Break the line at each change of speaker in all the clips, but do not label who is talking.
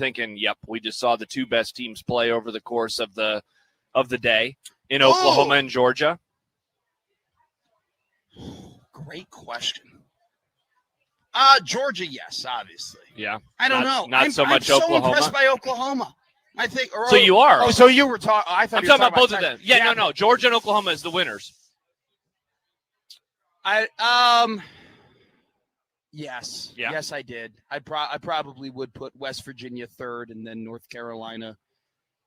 thinking, yep, we just saw the two best teams play over the course of the day in Oklahoma and Georgia?
Great question. Georgia, yes, obviously.
Yeah.
I don't know.
Not so much Oklahoma.
I'm so impressed by Oklahoma. I think.
So you are.
Oh, so you were talking. I thought
I'm
you were
talking about both of
Texas.
them. Yeah, no. Georgia and Oklahoma is the winners.
Yes.
Yeah.
Yes, I did. I probably would put West Virginia third and then North Carolina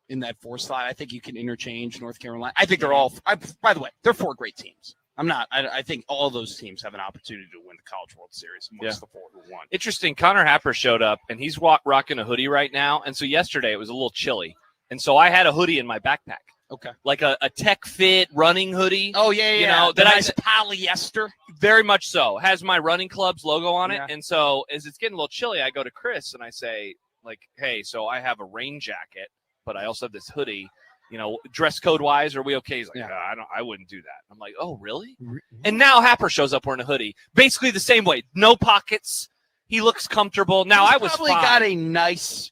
in that fourth slot. I think you can interchange North Carolina. I think they're all. By the way, they're four great teams. I think all those teams have an opportunity to win the College World Series amongst the four who won.
Interesting. Connor Happer showed up, and he's rocking a hoodie right now. And so yesterday it was a little chilly. And so I had a hoodie in my backpack.
Okay.
Like a Tech Fit running hoodie.
Oh, yeah.
You know,
that nice polyester.
Very much so. Has my running club's logo on it.
Yeah.
And so as it's getting a little chilly, I go to Chris and I say, like, hey, so I have a rain jacket, but I also have this hoodie. You know, dress code wise, are we okay? He's like, I wouldn't do that. I'm like, oh, really? And now Happer shows up wearing a hoodie, basically the same way, no pockets. He looks comfortable. Now I was
probably
fine.
Got a nice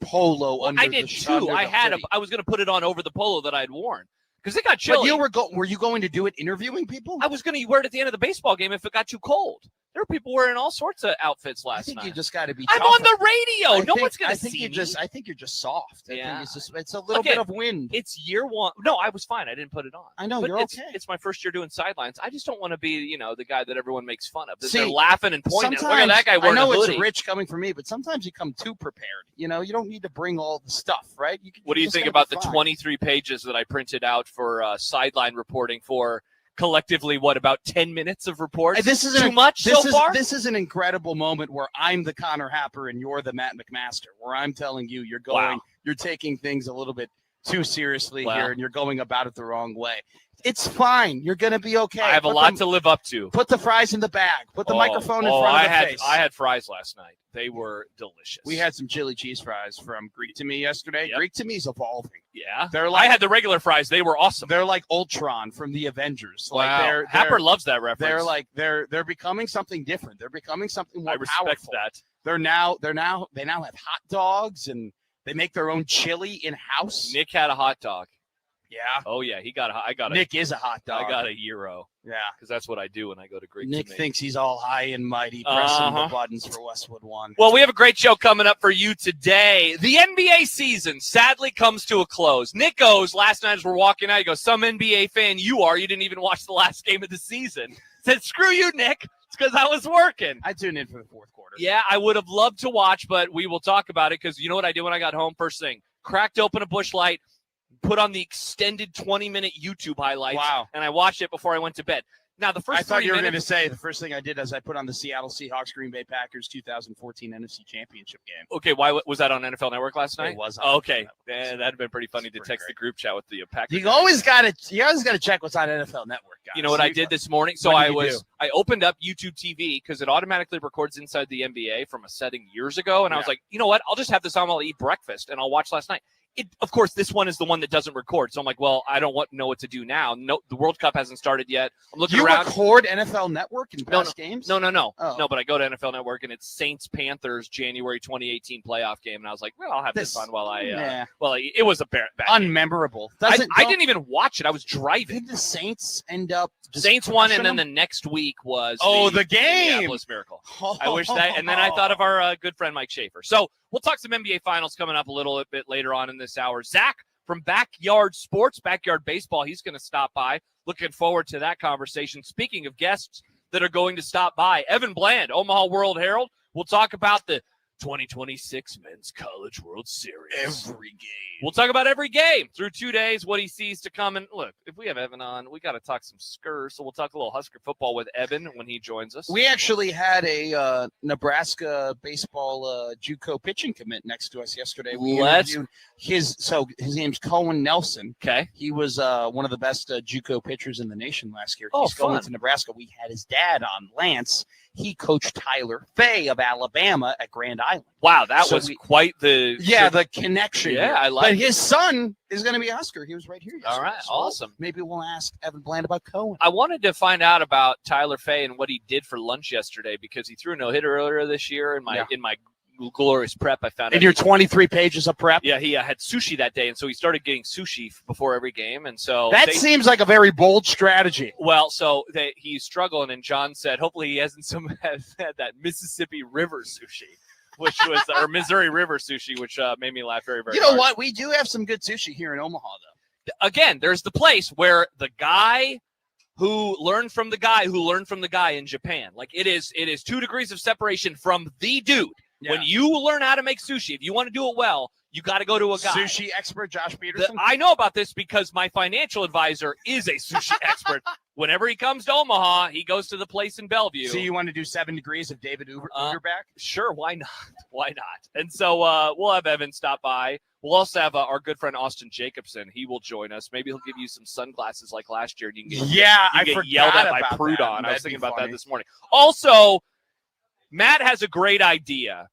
polo under.
I did too. I was going to put it on over the polo that I'd worn because it got chilly.
But were you going to do it interviewing people?
I was going to wear it at the end of the baseball game if it got too cold. There were people wearing all sorts of outfits last night.
I think you just got to be.
I'm on the radio. No one's going to see me.
I think you're just soft.
Yeah.
I think it's a little bit of wind.
It's year one. No, I was fine. I didn't put it on.
I know,
but
you're okay.
It's my first year doing sidelines. I just don't want to be, the guy that everyone makes fun of. They're laughing and pointing. Look at that guy wearing a hoodie.
I know it's rich coming from me, but sometimes you come too prepared. You don't need to bring all the stuff, right?
What do you think about the 23 pages that I printed out for sideline reporting for collectively, about 10 minutes of reports?
This is
too much so far?
This is an incredible moment where I'm the Connor Happer and you're the Matt McMaster, where I'm telling you you're taking things a little bit too seriously here and you're going about it the wrong way. It's fine. You're going to be okay.
I have a lot to live up to.
Put the fries in the bag. Put the microphone in front of the face.
I had fries last night. They were delicious.
We had some chili cheese fries from Greek to Me yesterday. Yep. Greek to Me is evolving.
Yeah. I had the regular fries. They were awesome.
They're like Ultron from the Avengers.
Wow. Happer loves that reference.
They're becoming something different. They're becoming something more powerful.
I respect that.
They now have hot dogs and they make their own chili in-house.
Nick had a hot dog.
Yeah.
Oh yeah,
Nick is a hot dog.
I got a gyro.
Yeah,
because that's what I do when I go to Greek.
Nick thinks he's all high and mighty, pressing the buttons for Westwood One.
Well, we have a great show coming up for you today. The NBA season sadly comes to a close. Nick goes last night as we're walking out. He goes, "Some NBA fan you are. You didn't even watch the last game of the season." Said, "Screw you, Nick. It's because I was working."
I tuned in for the fourth quarter.
Yeah, I would have loved to watch, but we will talk about it because you know what I did when I got home? First thing, cracked open a Busch Light. Put on the extended 20-minute YouTube highlights.
Wow.
And I watched it before I went to bed. Now, the first
I thought you were
going
to say the first thing I did is I put on the Seattle Seahawks Green Bay Packers 2014 NFC Championship game.
Okay, why was that on NFL Network last night?
It was.
Okay, that'd have been pretty funny to text the group chat with the Packers.
You always got to check what's on NFL Network, guys.
You know what I did this morning? So I opened up YouTube TV because it automatically records inside the NBA from a setting years ago, and I was like, you know what? I'll just have this on while I eat breakfast, and I'll watch last night. Of course, this one is the one that doesn't record. So I'm like, well, I don't know what to do now. No, the World Cup hasn't started yet. I'm looking around.
You record NFL Network in past games?
No.
Oh.
No, but I go to NFL Network, and it's Saints-Panthers January 2018 playoff game. And I was like, well, I'll have this on while I it was a bad
unmemorable.
I didn't even watch it. I was driving.
Did the Saints end up
Saints won, and then the next week was
the game.
Minneapolis Miracle. I wish that. And then I thought of our good friend Mike Schaefer. So we'll talk some NBA Finals coming up a little bit later on in this hour. Zach from Backyard Sports, Backyard Baseball, he's going to stop by. Looking forward to that conversation. Speaking of guests that are going to stop by, Evan Bland, Omaha World Herald. We'll talk about the 2026 Men's College World Series.
Every game.
We'll talk about every game through 2 days, what he sees to come. And look, if we have Evan on, we got to talk some Skurs. So we'll talk a little Husker football with Evan when he joins us.
We actually had a Nebraska baseball JUCO pitching commit next to us yesterday. We interviewed his name's Cohen Nelson.
Okay.
He was one of the best JUCO pitchers in the nation last year. He's going to Nebraska. We had his dad on, Lance. He coached Tyler Fay of Alabama at Grand Island.
Wow, that was quite the
the connection.
Yeah, I like.
But his son is going to be a Husker. He was right here yesterday.
All right,
so
awesome.
Maybe we'll ask Evan Bland about Cohen.
I wanted to find out about Tyler Fay and what he did for lunch yesterday because he threw a no-hitter earlier this year in my glorious prep I found.
In your 23 pages of prep?
Yeah, he had sushi that day, and so he started getting sushi before every game. And so
that seems like a very bold strategy.
Well, so he's struggling, and John said hopefully he hasn't had that Mississippi River sushi, which was or Missouri River sushi, which made me laugh very, very
You know
hard.
what? We do have some good sushi here in Omaha, though.
Again, there's the place where the guy who learned from the guy who learned from the guy in Japan. Like it is 2 degrees of separation from the dude. Yeah. When you learn how to make sushi, if you want to do it well, you got to go to a guy.
Sushi expert Josh Peterson?
I know about this because my financial advisor is a sushi expert. Whenever he comes to Omaha, he goes to the place in Bellevue.
So you want to do 7 degrees of David Uberback?
Sure, why not? Why not? And so we'll have Evan stop by. We'll also have our good friend Austin Jacobson. He will join us. Maybe he'll give you some sunglasses like last year, and you can get yelled at by Prudon. I was thinking about that this morning. Also, Matt has a great idea.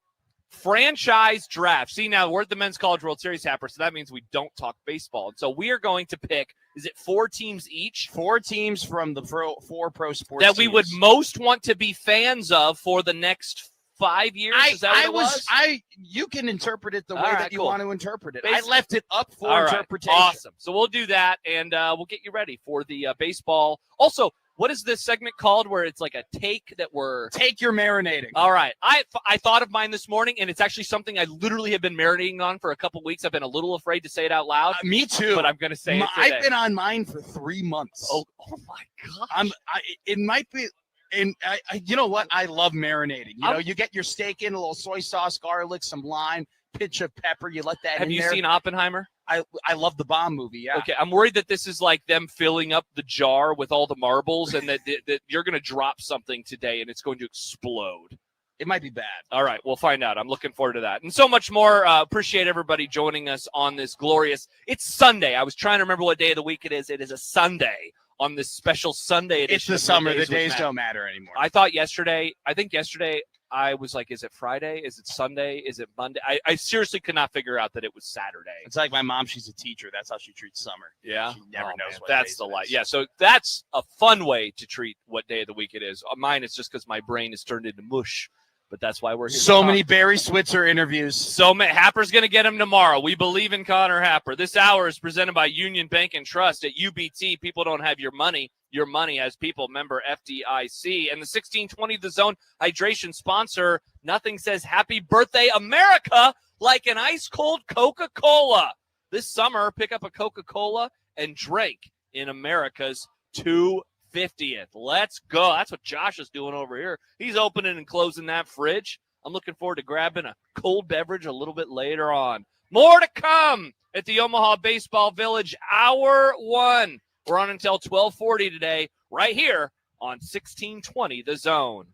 Franchise draft. See, now we're at the Men's College World Series, Happer, so that means we don't talk baseball. And so we are going to pick, is it 4 teams each?
4 teams from the 4 pro sports
that we
teams.
would most want to be fans of for the next 5 years? Is that what it was?
You can interpret it the way that you want to interpret it.
Basically,
I left it up for interpretation.
Awesome. So we'll do that, and we'll get you ready for the baseball. Also, what is this segment called where it's like a take that we're...
Take your marinating.
All right. I thought of mine this morning, and it's actually something I literally have been marinating on for a couple weeks. I've been a little afraid to say it out loud.
Me too.
But I'm going to say it today.
I've been on mine for 3 months.
Oh my gosh.
It might be... And you know what? I love marinating. You get your steak in, a little soy sauce, garlic, some lime, pinch of pepper. You let that in there.
Have you seen Oppenheimer?
I love the bomb movie, yeah.
Okay, I'm worried that this is like them filling up the jar with all the marbles and that you're going to drop something today and it's going to explode.
It might be bad.
All right, we'll find out. I'm looking forward to that. And so much more. Appreciate everybody joining us on this glorious... It's Sunday. I was trying to remember what day of the week it is. It is a Sunday on this special Sunday edition.
It's the summer. The days don't matter anymore.
I think yesterday, I was like, is it Friday? Is it Sunday? Is it Monday? I seriously could not figure out that it was Saturday.
It's like my mom. She's a teacher. That's how she treats summer.
Yeah.
She never knows what
that's the light. Yeah. So that's a fun way to treat what day of the week it is. Mine is just because my brain is turned into mush. But that's why we're here.
So many Barry Switzer interviews.
So many. Happer's going to get him tomorrow. We believe in Connor Happer. This hour is presented by Union Bank and Trust at UBT. People don't have your money. Your money has people. Member FDIC. And the 1620 The Zone hydration sponsor. Nothing says happy birthday, America, like an ice-cold Coca-Cola. This summer, pick up a Coca-Cola and drink in America's 250th. Let's go. That's what Josh is doing over here. He's opening and closing that fridge. I'm looking forward to grabbing a cold beverage a little bit later on. More to come at the Omaha Baseball Village, Hour 1. We're on until 12:40 today, right here on 1620 The Zone.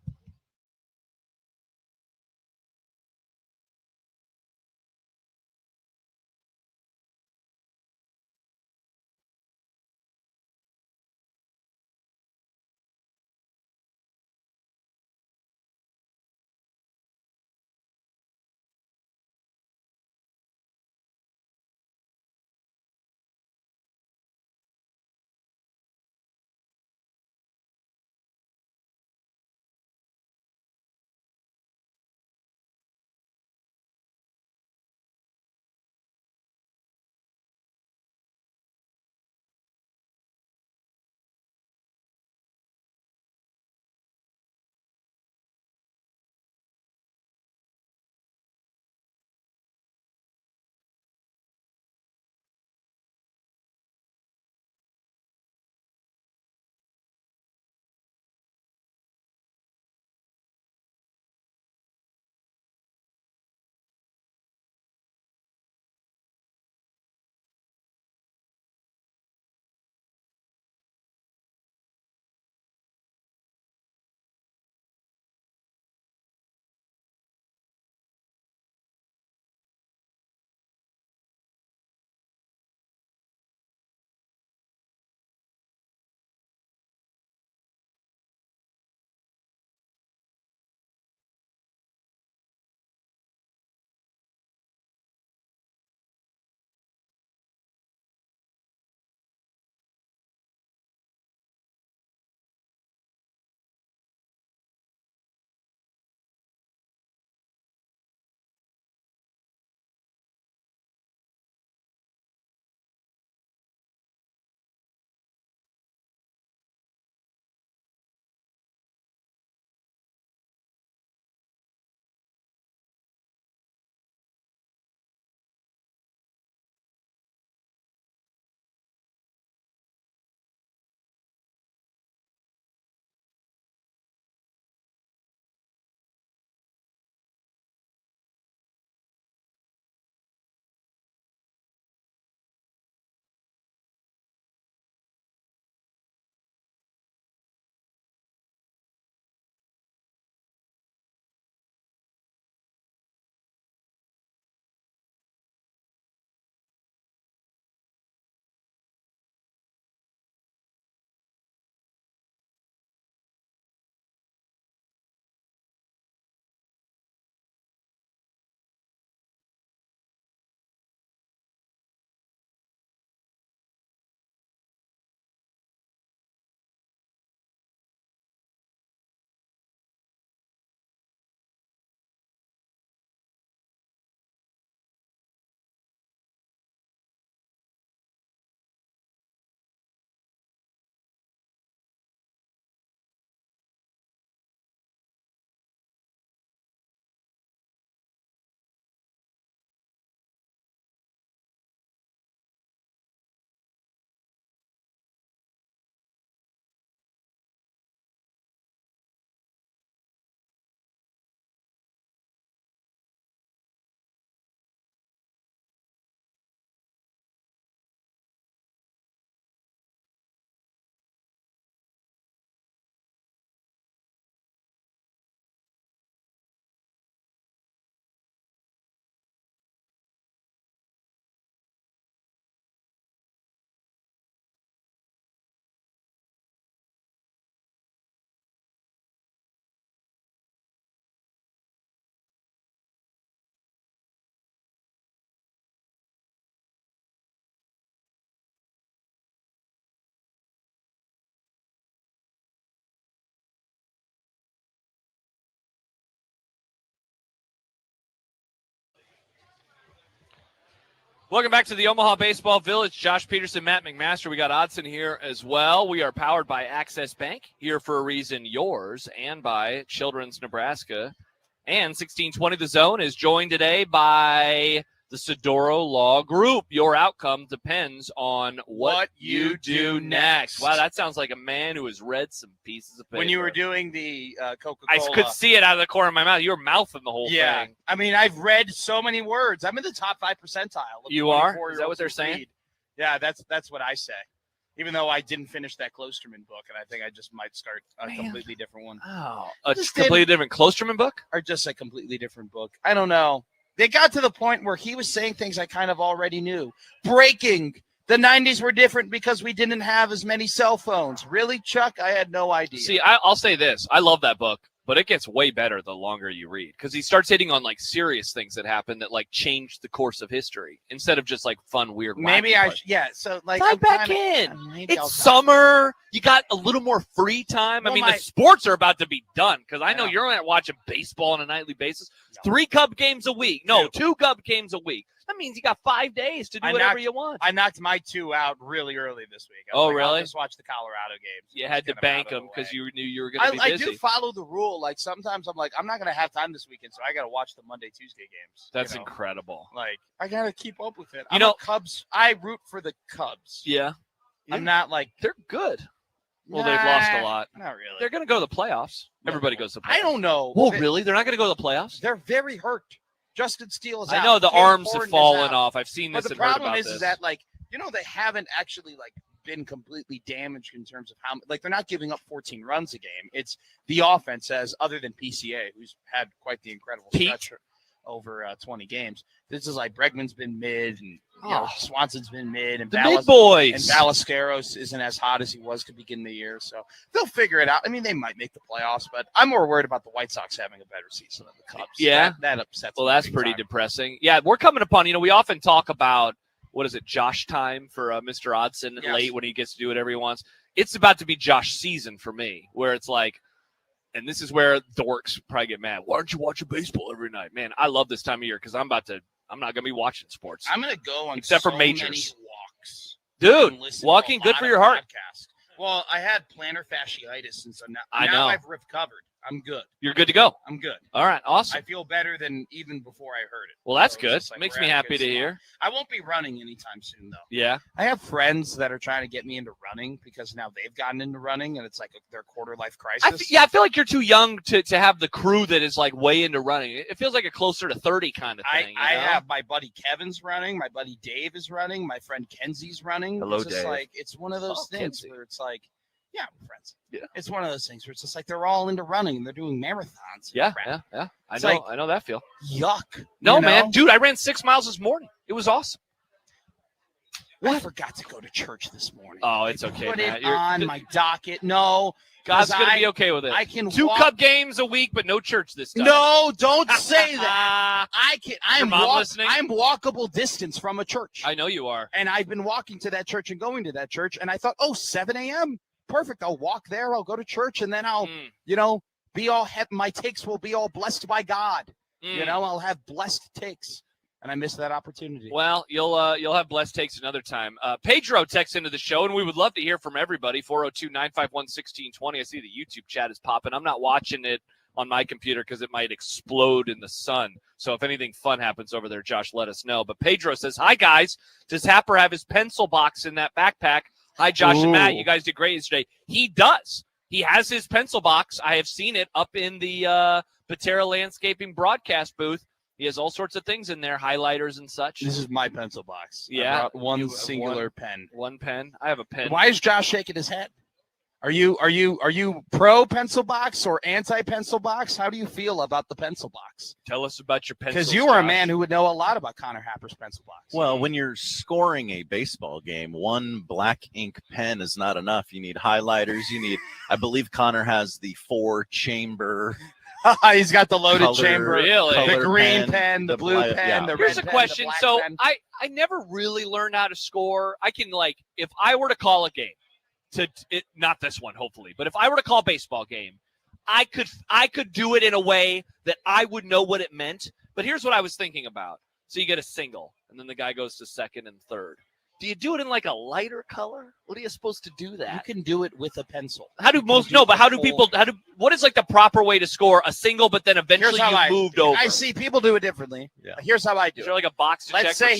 Welcome back to the Omaha Baseball Village. Josh Peterson, Matt McMaster. We got Odson here as well. We are powered by Access Bank, here for a reason, yours, and by Children's Nebraska. And 1620 The Zone is joined today by the Sidoro Law Group. Your outcome depends on what you do next. Wow, that sounds like a man who has read some pieces of paper.
When you were doing the Coca-Cola.
I could see it out of the corner of my mouth. You were mouthing the whole thing.
I mean, I've read so many words. I'm in the top 5 percentile.
You are? Is that what they're saying?
Read. Yeah, that's what I say. Even though I didn't finish that Klosterman book, and I think I just might start a completely different one.
Oh, a completely different Klosterman book?
Or just a completely different book. I don't know. They got to the point where he was saying things I kind of already knew. Breaking. The 90s were different because we didn't have as many cell phones. Really, Chuck? I had no idea.
See, I'll say this. I love that book, but it gets way better the longer you read because he starts hitting on like serious things that happened that like changed the course of history instead of just like fun, weird.
Maybe So like,
dive back in. It's summer. You got a little more free time. Well, I mean, the sports are about to be done because I know you're not watching baseball on a nightly basis. No. 3 Cub games a week. No, 2 Cub games a week. That means you got 5 days to do whatever you want.
I knocked my 2 out really early this week.
Really?
I'll just watch the Colorado games.
You had to bank them because you knew you were going to be busy.
I do follow the rule. Like sometimes I'm like, I'm not going to have time this weekend, so I got to watch the Monday, Tuesday games.
That's incredible.
Like I got to keep up with it. Cubs. I root for the Cubs.
Yeah.
I'm not like
they're good. Well, they've lost a lot.
Not really.
They're going to go to the playoffs. Everybody goes to the playoffs.
I don't know.
Well, really? They're not going to go to the playoffs?
They're very hurt. Justin Steele is out.
I know the arms have fallen off. I've seen this.
But the
and heard
problem
about
is
this.
that like they haven't actually like been completely damaged in terms of how like they're not giving up 14 runs a game. It's the offense other than PCA, who's had quite the incredible stretch over 20 games. This is like Bregman's been mid, and Swanson's been mid, and
the mid boys.
And Ballesteros isn't as hot as he was to begin the year, so they'll figure it out. I mean, they might make the playoffs, but I'm more worried about the White Sox having a better season than the Cubs.
Yeah,
that upsets.
Well, that's pretty depressing. Yeah, we're coming upon. We often talk about what is it, Josh time for Mr. Odson late when he gets to do whatever he wants. It's about to be Josh season for me, where it's like. And this is where dorks probably get mad. Why aren't you watching baseball every night? Man, I love this time of year because I'm not going to be watching sports.
I'm going to go on
except
so
for majors.
Many walks.
Dude, walking, good for your heart.
Podcasts. Well, I had plantar fasciitis, and so now I've recovered. I'm good.
You're good to go.
I'm good.
All right, awesome.
I feel better than even before I heard it.
Well, that's good. Like, makes me happy to hear.
I won't be running anytime soon, though.
Yeah.
I have friends that are trying to get me into running because now they've gotten into running, and it's like their quarter-life crisis.
I feel like you're too young to have the crew that is like way into running. It feels like a closer to 30 kind of thing.
I have my buddy Kevin's running. My buddy Dave is running. My friend Kenzie's running.
Hello,
Dave.
Dave.
It's one of those things where it's like, yeah, we're friends.
Yeah.
It's one of those things where it's just like they're all into running and they're doing marathons.
Yeah. I know that feel.
Yuck.
No, man. Dude, I ran 6 miles this morning. It was awesome.
I forgot to go to church this morning.
Oh, it's okay,
Put
Matt.
it on my docket. No.
God's going to be okay with it.
I can
2 Cup games a week, but no church this time.
No, don't say that. I'm walkable distance from a church.
I know you are.
And I've been walking to that church and going to that church, and I thought, 7 a.m., perfect. I'll walk there. I'll go to church, and then I'll, be all my takes will be all blessed by God. I'll have blessed takes. And I missed that opportunity.
Well, you'll have blessed takes another time. Pedro texts into the show, and we would love to hear from everybody. 402-951-1620. I see the YouTube chat is popping. I'm not watching it on my computer because it might explode in the sun. So if anything fun happens over there, Josh, let us know. But Pedro says, hi, guys. Does Happer have his pencil box in that backpack? Hi, Josh and Matt. You guys did great yesterday. He does. He has his pencil box. I have seen it up in the Patera Landscaping broadcast booth. He has all sorts of things in there, highlighters and such.
This is my pencil box.
Yeah.
I brought one singular pen.
One pen. I have a pen.
Why is Josh shaking his head? Are you pro pencil box or anti pencil box? How do you feel about the pencil box?
Tell us about your pencil.
Because you are a man who would know a lot about Connor Happer's pencil box.
Well, when you're scoring a baseball game, one black ink pen is not enough. You need highlighters. I believe Connor has the 4-chamber.
He's got the loaded chamber,
really?
The green pen, the blue pen, the red pen.
Here's a question.
So
I never really learned how to score. I can if I were to call a game, not this one, hopefully, but if I were to call a baseball game, I could do it in a way that I would know what it meant. But here's what I was thinking about. So you get a single, and then the guy goes to second and third. Do you do it in like a lighter color? What are you supposed to do that?
You can do it with a pencil.
How do most no? But how do people? What is like the proper way to score a single? But then eventually you moved over.
I see people do it differently.
Yeah.
Here's how I do
Is
it.
there like a box to check?
Let's say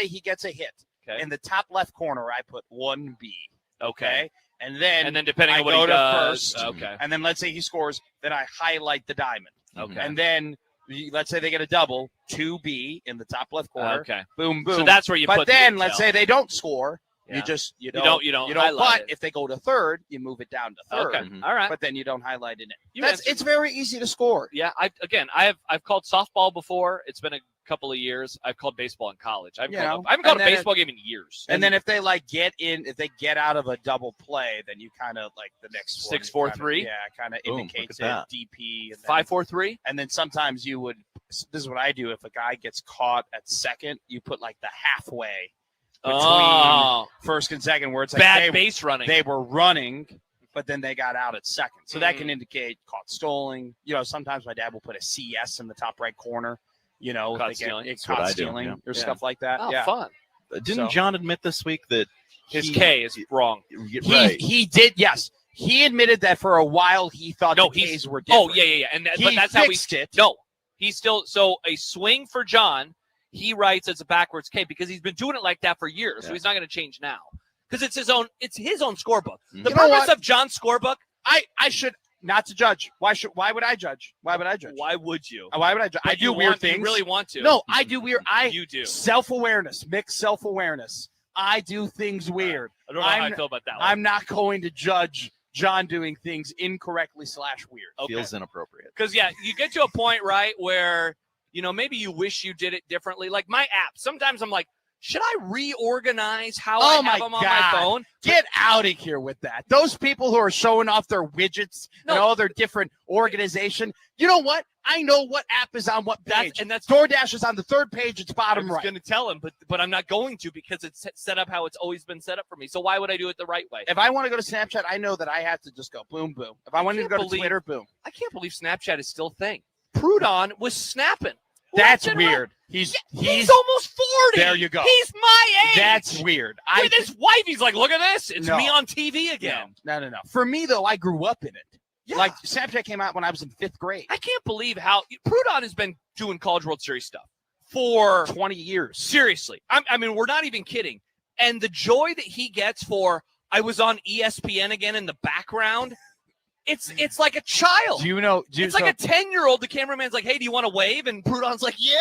he gets a hit.
Okay.
In the top left corner, I put 1B.
Okay.
And then
depending on what he does,
first.
okay.
And then let's say he scores, then I highlight the diamond.
Okay.
And then let's say they get a double, 2B in the top left corner.
Okay.
Boom, boom.
So that's where you
but
put.
then
the
let's say they don't score.
Yeah.
You don't.
highlight
But
it.
if they go to third, you move it down to third.
Okay. All right.
But then you don't highlight it in.
answered-
It's very easy to score.
Yeah. I've called softball before. It's been a couple of years. I've called baseball in college. I haven't called a baseball game in years.
And then if they if they get out of a double play, then you kind of like the next
6, 4, 3.
Yeah, kind of
Boom,
indicates
look at that.
DP. And then,
5, 4, 3.
And then sometimes you would. This is what I do. If a guy gets caught at second, you put like the halfway between first and second, where it's like
bad base running.
They were running, but then they got out at second. So that can indicate caught stealing. Sometimes my dad will put a CS in the top right corner.
Caught stealing.
Caught stealing or stuff like that.
Oh,
yeah.
fun.
Didn't John admit this week that
His K is wrong.
Right.
He did, yes. He admitted that for a while he thought the Ks were different.
Oh, yeah. And
He
that's how we
fixed it.
No, he's still so a swing for John. He writes as a backwards K because he's been doing it like that for years. So he's not going to change now because it's his own scorebook. The purpose of John's scorebook.
I should not to judge. Why would I judge? Why would you?
Why would you?
I do weird things.
You really want to?
No, I do weird.
You do.
Self-awareness, mixed self-awareness. I do things weird.
I don't know how I feel about that one.
I'm not going to judge John doing things incorrectly / weird.
Okay.
Feels inappropriate.
Because you get to a point, right, where maybe you wish you did it differently. Like my app, sometimes I'm like, should I reorganize how I have them on my phone?
Get out of here with that. Those people who are showing off their widgets and all their different organization. You know what? I know what app is on what page.
That's
DoorDash is on the third page. It's bottom right.
I'm going to tell him, but I'm not going to because it's set up how it's always been set up for me. So why would I do it the right way?
If I want to go to Snapchat, I know that I have to just go boom, boom. If I wanted to go to Twitter, boom.
I can't believe Snapchat is still a thing. Proudhon was snapping.
That's weird. He's
almost 40.
There you go.
He's my age.
That's weird.
With his wife, he's like, look at this. It's me on TV again.
No. For me, though, I grew up in it.
Yeah.
Like, Snapchat came out when I was in 5th grade.
I can't believe how Proudhon has been doing College World Series stuff for
20 years.
Seriously. I mean, we're not even kidding. And the joy that he gets for, I was on ESPN again in the background. It's like a child.
It's
like a 10-year-old. The cameraman's like, hey, do you want to wave? And Proudhon's like, yeah,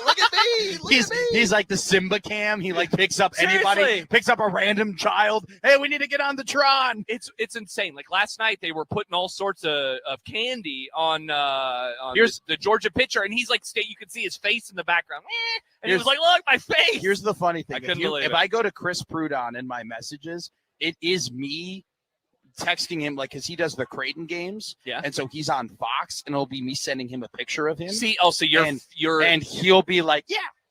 look at me. Look at me.
He's like the Simba cam. He like picks up anybody, picks up a random child. Hey, we need to get on the Tron.
It's insane. Like last night, they were putting all sorts of candy on the Georgia pitcher, and he's like, you could see his face in the background. And he was like, look, my face.
Here's the funny thing.
I couldn't believe it.
If I go to Chris Proudhon in my messages, it is me texting him, like, because he does the Creighton games, and so he's on Fox, and it'll be me sending him a picture of him.
So you're
and he'll be like,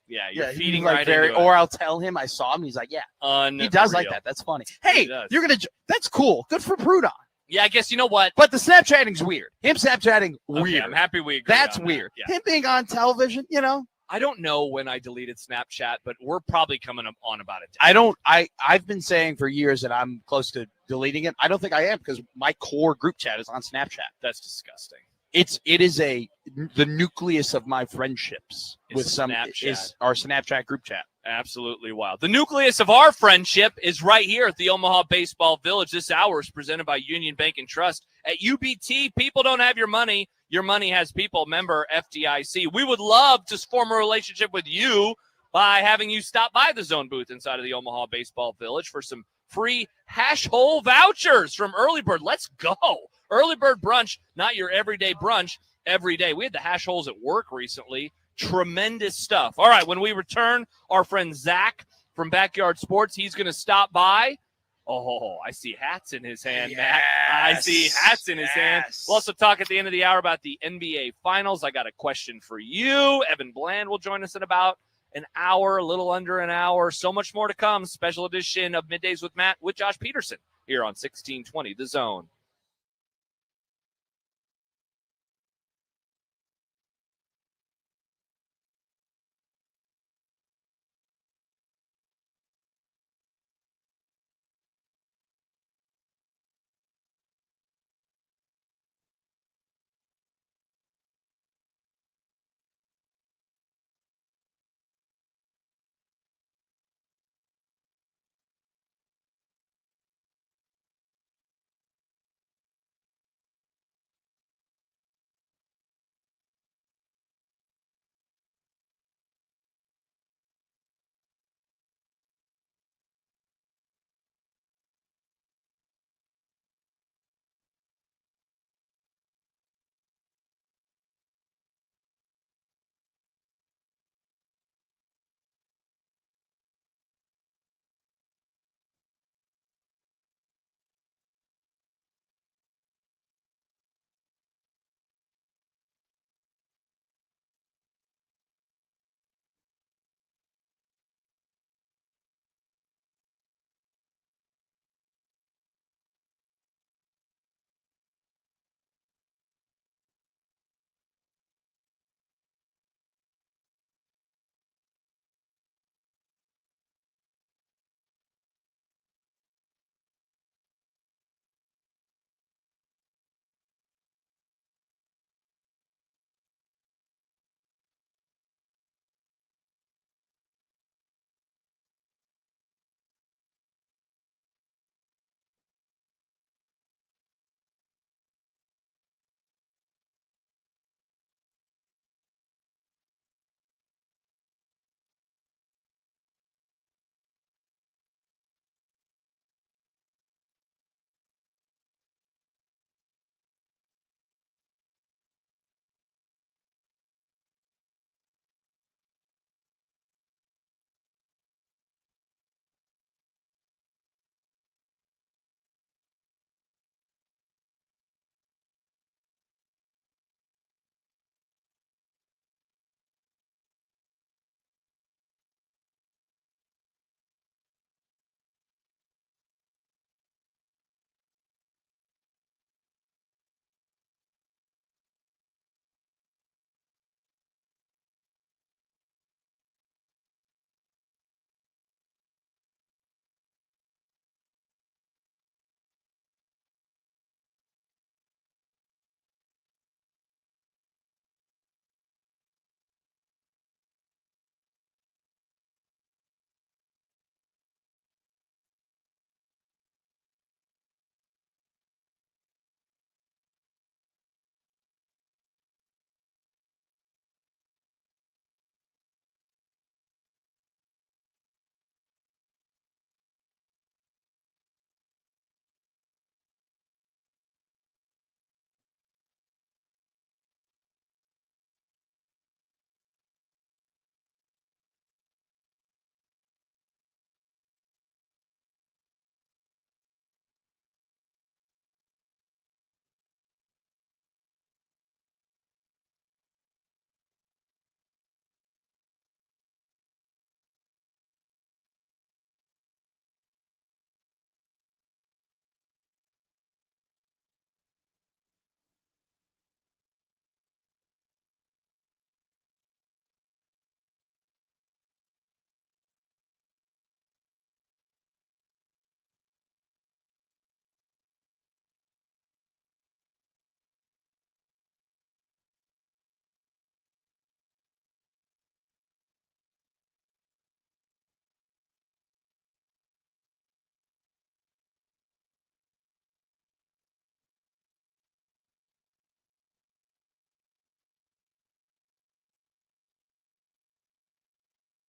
you're feeding
like
right
very,
into it.
Or I'll tell him I saw him. He's like, he does like that. That's funny. Hey, that's cool. Good for Proudhon.
Yeah, I guess you know what.
But the Snapchatting's weird. Him Snapchatting weird.
I'm happy we agree.
That's weird.
That. Yeah.
Him being on television,
I don't know when I deleted Snapchat, but we're probably coming on about it.
I've been saying for years that I'm close to deleting it. I don't think I am because my core group chat is on Snapchat.
That's disgusting.
It is the nucleus of my friendships is our Snapchat group chat.
Absolutely wild. The nucleus of our friendship is right here at the Omaha Baseball Village. This hour is presented by Union Bank and Trust. At UBT, people don't have your money. Your money has people. Member FDIC. We would love to form a relationship with you by having you stop by the zone booth inside of the Omaha Baseball Village for some free hash hole vouchers from Early Bird. Let's go. Early Bird brunch, not your everyday brunch every day. We had the hash holes at work recently. Tremendous stuff. All right, when we return, our friend Zach from Backyard Sports, he's going to stop by. Oh, I see hats in his hand, Matt. I see hats in his hand. We'll also talk at the end of the hour about the NBA Finals. I got a question for you. Evan Bland will join us in about an hour, a little under an hour. So much more to come. Special edition of Middays with Matt with Josh Peterson here on 1620 The Zone.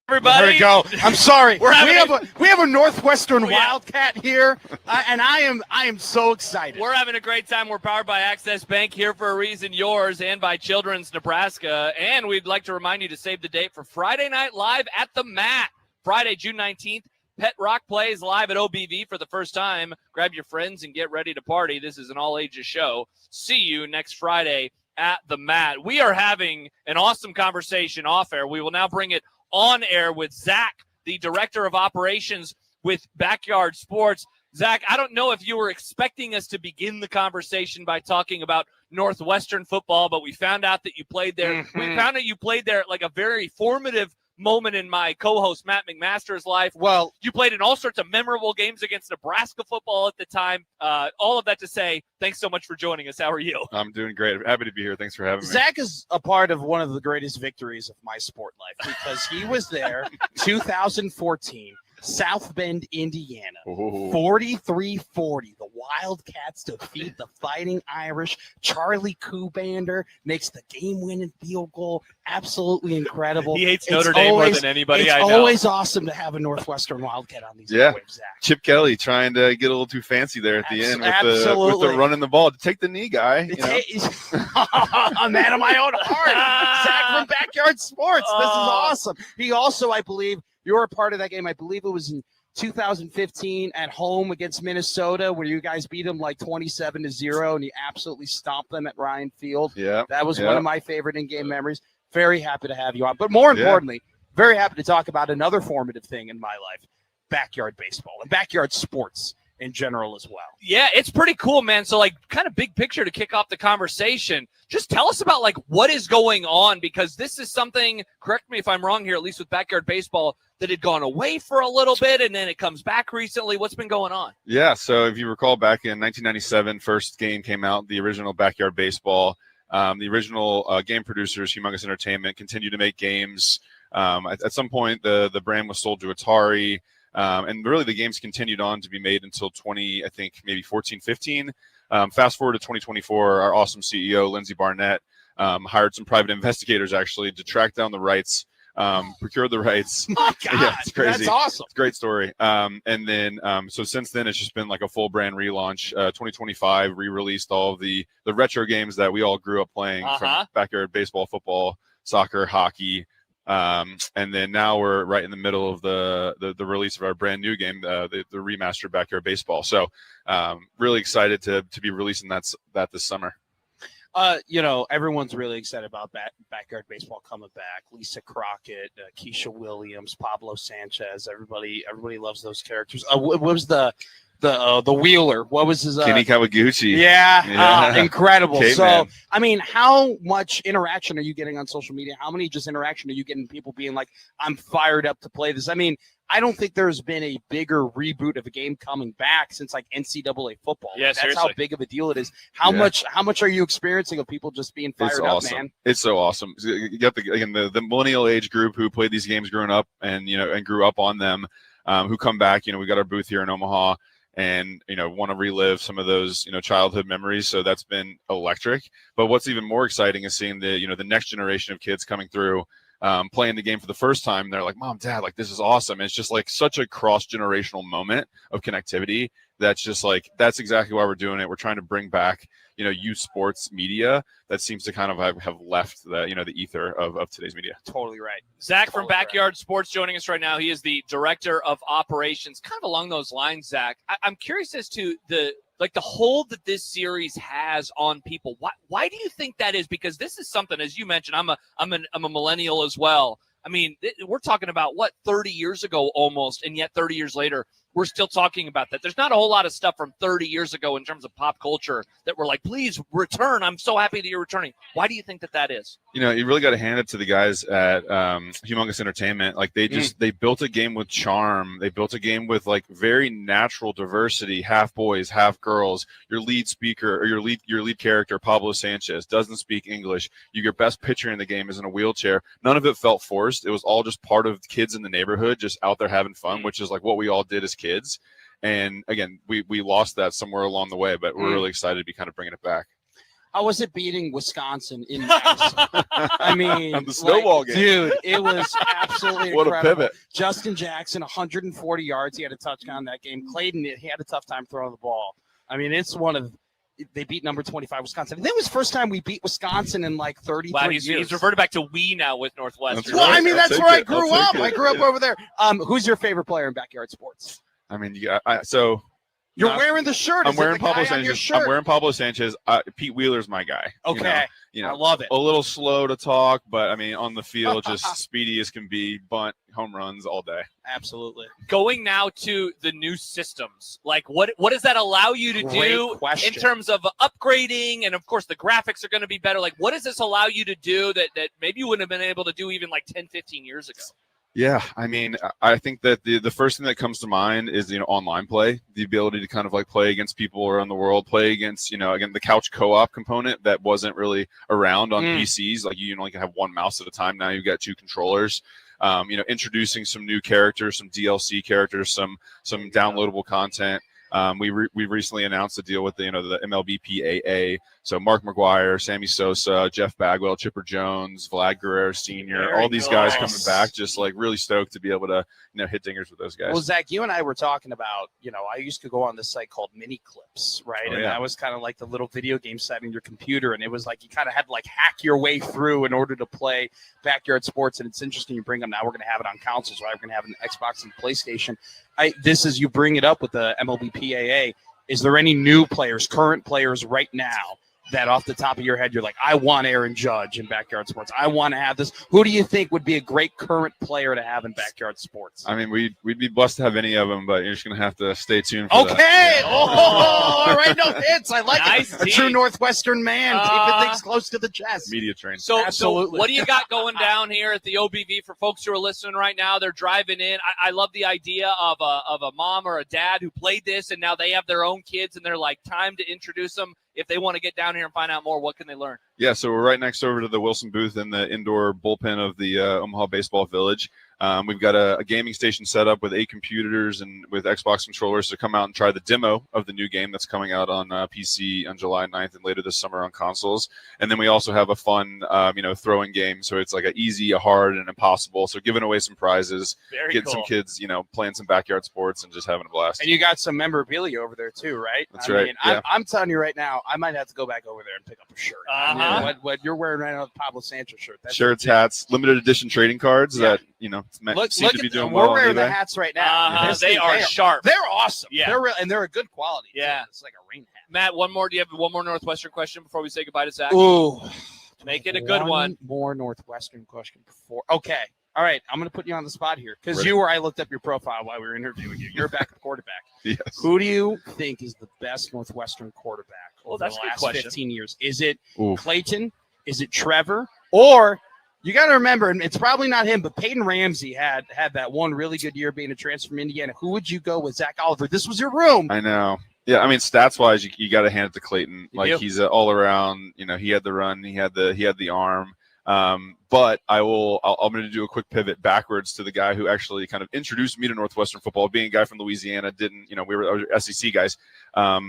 Everybody,
there we go. I'm sorry.
We
have a Northwestern
yeah.
Wildcat here, and I am so excited.
We're having a great time. We're powered by Access Bank, here for a reason, yours, and by Children's Nebraska. And we'd like to remind you to save the date for Friday Night Live at the Mat. Friday, June 19th. Pet Rock plays live at OBV for the first time. Grab your friends and get ready to party. This is an all-ages show. See you next Friday at the Mat. We are having an awesome conversation off air. We will now bring it on air with Zach, the director of operations with Backyard Sports. Zach, I don't know if you were expecting us to begin the conversation by talking about Northwestern football, but we found out that you played there.
Mm-hmm.
We found out you played there at like a very formative moment in my co-host Matt McMaster's life.
Well,
you played in all sorts of memorable games against Nebraska football at the time. All of that to say, thanks so much for joining us. How are you?
I'm doing great. Happy to be here. Thanks for having me.
Zach is a part of one of the greatest victories of my sport life because he was there 2014, South Bend, Indiana, 43-40. The Wildcats defeat the Fighting Irish. Charlie Kubander makes the game-winning field goal. Absolutely incredible.
He hates Notre Dame more than anybody I know.
It's always awesome to have a Northwestern Wildcat on these waves, Zach.
Chip Kelly trying to get a little too fancy there at the end with the running the ball. Take the knee, guy.
A man of my own heart. Zach from Backyard Sports. This is awesome. He also, I believe, you were a part of that game. I believe it was in 2015 at home against Minnesota where you guys beat them like 27-0 and you absolutely stomped them at Ryan Field.
Yeah.
That was one of my favorite in-game memories. Very happy to have you on. But more importantly, very happy to talk about another formative thing in my life, backyard baseball and backyard sports in general as well.
Yeah, it's pretty cool, man. So, like, kind of big picture to kick off the conversation. Just tell us about, like, what is going on, because this is something, correct me if I'm wrong here, at least with backyard baseball, that had gone away for a little bit, and then it comes back recently. What's been going on?
Yeah, so if you recall back in 1997, first game came out, the original backyard baseball. The original game producers, Humongous Entertainment, continued to make games. At some point, the brand was sold to Atari. And really the games continued on to be made until 14, 15. Fast forward to 2024, our awesome CEO, Lindsey Barnett, hired some private investigators actually to track down the rights, procure the rights.
Oh, God,
yeah, it's crazy.
That's awesome.
It's a great story. And then, so since then, it's just been like a full brand relaunch. 2025 re-released all of the retro games that we all grew up playing from backyard baseball, football, soccer, hockey. And then now we're right in the middle of the release of our brand new game, the remastered Backyard Baseball. So really excited to be releasing that this summer.
Everyone's really excited about Backyard Baseball coming back. Lisa Crockett, Keisha Williams, Pablo Sanchez. Everybody loves those characters. What was the Wheeler? What was his
Kenny Kawaguchi?
Yeah. Incredible.
Caveman.
So, I mean, how much interaction are you getting on social media? How many just interaction are you getting? People being like, "I'm fired up to play this." I mean, I don't think there's been a bigger reboot of a game coming back since like NCAA football.
Yeah,
that's
seriously.
how big of a deal it is. How much are you experiencing of people just being fired up, man?
It's so awesome. You got the millennial age group who played these games growing up and grew up on them, who come back. We got our booth here in Omaha. And want to relive some of those childhood memories. So that's been electric. But what's even more exciting is seeing the next generation of kids coming through, playing the game for the first time. They're like, "Mom, Dad, like this is awesome." And it's just like such a cross-generational moment of connectivity. That's just like that's exactly why we're doing it. We're trying to bring back youth sports media that seems to kind of have left the ether of today's media.
Totally right.
Zach from Backyard Sports joining us right now. He is the director of operations. Kind of along those lines, Zach, I'm curious as to the hold that this series has on people. Why do you think that is? Because this is something, as you mentioned, I'm a millennial as well. I mean, we're talking about 30 years ago almost, and yet 30 years later, we're still talking about that. There's not a whole lot of stuff from 30 years ago in terms of pop culture that we're like, please return. I'm so happy that you're returning. Why do you think that is?
You really got to hand it to the guys at Humongous Entertainment. Like they built a game with charm. They built a game with like very natural diversity, half boys, half girls. Your lead speaker or your lead character, Pablo Sanchez, doesn't speak English. Your best pitcher in the game is in a wheelchair. None of it felt forced. It was all just part of kids in the neighborhood just out there having fun, which is like what we all did as kids. And again, we lost that somewhere along the way, but we're really excited to be kind of bringing it back.
How was it beating Wisconsin in Madison? I mean,
On the snowball game.
Dude, it was absolutely
What a
incredible.
pivot.
Justin Jackson, 140 yards. He had a touchdown that game. Clayton, he had a tough time throwing the ball. I mean, it's they beat number 25 Wisconsin. I think it was the first time we beat Wisconsin in like 33
Wow,
years.
he's reverted back to we now with Northwestern.
Well, I mean,
I'll
that's
take
where I
it.
grew
I'll
up.
take it.
I grew up over there. Who's your favorite player in backyard sports?
I mean, so
You're
Not-
wearing the shirt.
I'm
Is it
wearing
the guy
Pablo
on your
Sanchez.
shirt?
I'm wearing Pablo Sanchez. Pete Wheeler's my guy.
Okay.
You
I
know,
love it.
a little slow to talk, but I mean, on the field, just speedy as can be. Bunt, home runs all day.
Absolutely.
Going now to the new systems, like what does that allow you to
Great
do
question.
in terms of upgrading? And of course, the graphics are going to be better. Like, what does this allow you to do that maybe you wouldn't have been able to do even like 10, 15 years ago?
Yeah, I mean, I think that the first thing that comes to mind is online play, the ability to kind of like play against people around the world, play against again the couch co-op component that wasn't really around on PCs. Like you only can have one mouse at a time. Now you've got two controllers. Introducing some new characters, some DLC characters, some downloadable content. We recently announced a deal with the MLBPAA. So Mark McGuire, Sammy Sosa, Jeff Bagwell, Chipper Jones, Vlad Guerrero Sr.,
Very
all these guys
nice.
coming back, just like really stoked to be able to hit dingers with those guys.
Well, Zach, you and I were talking about, I used to go on this site called Mini Clips, right?
Oh,
and
yeah.
that was kind of like the little video game set in your computer. And it was like you kind of had to like hack your way through in order to play backyard sports. And it's interesting you bring them now. We're going to have it on consoles, right? We're going to have it on Xbox and PlayStation. You bring it up with the MLBPAA. Is there any new players, current players right now that off the top of your head, you're like, I want Aaron Judge in backyard sports. I want to have this. Who do you think would be a great current player to have in backyard sports?
I mean, we'd be blessed to have any of them, but you're just going to have to stay tuned for
Okay.
that.
All right. No hits. I like
Nice
it. A
team.
true Northwestern man. Keeping things close to the chest.
Media train.
So
Absolutely.
what do you got going down here at the OBV for folks who are listening right now? They're driving in. I love the idea of a mom or a dad who played this, and now they have their own kids, and they're like, time to introduce them. If they want to get down here and find out more, what can they learn?
Yeah, so we're right next over to the Wilson booth in the indoor bullpen of the Omaha Baseball Village. We've got a gaming station set up with 8 computers and with Xbox controllers to come out and try the demo of the new game that's coming out on PC on July 9th and later this summer on consoles. And then we also have a fun, throwing game. So it's like an easy, a hard, and impossible. So giving away some prizes,
Very
getting
cool.
some kids, playing some backyard sports and just having a blast.
And you got some memorabilia over there too, right?
That's right,
Mean,
yeah.
I'm telling you right now, I might have to go back over there and pick up a shirt. I mean,
Uh-huh.
what you're wearing right now, the Pablo Sanchez shirt. That's
Shirts, hats, limited edition trading cards
Yeah.
that, it's meant
Look,
seem
look
to be
at
doing
we're
well on
wearing the
eBay.
hats right now. This
They
thing,
are sharp.
They're awesome.
Yeah.
They're real, and they're a good quality. too.
Yeah.
It's like a rain hat.
Matt, do you have one more Northwestern question before we say goodbye to Zach?
Ooh.
Make it a good one.
More Northwestern question before. Okay. All right. I'm going to put you on the spot here because
Ready.
I looked up your profile while we were interviewing you. You're a backup quarterback.
Yes.
Who do you think is the best Northwestern quarterback over
that's
the
a good
last
question.
15 years? Is it
Ooh.
Clayton? Is it Trevor? Or you got to remember, and it's probably not him, but Peyton Ramsey had that one really good year being a transfer from Indiana. Who would you go with? Zach Oliver. This was your room.
I know. Yeah, I mean, stats wise, you got to hand it to Clayton.
You
Like
do.
he's all around. He had the run, he had the arm. But I'm going to do a quick pivot backwards to the guy who actually kind of introduced me to Northwestern football. Being a guy from Louisiana, we were SEC guys,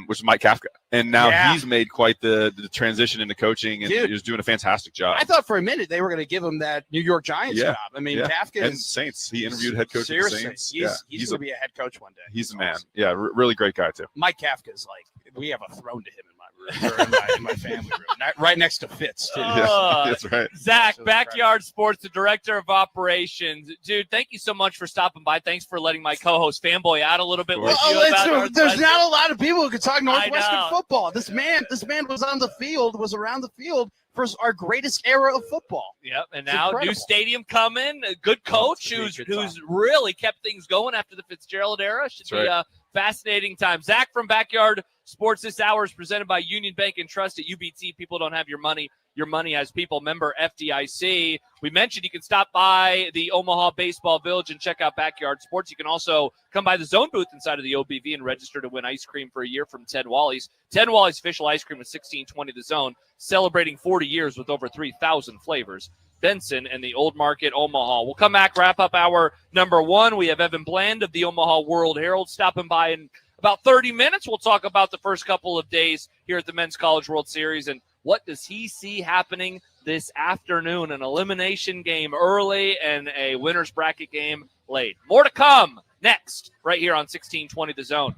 which is Mike Kafka, and now
Yeah.
he's made quite the transition into coaching, and
Dude.
he's doing a fantastic job.
I thought for a minute they were going to give him that New York Giants
Yeah.
job. I mean,
Yeah.
Kafka
and
is
Saints, he interviewed head coach of the
seriously.
Saints.
He's going to be a head coach one day.
He's a man.
Awesome.
Yeah, really great guy too.
Mike Kafka is like, we have a throne to him in my room, or in my family room, right next to Fitz too.
Uh,
That's right.
Zach,
So
Backyard Sports, the director of operations. Dude, thank you so much for stopping by. Thanks for letting my co-host fanboy out a little bit with you about
There's
Northwestern.
not a lot of people who can talk Northwestern
know.
football. This man was on the field, was around the field for our greatest era of football.
Yep, and
It's
now
incredible.
new stadium coming. A good coach
it's gonna be a good
who's really kept things going after the Fitzgerald era. Should
That's
be a fascinating time. Zach from Backyard Sports this hour is presented by Union Bank and Trust at UBT. People don't have your money. Your money has people. Member FDIC. We mentioned you can stop by the Omaha Baseball Village and check out Backyard Sports. You can also come by the Zone booth inside of the OBV and register to win ice cream for a year from Ted Wally's. Ted Wally's official ice cream is 1620 The Zone, celebrating 40 years with over 3,000 flavors. Benson and the Old Market, Omaha. We'll come back, wrap up hour number 1. We have Evan Bland of the Omaha World Herald stopping by in about 30 minutes. We'll talk about the first couple of days here at the Men's College World Series and What does he see happening this afternoon? An elimination game early and a winner's bracket game late. More to come next, right here on 1620 The Zone.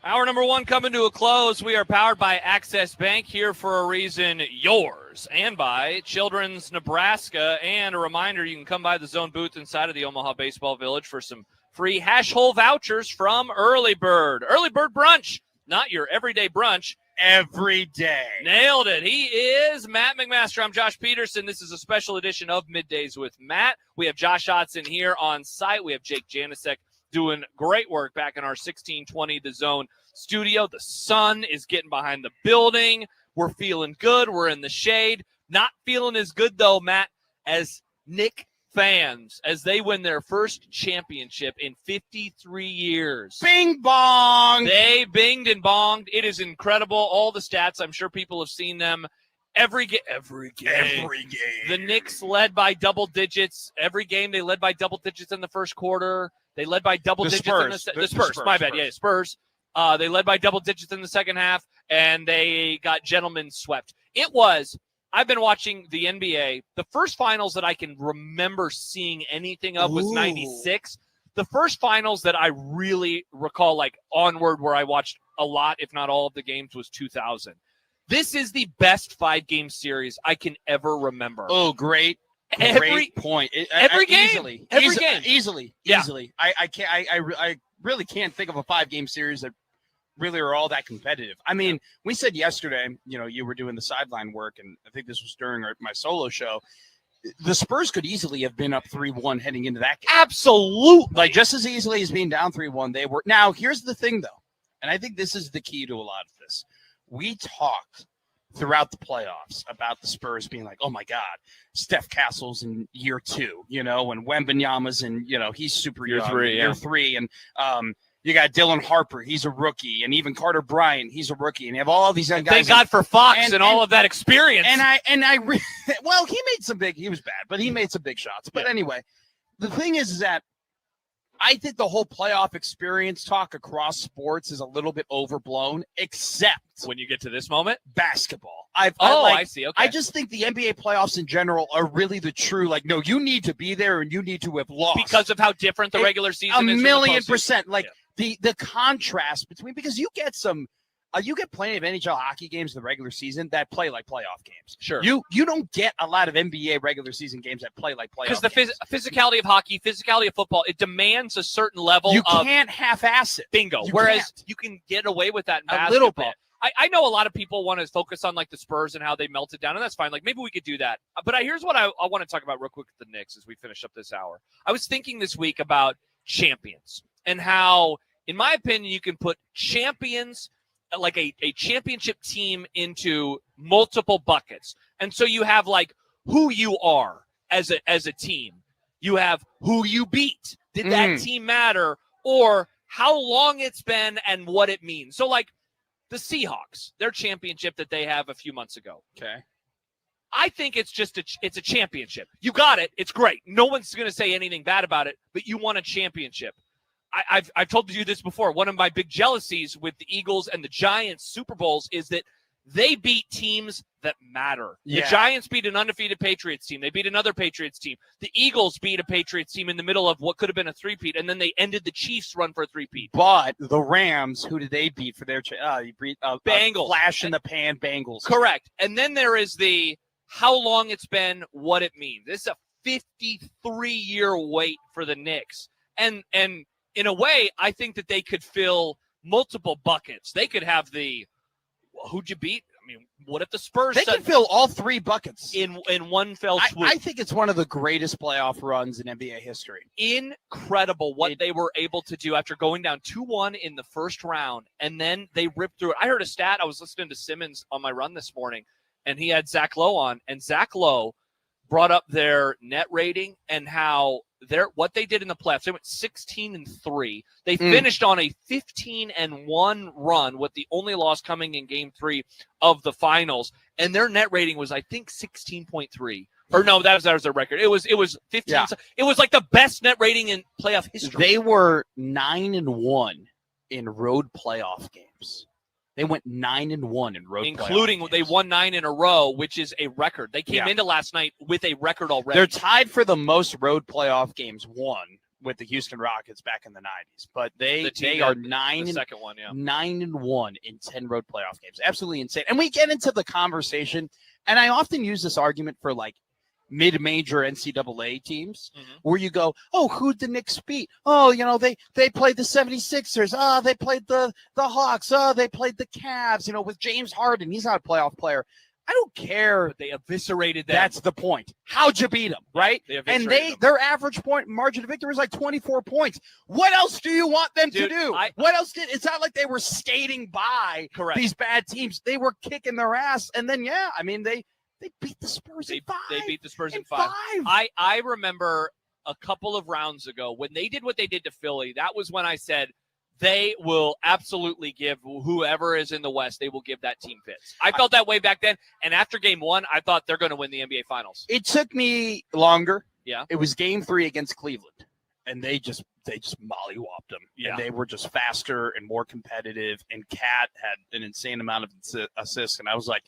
Hour number one coming to a close. We are powered by Access Bank, here for a reason, yours, and by Children's Nebraska. And a reminder, you can come by the Zone booth inside of the Omaha Baseball Village for some free hash hole vouchers from Early Bird. Early Bird Brunch, not your everyday brunch.
Every day.
Nailed it. He is Matt McMaster. I'm Josh Peterson. This is a special edition of Middays with Matt. We have Josh Otson here on site. We have Jake Janicek doing great work back in our 1620 The Zone studio. The sun is getting behind the building. We're feeling good. We're in the shade. Not feeling as good, though, Matt, as Nick fans as they win their first championship in 53 years.
Bing bong!
They binged and bonged. It is incredible. All the stats, I'm sure people have seen them. Every game. The Knicks led by double digits. Every game they led by double digits in the first quarter. They led by double digits in the Spurs. My bad. Yeah, Spurs. They led by double digits in the second half, and they got gentlemen swept. I've been watching the NBA. The first finals that I can remember seeing anything of was 96. The first finals that I really recall, like onward, where I watched a lot, if not all of the games, was 2000. This is the best 5-game series I can ever remember.
Oh, great. Great point.
Every game.
Easily.
Yeah.
I can't. I really can't think of a 5-game series that really are all that competitive. I mean, we said yesterday, you were doing the sideline work, and I think this was during my solo show. The Spurs could easily have been up 3-1 heading into that game.
Absolutely.
Like, just as easily as being down 3-1, they were. Now, here's the thing, though, and I think this is the key to a lot of this. We talked throughout the playoffs about the Spurs being like, oh, my God, Steph Castle's in year 2, and Wembanyama's in, he's super
year
young,
3,
year 3, and you got Dylan Harper, he's a rookie, and even Carter Bryant, he's a rookie, and you have all these young guys.
Thank God for Fox and all of that experience.
Well, he was bad, but he made some big shots. But anyway, the thing is that I think the whole playoff experience talk across sports is a little bit overblown, except
when you get to this moment,
basketball.
I see. Okay.
I just think the NBA playoffs in general are really the true, no, you need to be there and you need to have lost.
Because of how different the regular season is.
1,000,000%. The contrast between, because you get plenty of NHL hockey games in the regular season that play like playoff games.
Sure.
You don't get a lot of NBA regular season games that play like playoff games.
Because the physicality of hockey, physicality of football, it demands a certain level
you can't half-ass it.
Bingo. Whereas you can get away with that in basketball.
A little bit.
I know a lot of people want to focus on the Spurs and how they melted down, and that's fine. Maybe we could do that. But here's what I want to talk about real quick with the Knicks as we finish up this hour. I was thinking this week about champions and how, in my opinion, you can put champions like a championship team into multiple buckets. And so you have who you are as a team. You have who you beat. Did that team matter? Or how long it's been and what it means. So the Seahawks, their championship that they have a few months ago.
Okay.
I think it's just it's a championship. You got it. It's great. No one's going to say anything bad about it, but you won a championship. I've told you this before. One of my big jealousies with the Eagles and the Giants Super Bowls is that they beat teams that matter.
Yeah.
The Giants beat an undefeated Patriots team. They beat another Patriots team. The Eagles beat a Patriots team in the middle of what could have been a three-peat, and then they ended the Chiefs' run for a three-peat.
But the Rams, who did they beat for their
Bengals?
Flash in the pan Bengals.
Correct. And then there is the how long it's been, what it means. This is a 53-year wait for the Knicks, and in a way, I think that they could fill multiple buckets. They could have who'd you beat? I mean, what if the Spurs?
They can fill all 3 buckets
in one fell swoop.
I think it's one of the greatest playoff runs in NBA history.
Incredible what they were able to do after going down 2-1 in the first round, and then they ripped through it. I heard a stat. I was listening to Simmons on my run this morning, and he had Zach Lowe on, and Zach Lowe brought up their net rating and how what they did in the playoffs. They went 16-3. They finished on a 15-1 run with the only loss coming in Game 3 of the finals, and their net rating was, I think, 16.3. Or no, that was their record. It was 15.
Yeah.
It was the best net rating in playoff history.
They were 9-1 in road playoff games. They went 9-1 in road,
including they won 9 in a row, which is a record. They came into last night with a record already.
They're tied for the most road playoff games won with the Houston Rockets back in the 90s, but they are 9-1 in 10 road playoff games. Absolutely insane. And we get into the conversation, and I often use this argument for mid-major NCAA teams where you go, oh, who'd the Knicks beat? Oh, they played the 76ers. Oh, they played the Hawks. Oh, they played the Cavs, with James Harden. He's not a playoff player. I don't care.
But they eviscerated them.
That's the point. How'd you beat them, right? Their average point margin of victory was 24 points. What else do you want them to do? What else it's not like they were skating by these bad teams. They were kicking their ass. And then, they beat the Spurs in 5.
They beat the Spurs in 5. I remember a couple of rounds ago when they did what they did to Philly. That was when I said they will absolutely give whoever is in the West, they will give that team fits. I felt that way back then. And after Game 1, I thought they're going to win the NBA Finals.
It took me longer.
Yeah.
It was Game 3 against Cleveland, and they just mollywopped them.
Yeah.
And they were just faster and more competitive, and Cat had an insane amount of assists, and I was like,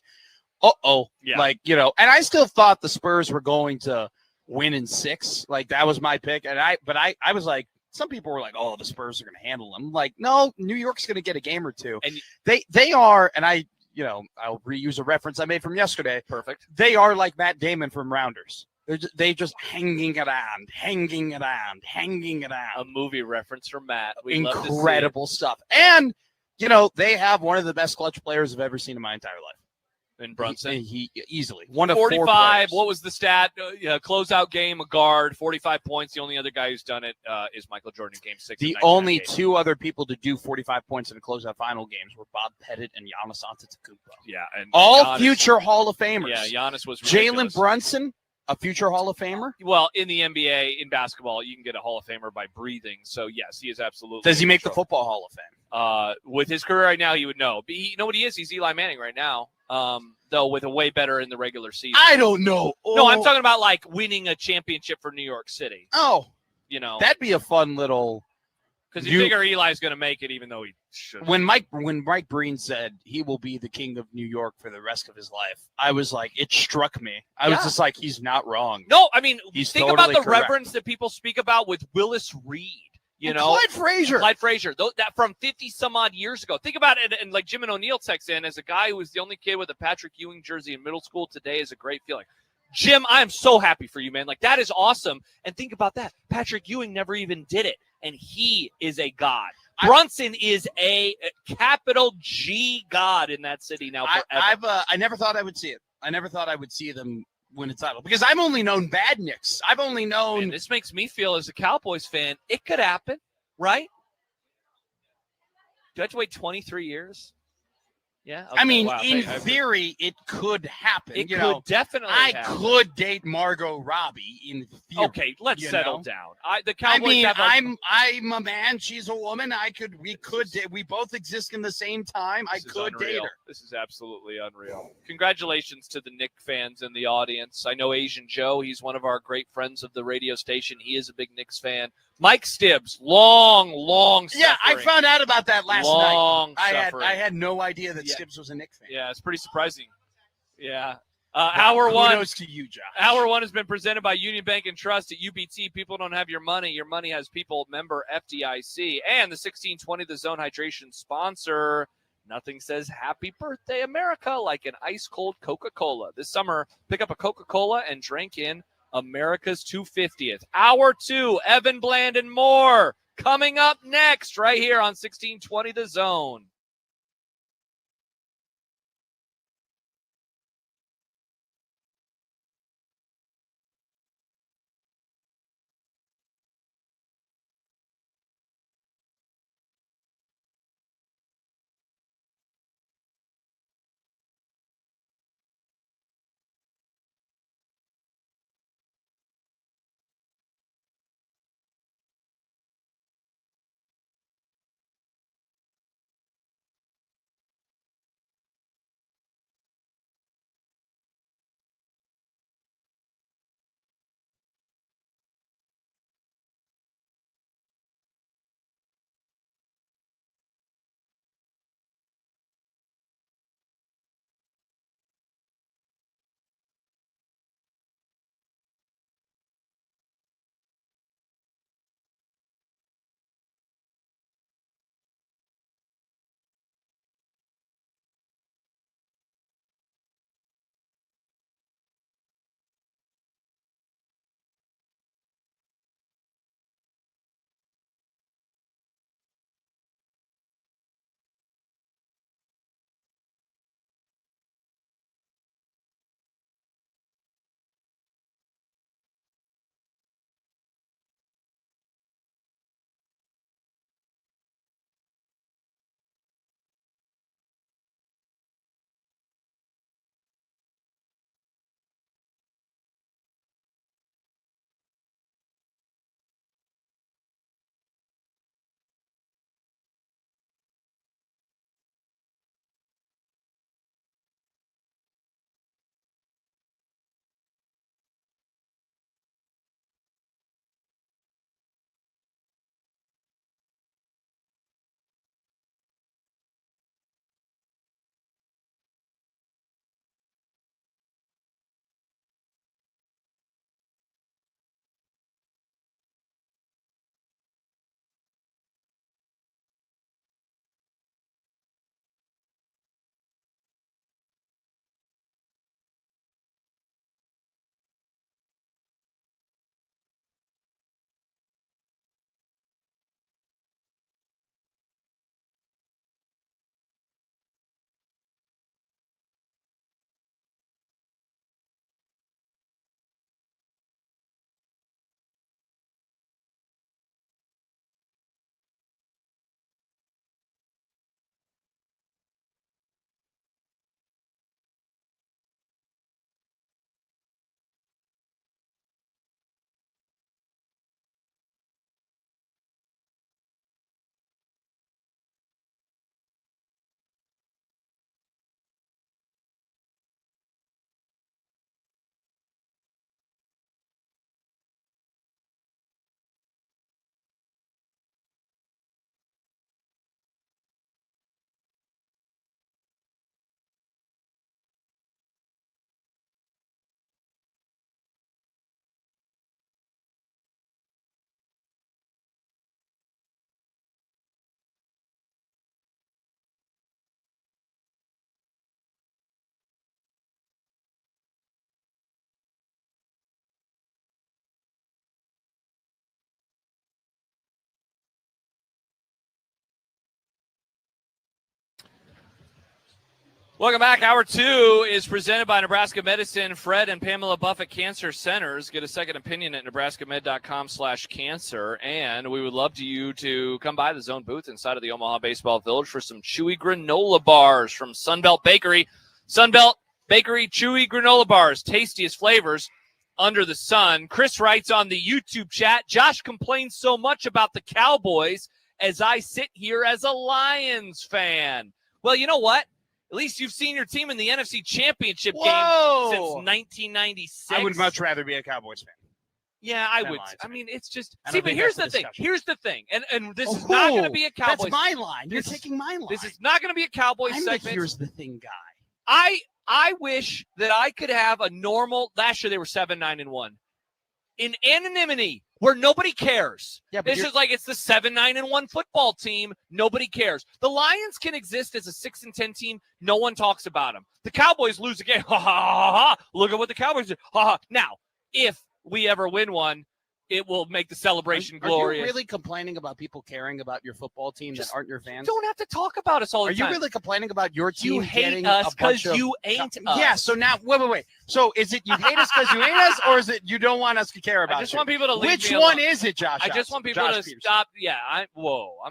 uh-oh.
Yeah.
And I still thought the Spurs were going to win in 6. That was my pick. But I was like, some people were like, oh, the Spurs are going to handle them. No, New York's going to get a game or two.
And
they are, and I'll reuse a reference I made from yesterday.
Perfect.
They are like Matt Damon from Rounders. They just hanging around.
A movie reference from Matt. We'd love to see it.
Incredible stuff. And, they have one of the best clutch players I've ever seen in my entire life.
In Brunson.
He easily. One of 4
45.
players.
What was the stat? Closeout game, a guard, 45 points. The only other guy who's done it is Michael Jordan in Game 6.
The only 2 other people to do 45 points in a closeout final games were Bob Pettit and Giannis Antetokounmpo.
Yeah, and
All
Giannis,
future Hall of Famers.
Yeah, Giannis was
Jalen
ridiculous.
Brunson, a future Hall of Famer.
Well, in the NBA, in basketball, you can get a Hall of Famer by breathing. So, yes, he is absolutely.
Does he make the
trophy.
Football Hall of Fame?
With his career right now, he would know. But you know what he is? He's Eli Manning right now, though with a way better in the regular season.
I don't know.
No, I'm talking about like winning a championship for New York City.
Oh,
That'd
be a fun little.
Because you figure Eli's going to make it, even though he should.
When Mike Breen said he will be the king of New York for the rest of his life, I was like, it struck me. I was just like, he's not wrong.
No, I mean,
He's
think
totally
about the
correct.
reverence that people speak about with Willis Reed.
Clyde Frazier.
That from 50 some odd years ago. Think about it, and like Jim and O'Neill texts in, as a guy who was the only kid with a Patrick Ewing jersey in middle school today is a great feeling. Jim, I am so happy for you, man. Like, that is awesome. And think about that. Patrick Ewing never even did it, and he is a god. Brunson is a capital G god in that city now forever.
I never thought I would see it. I never thought I would see them win a title because I've only known bad Knicks. I've only known.
Man, this makes me feel, as a Cowboys fan, it could happen, right? Do I have to wait 23 years? Yeah. Okay.
I mean,
wow.
in theory, it could happen.
It could definitely happen.
I could date Margot Robbie in theory.
Okay, let's settle down. The
I
Cowboys
mean,
have
I'm a man. She's a woman. We both exist in the same time. I could date her.
This is absolutely unreal. Congratulations to the Knick fans in the audience. I know Asian Joe. He's one of our great friends of the radio station. He is a big Knicks fan. Mike Stibbs, long suffering.
Yeah, I found out about that last night.
I
had no idea that Stibbs was a Knicks fan.
Yeah, it's pretty surprising. Yeah. Hour one.
Kudos to you, Josh.
Hour one has been presented by Union Bank and Trust at UBT. People don't have your money. Your money has people. Member FDIC. And the 1620 The Zone Hydration sponsor. Nothing says happy birthday, America, like an ice-cold Coca-Cola. This summer, pick up a Coca-Cola and drink in America's 250th. Hour two, Evan Bland and more. Coming up next, right here on 1620 The Zone. Welcome back. Hour 2 is presented by Nebraska Medicine. Fred and Pamela Buffett Cancer Centers. Get a second opinion at nebraskamed.com/cancer. And we would love you to come by the Zone booth inside of the Omaha Baseball Village for some chewy granola bars from Sunbelt Bakery. Sunbelt Bakery chewy granola bars. Tastiest flavors under the sun. Chris writes on the YouTube chat, Josh complains so much about the Cowboys as I sit here as a Lions fan. Well, you know what? At least you've seen your team in the NFC Championship game since 1996.
I would much rather be a Cowboys fan.
Yeah, I would.
Lions
I mean, it's just
I
see,
don't
but
think
here's
that's
the
the
thing.
discussion.
Here's the thing, and this is not going to be a Cowboys.
That's my line. You're
This-
taking my line.
This is not going to be a Cowboys
I'm
segment.
the here's the thing guy.
I wish that I could have a normal. Last year they were 7-9-1 in anonymity where nobody cares.
Yeah, but
This is like it's the 7-9-1 football team. Nobody cares. The Lions can exist as a 6-10 team. No one talks about them. The Cowboys lose a game. Ha ha ha ha! Look at what the Cowboys do. Ha ha! Now, if we ever win one, it will make the celebration glorious.
Are you really complaining about people caring about your football team
Just
that aren't your fans?
don't have to talk about us all the
Are
time.
you really complaining about your team
You hate
getting
us
a bunch
because
of
you ain't us.
Yeah, so now wait. So is it you hate us because you hate us, or is it you don't want us to care about
I just
you?
want people to leave
Which
me
one
alone.
is it, Josh?
I just want people
Josh
to
Peterson.
stop. Yeah, I'm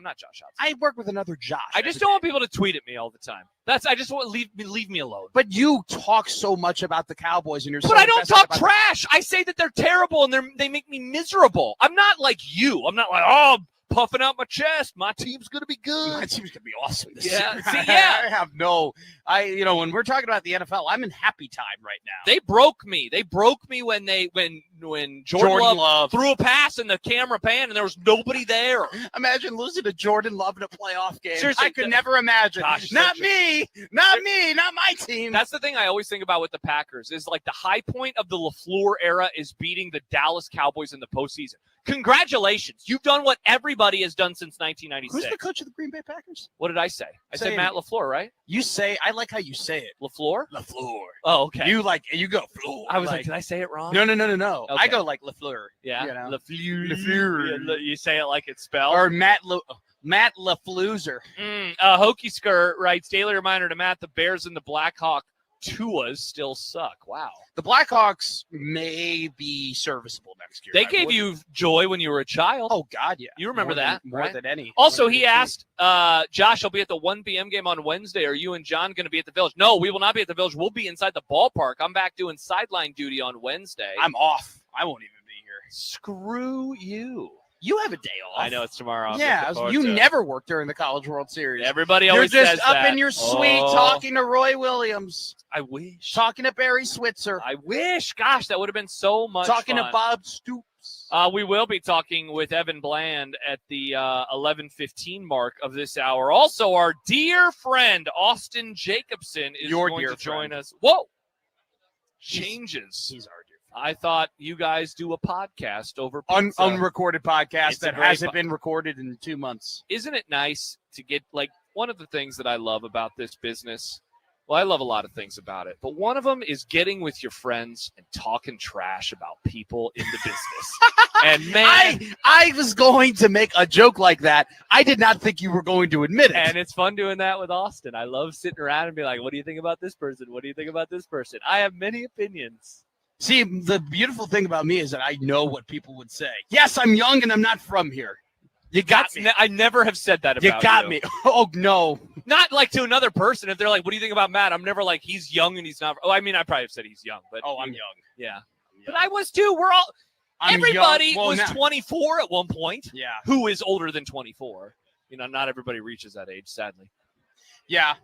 not Josh Hudson.
I work with another Josh.
I just don't want people to tweet at me all the time. I just want leave me alone.
But you talk so much about the Cowboys, and you're.
But
so
I don't
invested
talk
about
trash. I say that they're terrible and they make me miserable. I'm not like you. I'm not like, oh, I'm puffing out my chest. My team's gonna be good.
My team's gonna be awesome this
Yeah,
year.
see, yeah.
I have when we're talking about the NFL, I'm in happy time right now.
They broke me. They broke me when Jordan Love threw a pass and the camera panned and there was nobody there.
Imagine losing to Jordan Love in a playoff game.
Seriously,
I could never imagine.
Gosh,
Not
such
me, not my team.
That's the thing I always think about with the Packers is like the high point of the LaFleur era is beating the Dallas Cowboys in the postseason. Congratulations. You've done what everybody has done since 1996.
Who's the coach of the Green Bay Packers?
What did I say? I
Say
said
it.
Matt LaFleur, right?
I like how you say it.
LaFleur?
LaFleur.
Oh, okay.
You go Fleur.
I was like, did I say it wrong?
No.
Okay.
I go like LaFleur.
Yeah.
You know?
LaFleur.
LaFleur.
You say it like it's spelled.
Or Matt LaFleuser.
Hokey Skirt writes, daily reminder to Matt, the Bears and the Blackhawk Tuas still suck. Wow.
The Blackhawks may be serviceable next year.
They gave you joy when you were a child.
Oh, God, yeah.
You remember that,
More
right?
than any.
Also,
More
he
than any
asked, Josh, I'll be at the 1 p.m. game on Wednesday. Are you and John going to be at the Village? No, we will not be at the Village. We'll be inside the ballpark. I'm back doing sideline duty on Wednesday.
I'm off. I won't even be here.
Screw you.
You have a day off.
I know it's tomorrow. I'm
Yeah,
looking forward
you
to it.
never work during the College World Series.
Everybody
You're
always
just
says
up
that.
in your suite
Oh,
talking to Roy Williams,
I wish.
talking to Barry Switzer,
I wish. Gosh, that would have been so much
talking
fun.
to Bob Stoops.
We will be talking with Evan Bland at the 11:15 mark of this hour. Also, our dear friend Austin Jacobson is
Your
going
dear
to join
friend.
us. Whoa! Changes.
He's our dear
I thought you guys do a podcast over
friend.
pizza.
Unrecorded podcast
It's a
that
great
hasn't been recorded in 2 months.
Isn't it nice to get, like, one of the things that I love about this business? Well, I love a lot of things about it, but one of them is getting with your friends and talking trash about people in the business. And man,
I was going to make a joke like that. I did not think you were going to admit it.
and it's fun doing that with Austin. I love sitting around and be like, what do you think about this person? What do you think about this person? I have many opinions.
See, the beautiful thing about me is that I know what people would say. Yes, I'm young and I'm not from here. You got me.
I never have said that about
You got me. Oh, no.
Not like to another person. If they're like, what do you think about Matt? I'm never like, he's young and he's not. Oh, I mean, I probably have said he's young, but.
Oh, I'm young.
Yeah. But I was too. We're all.
I'm
Everybody
young. Well,
was
now-
24 at one point.
Yeah.
Who is older than 24? You know, not everybody reaches that age, sadly.
Yeah.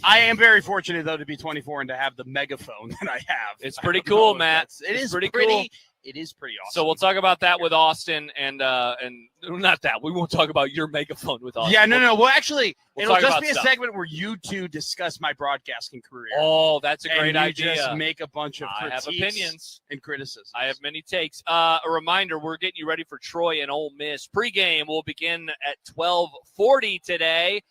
I am very fortunate, though, to be 24 and to have the megaphone that I have.
It's
I
pretty
don't know
cool,
if
Matt.
It
It's
is
pretty
pretty
cool.
It is pretty awesome.
So we'll talk about that with Austin and not that. We won't talk about your megaphone with Austin.
Yeah, no. Well, actually,
We'll
it'll
talk
just
about
be a
stuff.
segment where you two discuss my broadcasting career.
Oh, that's a
and
great
you
idea.
Just make a bunch of
I have
critiques
opinions.
and criticisms.
I have many takes. A reminder, we're getting you ready for Troy and Ole Miss. Pregame will begin at 12:40 today.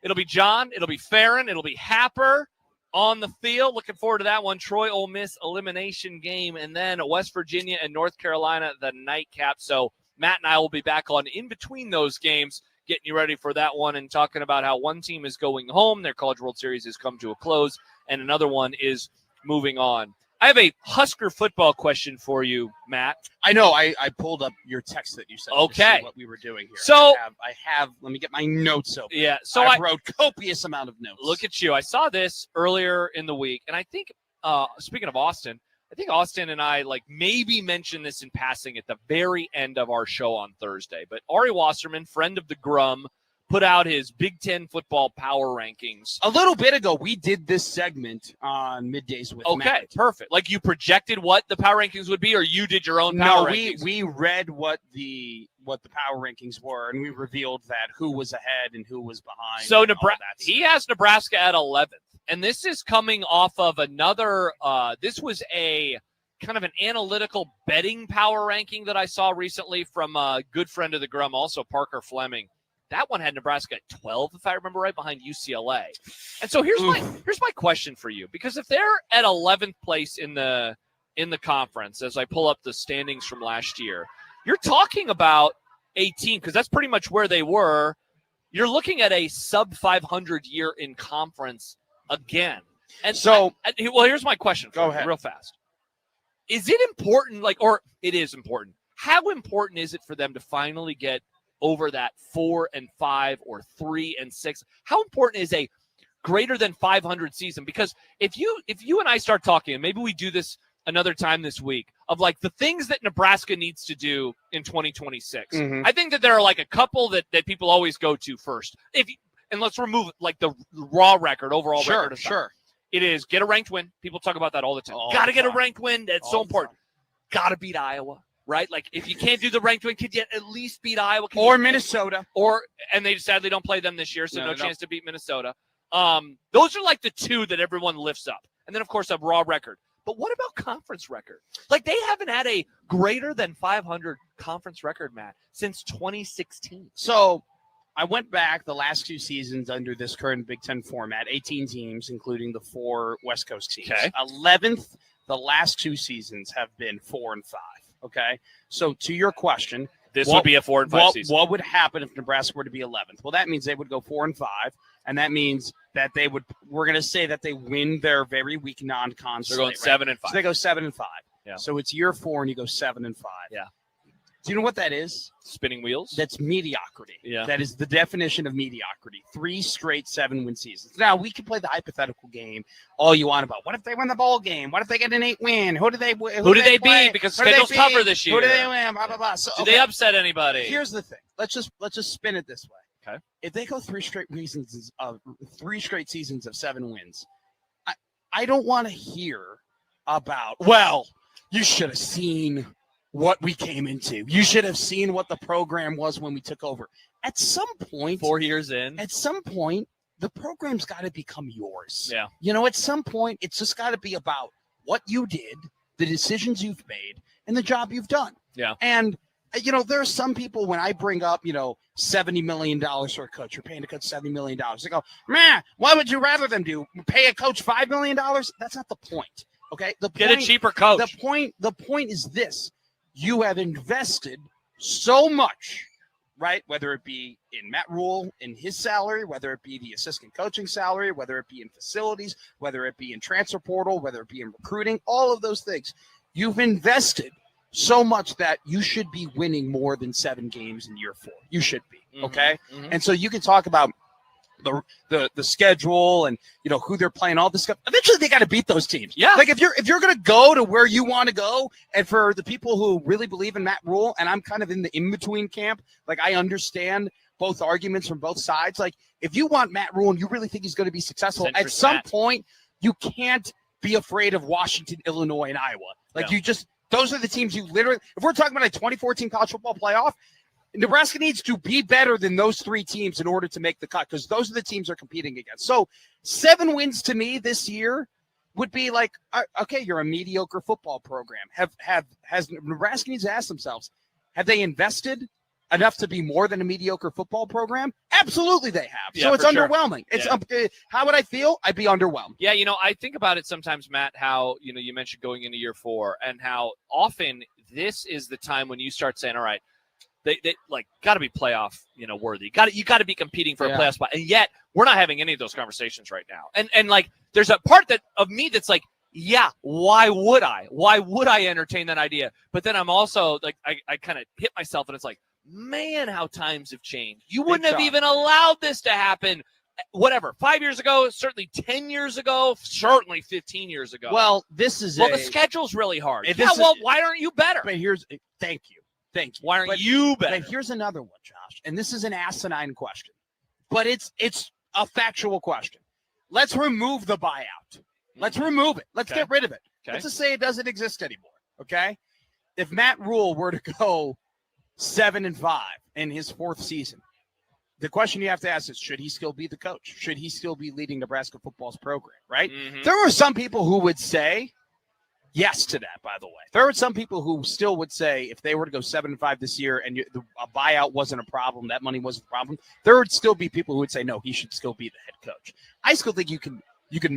It'll be John. It'll be Farron. It'll be Happer on the field. Looking forward to that one. Troy, Ole Miss elimination game. And then West Virginia and North Carolina, the nightcap. So Matt and I will be back on in between those games. getting you ready for that one and talking about how one team is going home. Their College World Series has come to a close, and another one is moving on. I have a Husker football question for you, Matt.
I know. I pulled up your text that you sent.
Okay.
To see what we were doing here.
So
I have. Let me get my notes open.
yeah, so
I wrote copious amount of notes.
Look at you. I saw this earlier in the week, and I think speaking of Austin, I think Austin and I maybe mentioned this in passing at the very end of our show on Thursday. But Ari Wasserman, friend of the Grum, put out his Big Ten football power rankings.
A little bit ago, we did this segment on Middays with Matt.
Okay, perfect. Like you projected what the power rankings would be, or you did your own power rankings?
No, we read what the power rankings were, and we revealed that who was ahead and who was behind.
So he has Nebraska at 11th, and this is coming off of another. This was a kind of an analytical betting power ranking that I saw recently from a good friend of the Grum, also Parker Fleming. That one had Nebraska at 12, if I remember right, behind UCLA. And so here's my question for you, because if they're at 11th place in the conference, as I pull up the standings from last year, you're talking about a team, because that's pretty much where they were. You're looking at a sub 500 year in conference again. And so, well, here's my question for you, real fast. Is it important, or it is important? How important is it for them to finally get over that 4-5 or 3-6? How important is a greater than 500 season? Because if you and I start talking, and maybe we do this another time this week, of the things that Nebraska needs to do in 2026, I think that there are a couple that people always go to first. And let's remove the raw record, overall record.
Sure.
It is get a ranked win. People talk about that all the time. Got to get a ranked win. That's so important. Got to beat Iowa. Right? If you can't do the ranked win, could you at least beat Iowa?
Or Minnesota.
And they sadly don't play them this year, so no chance to beat Minnesota. Those are the two that everyone lifts up. And then, of course, a raw record. But what about conference record? They haven't had a greater than 500 conference record, Matt, since 2016.
So I went back the last 2 seasons under this current Big Ten format, 18 teams, including the 4 West Coast teams.
Okay.
11th, the last 2 seasons have been 4-5. Okay, so to your question,
this would be a 4-5 season.
What would happen if Nebraska were to be 11th? Well, that means they would go 4-5, and that means that they would. We're going to say that they win their very weak non-con.
They're going 7-5.
So they go 7-5.
Yeah.
So it's year 4, and you go 7-5.
Yeah.
Do you know what that is?
Spinning wheels.
That's mediocrity.
Yeah.
That is the definition of mediocrity. 3 straight 7-win seasons. Now, we can play the hypothetical game all you want about what if they win the bowl game? What if they get an 8-win? Who do they
beat? Because schedule's tougher this year.
Who do they win? Blah, blah, blah. So,
do they upset anybody?
Here's the thing. Let's just spin it this way.
Okay.
If they go 3 straight seasons of 7 wins, I don't want to hear about, well, you should have seen what we came into. You should have seen what the program was when we took over. At some point,
4 years in,
at some point, the program's got to become yours.
Yeah.
At some point, it's just got to be about what you did, the decisions you've made, and the job you've done.
Yeah.
And, there are some people, when I bring up, $70 million for a coach, you're paying a coach $70 million. They go, man, what would you rather them do? Pay a coach $5 million? That's not the point. Okay.
Get a cheaper coach.
The point is this. You have invested so much, right? Whether it be in Matt Rule, in his salary, whether it be the assistant coaching salary, whether it be in facilities, whether it be in transfer portal, whether it be in recruiting, all of those things. You've invested so much that you should be winning more than 7 games in year 4. You should be, okay?
Mm-hmm.
And so you can talk about the schedule and who they're playing, all this stuff. Eventually they got to beat those teams.
Yeah.
If you're going to go to where you want to go, and for the people who really believe in Matt Rule, and I'm kind of in the in-between camp, I understand both arguments from both sides. If you want Matt Rule and you really think he's going to be successful, at some point you can't be afraid of Washington, Illinois, and Iowa. Those are the teams you literally, if we're talking about a 2014 college football playoff, Nebraska needs to be better than those 3 teams in order to make the cut, because those are the teams they're competing against. So 7 wins to me this year would be okay, you're a mediocre football program. Has Nebraska needs to ask themselves, have they invested enough to be more than a mediocre football program? Absolutely they have.
Yeah,
so it's underwhelming.
Sure.
It's how would I feel? I'd be underwhelmed.
Yeah, I think about it sometimes, Matt, how, you mentioned going into year 4 and how often this is the time when you start saying, all right, They like got to be playoff, worthy. You got to be competing for a
Yeah.
playoff spot. And yet we're not having any of those conversations right now. And like there's a part of me that's like, yeah, why would I? Why would I entertain that idea? But then I'm also like, I kind of hit myself and it's like, man, how times have changed. You wouldn't have even allowed this to happen. Whatever, 5 years ago, certainly 10 years ago, certainly 15 years ago.
Well, this is
the schedule's really hard. Why aren't you better?
But thank you.
Why aren't you better?
But here's another one, Josh, and this is an asinine question, but it's a factual question. Let's remove the buyout. Let's remove it. Let's get rid of it.
Okay.
Let's just say it doesn't exist anymore. Okay. If Matt Rule were to go 7-5 in his 4th season, the question you have to ask is, should he still be the coach? Should he still be leading Nebraska football's program, right?
Mm-hmm.
There were some people who would say yes to that, by the way. There were some people who still would say if they were to go 7-5 this year and a buyout wasn't a problem, that money wasn't a problem, there would still be people who would say, no, he should still be the head coach. I still think you can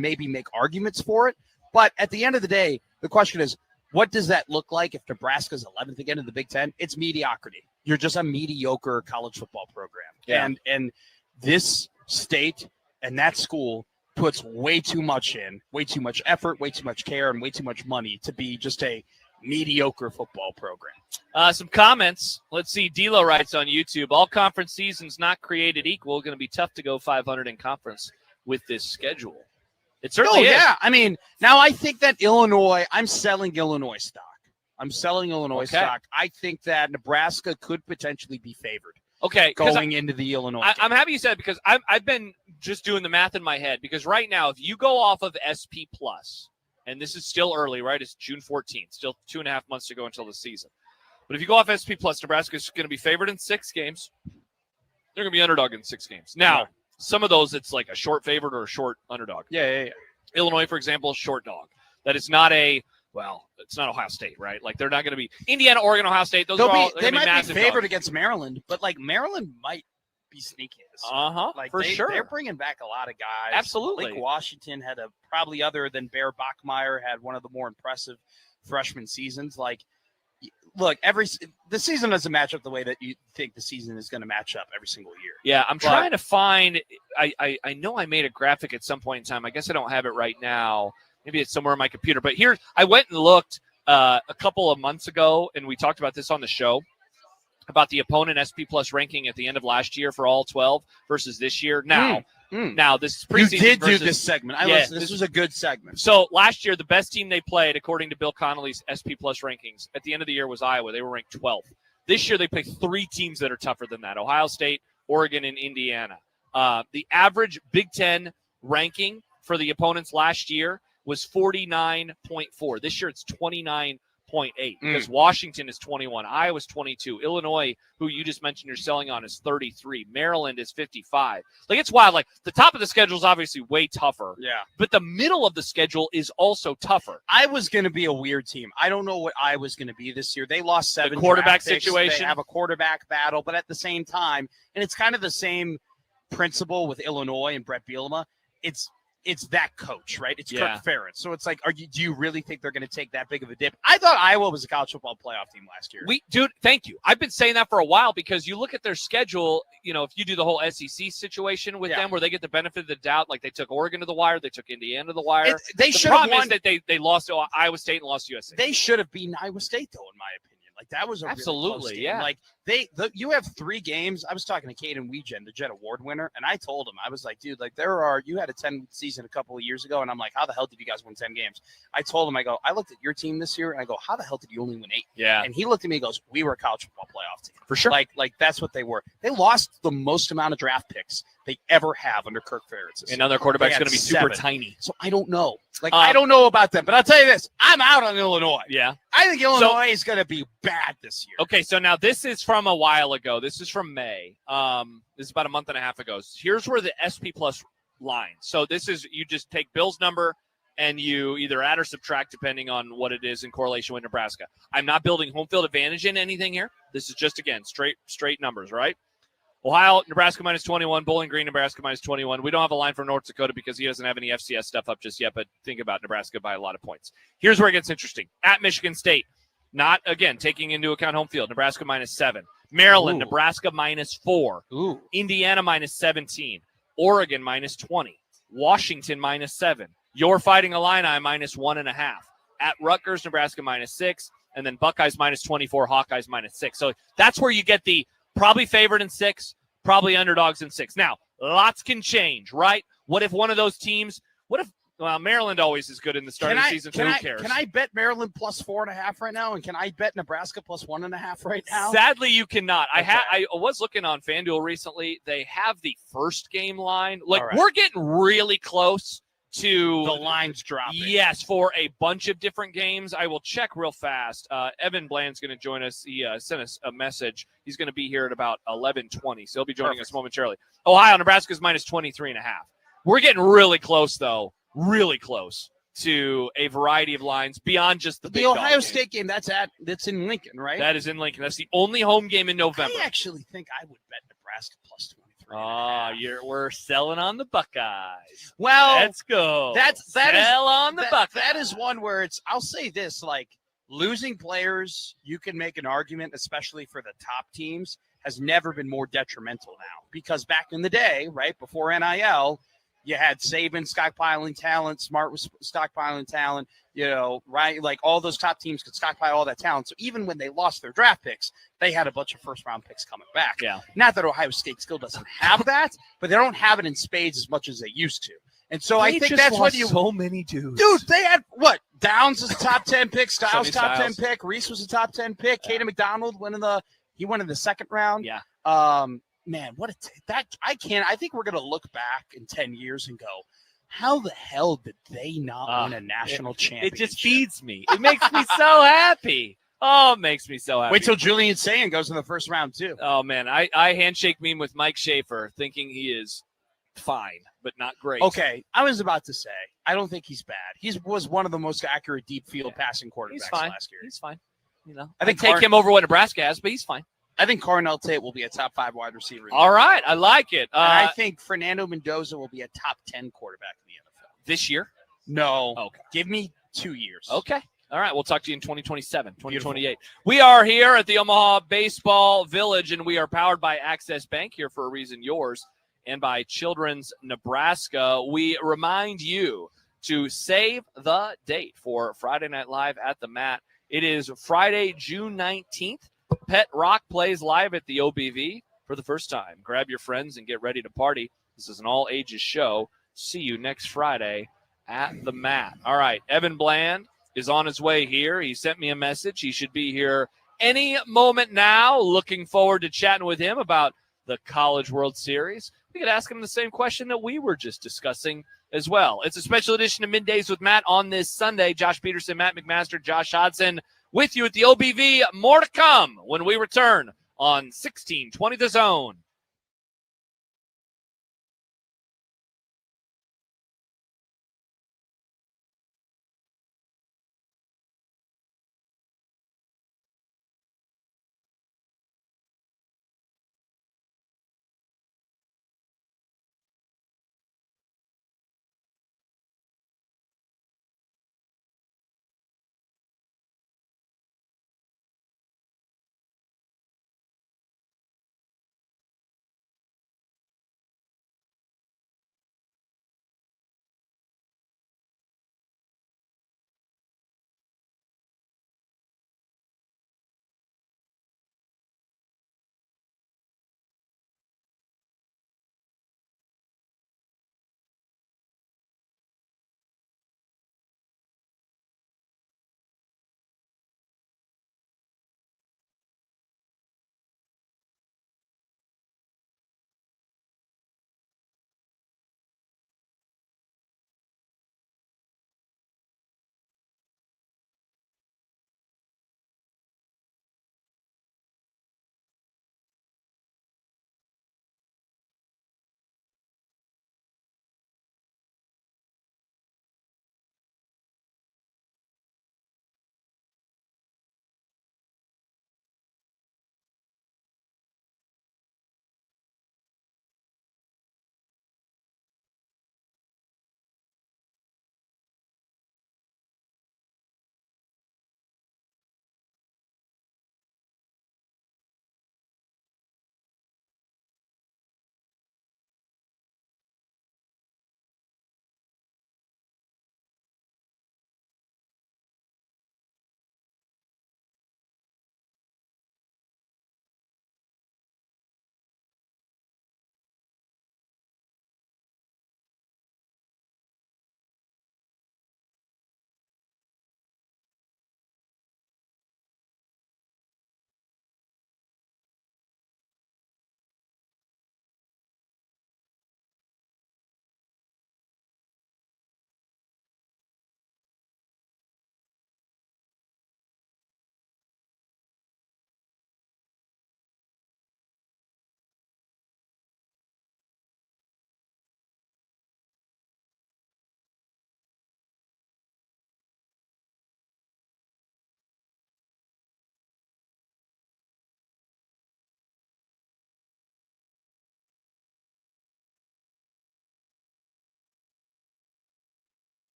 maybe make arguments for it, but at the end of the day, the question is, what does that look like if Nebraska's 11th again in the Big Ten? It's mediocrity. You're just a mediocre college football program.
Yeah.
And this state and that school puts way too much effort, way too much care, and way too much money to be just a mediocre football program.
Some comments. Let's see. D'Lo writes on YouTube, all conference seasons not created equal. Going to be tough to go 500 in conference with this schedule. It certainly is.
Yeah. I mean, now I think that I'm selling Illinois stock. Stock. I think that Nebraska could potentially be favored.
Okay,
going into the Illinois game.
I'm happy you said it because I've been just doing the math in my head because right now, if you go off of SP Plus, and this is still early, right? It's June 14th, still 2.5 months to go until the season. But if you go off SP Plus, Nebraska is going to be favored in 6 games. They're going to be underdog in 6 games. Now, some of those, it's like a short favorite or a short underdog.
Yeah.
Illinois, for example, short dog. That is not it's not Ohio State, right? Like they're not going to be Indiana, Oregon, Ohio State. They might be
favored
dogs.
against Maryland, but like Maryland might be sneaky.
Like for sure,
they're bringing back a lot of guys.
Absolutely.
Lake Washington had probably other than Bear Bachmeier had one of the more impressive freshman seasons. Like, look, the season doesn't match up the way that you think the season is going to match up every single year.
Yeah, I'm trying to find. I know I made a graphic at some point in time. I guess I don't have it right now. Maybe it's somewhere on my computer. But here, I went and looked a couple of months ago, and we talked about this on the show, about the opponent SP Plus ranking at the end of last year for all 12 versus this year. Now, this is preseason.
You did do this segment. This was a good segment.
So last year, the best team they played, according to Bill Connolly's SP Plus rankings, at the end of the year was Iowa. They were ranked 12th. This year, they picked 3 teams that are tougher than that: Ohio State, Oregon, and Indiana. The average Big Ten ranking for the opponents last year was 49.4. This year it's 29.8 because Washington is 21, Iowa's 22, Illinois, who you just mentioned you're selling on, is 33, Maryland is 55. Like, it's wild. Like, the top of the schedule is obviously way tougher.
Yeah.
But the middle of the schedule is also tougher.
I was going to be a weird team. I don't know what I was going to be this year. They lost 7
the quarterback
draft picks.
situation.
They have a quarterback battle, but at the same time, and it's kind of the same principle with Illinois and Brett Bielema. It's that coach, right? It's Kirk Ferentz. So it's like, do you really think they're going to take that big of a dip? I thought Iowa was a college football playoff team last year.
Dude, thank you. I've been saying that for a while because you look at their schedule, if you do the whole SEC situation with them where they get the benefit of the doubt, like they took Oregon to the wire, they took Indiana to the wire.
The
problem is that they lost to Iowa State and lost to USC.
They should have beaten Iowa State, though, in my opinion. Like, that was a
absolutely
really close game.
Yeah.
Like, you have 3 games. I was talking to Caden Wiegen, the Jet Award winner, and I told him, I was like, dude, like, you had a 10 season a couple of years ago, and I'm like, how the hell did you guys win 10 games? I told him, I go, I looked at your team this year, and I go, how the hell did you only win 8?
Yeah.
And he looked at me and goes, we were a college football playoff team.
For sure.
Like that's what they were. They lost the most amount of draft picks they ever have under Kirk Ferentz.
And now their quarterback's going to be
7.
super tiny.
So I don't know. Like, I don't know about them, but I'll tell you this. I'm out on Illinois.
Yeah.
I think Illinois is going to be bad this year.
Okay, so now this is from a while ago. This is from May. This is about a month and a half ago. Here's where the SP Plus line. So this is, you just take Bill's number and you either add or subtract depending on what it is in correlation with Nebraska. I'm not building home field advantage in anything here. This is just, again, straight numbers, right? Ohio, Nebraska minus 21. Bowling Green, Nebraska minus 21. We don't have a line from North Dakota because he doesn't have any FCS stuff up just yet, but think about Nebraska by a lot of points. Here's where it gets interesting. At Michigan State, not, again, taking into account home field, Nebraska minus 7. Maryland,
Ooh.
Nebraska -4.
Ooh.
Indiana -17. Oregon -20. Washington -7. Your Fighting Illini -1.5. At Rutgers, Nebraska -6. And then Buckeyes -24, Hawkeyes -6. So that's where you get the probably favored in 6, probably underdogs in 6. Now, lots can change, right? What if one of those teams, well, Maryland always is good in the start of the season, so who cares?
Can I bet Maryland +4.5 right now? And can I bet Nebraska +1.5 right now?
Sadly, you cannot.
Okay.
I was looking on FanDuel recently. They have the first game line. Like,
All right.
we're getting really close to
The line's dropping.
Yes, for a bunch of different games. I will check real fast. Evan Bland's going to join us. He sent us a message. He's going to be here at about 11:20, so he'll be joining us momentarily. Ohio, Nebraska's -23.5. We're getting really close, though. Really close to a variety of lines beyond just the big dog
Ohio
game.
State game. That's in Lincoln, right?
That is in Lincoln. That's the only home game in November.
I actually think I would bet Nebraska +23.
We're selling on the Buckeyes.
Well,
Let's go.
Sell
on the Buckeyes.
That is one where I'll say this, like, losing players, you can make an argument, especially for the top teams, has never been more detrimental now. Because back in the day, right, before NIL, you had Saban stockpiling talent, Smart was stockpiling talent, right? Like, all those top teams could stockpile all that talent. So even when they lost their draft picks, they had a bunch of first-round picks coming back.
Yeah.
Not that Ohio State still doesn't have that, but they don't have it in spades as much as they used to. And so I think that's what
so many dudes.
Dude, they had what? Downs was a top 10 pick, Styles
Sonny
top 10
Styles.
pick, Reese was a top 10 pick, Caden McDonald went in the second round.
Yeah.
Man, I think we're gonna look back in 10 years and go, how the hell did they not win a national championship?
It just feeds me. It makes me so happy. Oh, it makes me so happy.
Wait till Julian Sayin goes in the first round too.
Oh, man. I handshake meme with Mike Schaefer thinking he is fine, but not great.
Okay, I was about to say, I don't think he's bad. He was one of the most accurate deep field passing quarterbacks last year.
He's fine.
I think
take him over what Nebraska has, but he's fine.
I think Cornell Tate will be a top 5 wide receiver.
All right. I like it.
And I think Fernando Mendoza will be a top 10 quarterback in the NFL.
This year?
No.
Okay.
Give me 2 years.
Okay. All right. We'll talk to you in 2027, 2028. Beautiful. We are here at the Omaha Baseball Village, and we are powered by Access Bank, here for a reason, yours, and by Children's Nebraska. We remind you to save the date for Friday Night Live at the Mat. It is Friday, June 19th. Pet Rock plays live at the OBV for the first time. Grab your friends and get ready to party. This is an all-ages show. See you next Friday at the Mat. All right, Evan Bland is on his way here. He sent me a message. He should be here any moment now. Looking forward to chatting with him about the College World Series. We could ask him the same question that we were just discussing as well. It's a special edition of Middays with Matt on this Sunday. Josh Peterson, Matt McMaster, Josh Hodson with you at the OBV. More to come when we return on 1620 The Zone.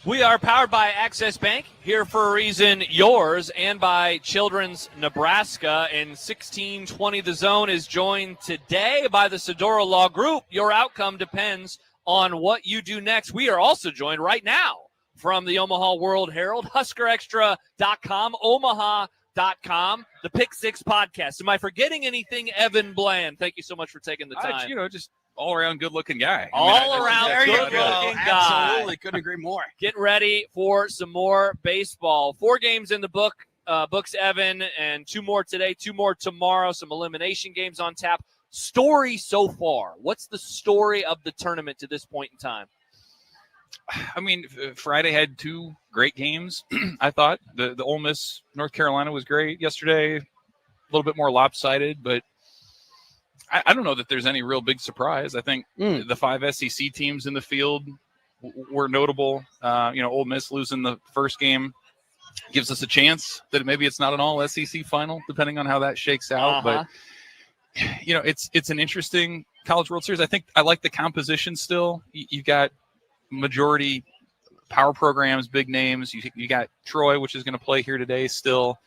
We are powered by Access Bank, here for a reason, yours, and by Children's Nebraska. And 1620 The Zone is joined today by the Sedora Law Group. Your outcome depends on what you do next. We are also joined right now from the Omaha World Herald, HuskerExtra.com, Omaha.com, the Pick Six podcast. Am I forgetting anything, Evan Bland? Thank you so much for taking the time.
Just all-around good-looking guy.
All-around good-looking guy.
Absolutely, couldn't agree more.
Getting ready for some more baseball. 4 games in the books, Evan, and 2 more today, 2 more tomorrow. Some elimination games on tap. Story so far. What's the story of the tournament to this point in time?
I mean, Friday had 2 great games. I thought the Ole Miss North Carolina was great yesterday. A little bit more lopsided, but I don't know that there's any real big surprise. I think the 5 SEC teams in the field were notable. Ole Miss losing the first game gives us a chance that maybe it's not an all SEC final, depending on how that shakes out. But it's an interesting College World Series. I think I like the composition still. You've got majority power programs, big names. You got Troy, which is going to play here today still.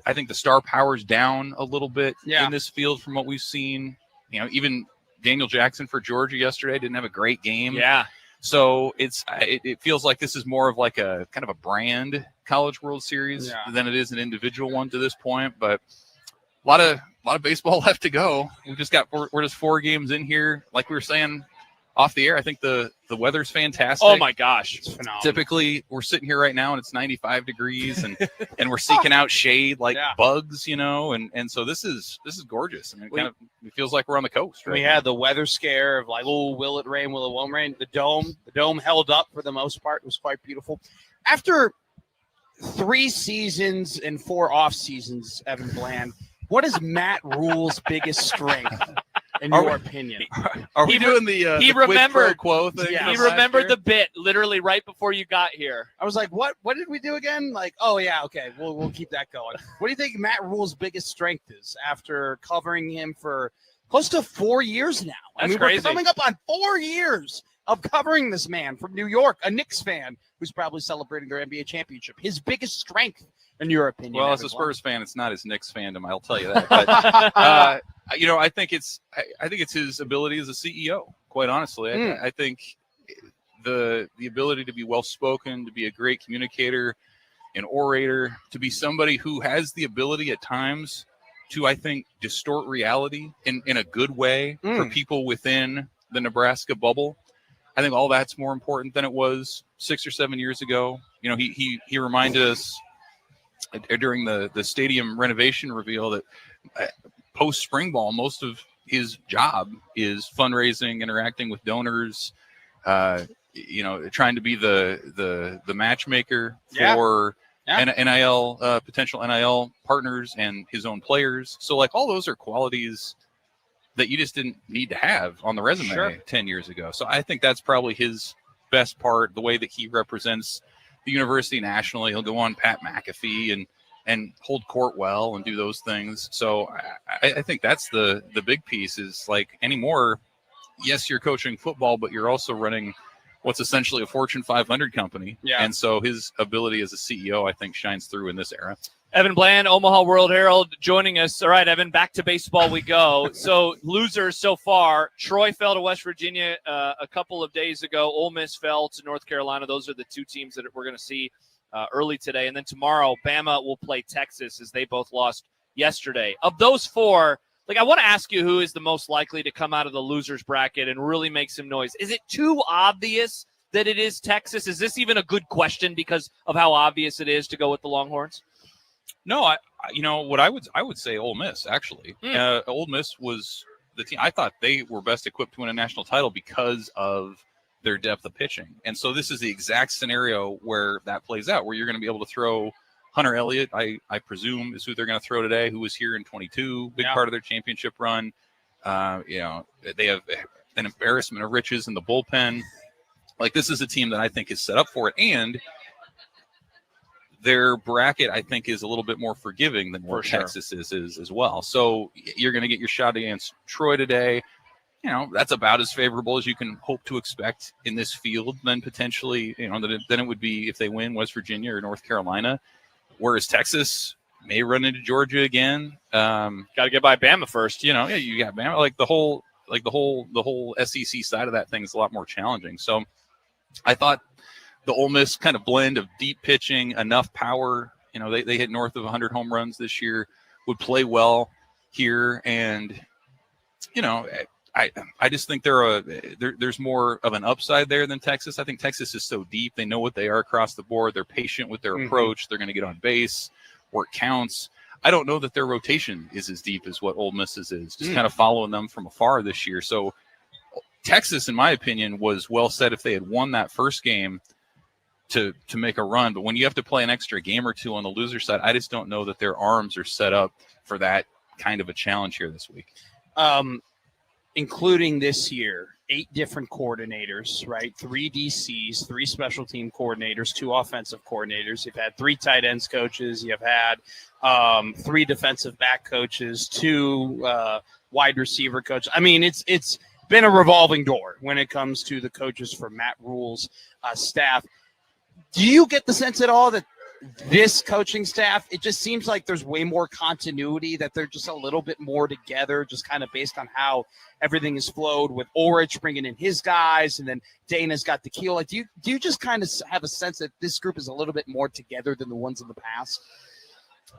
I think the star power's down a little bit in this field from what we've seen. Even Daniel Jackson for Georgia yesterday didn't have a great game.
Yeah.
So it feels like this is more of like a kind of a brand College World Series than it is an individual one to this point. But a lot of baseball left to go. We're just 4 games in here. Like we were saying off the air, I think the weather's fantastic.
Oh my gosh,
it's phenomenal.
Typically, we're sitting here right now and it's 95 degrees, and we're seeking out shade like bugs, and so this is gorgeous. I mean, it feels like we're on the coast. Right?
We had the weather scare of like, oh, will it rain? Will it won't rain? The dome held up for the most part. It was quite beautiful. After 3 seasons and 4 off seasons, Evan Bland, what is Matt Rule's biggest strength? In your opinion,
are we doing the
he
the quid
remembered
pro quo thing?
He remembered the bit literally right before you got here.
I was like, "What? What did we do again?" Like, "Oh yeah, okay, we'll keep that going." What do you think Matt Rule's biggest strength is after covering him for close to 4 years now?
That's crazy.
We're coming up on 4 years of covering this man from New York, a Knicks fan who's probably celebrating their NBA championship. His biggest strength, in your opinion?
Well, as a Spurs fan, it's not his Knicks fandom. I'll tell you that. But, I think it's his ability as a CEO. Quite honestly, I think the ability to be well spoken, to be a great communicator, an orator, to be somebody who has the ability at times to, I think, distort reality in a good way for people within the Nebraska bubble. I think all that's more important than it was 6 or 7 years ago. He reminded us during the stadium renovation reveal that post spring ball, most of his job is fundraising, interacting with donors, trying to be the matchmaker for NIL, potential NIL partners and his own players. So like all those are qualities that you just didn't need to have on the resume 10 years ago. So I think that's probably his best part, the way that he represents the university nationally. He'll go on Pat McAfee and hold court well and do those things. So I think that's the big piece is like anymore. Yes, you're coaching football, but you're also running what's essentially a Fortune 500 company. Yeah. And so his ability as a CEO, I think, shines through in this era.
Evan Bland, Omaha World Herald, joining us. All right, Evan, back to baseball we go. So losers so far. Troy fell to West Virginia a couple of days ago. Ole Miss fell to North Carolina. Those are the 2 teams that we're going to see early today. And then tomorrow, Bama will play Texas as they both lost yesterday. Of those 4, I want to ask you who is the most likely to come out of the losers bracket and really make some noise. Is it too obvious that it is Texas? Is this even a good question because of how obvious it is to go with the Longhorns?
No, what I would say Ole Miss, actually. Ole Miss was the team. I thought they were best equipped to win a national title because of their depth of pitching. And so this is the exact scenario where that plays out, where you're going to be able to throw Hunter Elliott, I presume, is who they're going to throw today, who was here in 22, big part of their championship run. They have an embarrassment of riches in the bullpen. Like, this is a team that I think is set up for it. And their bracket, I think, is a little bit more forgiving than what Texas is as well. So you're going to get your shot against Troy today. that's about as favorable as you can hope to expect in this field. Then potentially, then it would be if they win West Virginia or North Carolina, whereas Texas may run into Georgia again.
Got to get by Bama first.
You got Bama. Like the whole SEC side of that thing is a lot more challenging. So I thought the Ole Miss kind of blend of deep pitching, enough power. They hit north of 100 home runs this year, would play well here. And, I just think there's more of an upside there than Texas. I think Texas is so deep. They know what they are across the board. They're patient with their approach. They're going to get on base where it counts. I don't know that their rotation is as deep as what Ole Miss's is, just kind of following them from afar this year. So Texas, in my opinion, was well set if they had won that first game to make a run. But when you have to play an extra game or two on the loser side, I just don't know that their arms are set up for that kind of a challenge here this week.
Including this year, 8 different coordinators, right? 3 DCs, 3 special team coordinators, 2 offensive coordinators. You've had 3 tight ends coaches. You've had 3 defensive back coaches, 2 wide receiver coaches. I mean, it's been a revolving door when it comes to the coaches for Matt Rule's staff. Do you get the sense at all that this coaching staff, it just seems like there's way more continuity, that they're just a little bit more together, just kind of based on how everything has flowed with Orich bringing in his guys, and then Dana's got the keel. Like, do you just kind of have a sense that this group is a little bit more together than the ones in the past?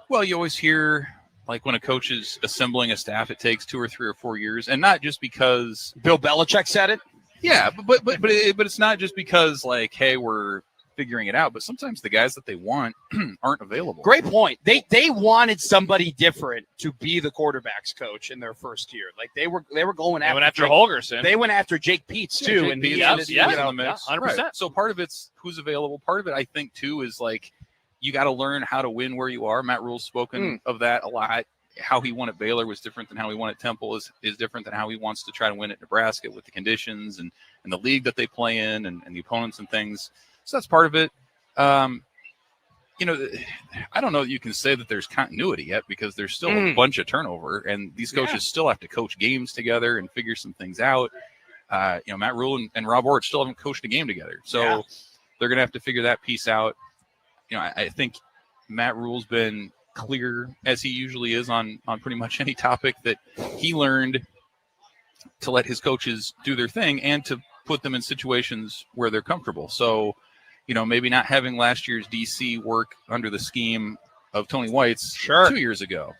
Well, you always hear, like, when a coach is assembling a staff, it takes 2 or 3 or 4 years, and not just because
Bill Belichick said it.
Yeah, but it's not just because, like, hey, we're figuring it out, but sometimes the guys that they want aren't available.
Great point. They wanted somebody different to be the quarterback's coach in their first year. Like they were going after
Holgerson.
They went after Jake Peets too,
Jake
and
Peets,
he,
in the mix.
100%.
Right. So part of it's who's available. Part of it, I think, too, is like you got to learn how to win where you are. Matt Rule's spoken of that a lot. How he won at Baylor was different than how he won at Temple is different than how he wants to try to win at Nebraska with the conditions and the league that they play in and the opponents and things. So that's part of it. I don't know that you can say that there's continuity yet because there's still a bunch of turnover, and these coaches still have to coach games together and figure some things out. Matt Rule and Rob Orich still haven't coached a game together, so they're going to have to figure that piece out. I think Matt Rule's been clear, as he usually is on pretty much any topic, that he learned to let his coaches do their thing and to put them in situations where they're comfortable. So, maybe not having last year's DC work under the scheme of Tony White's 2 years ago,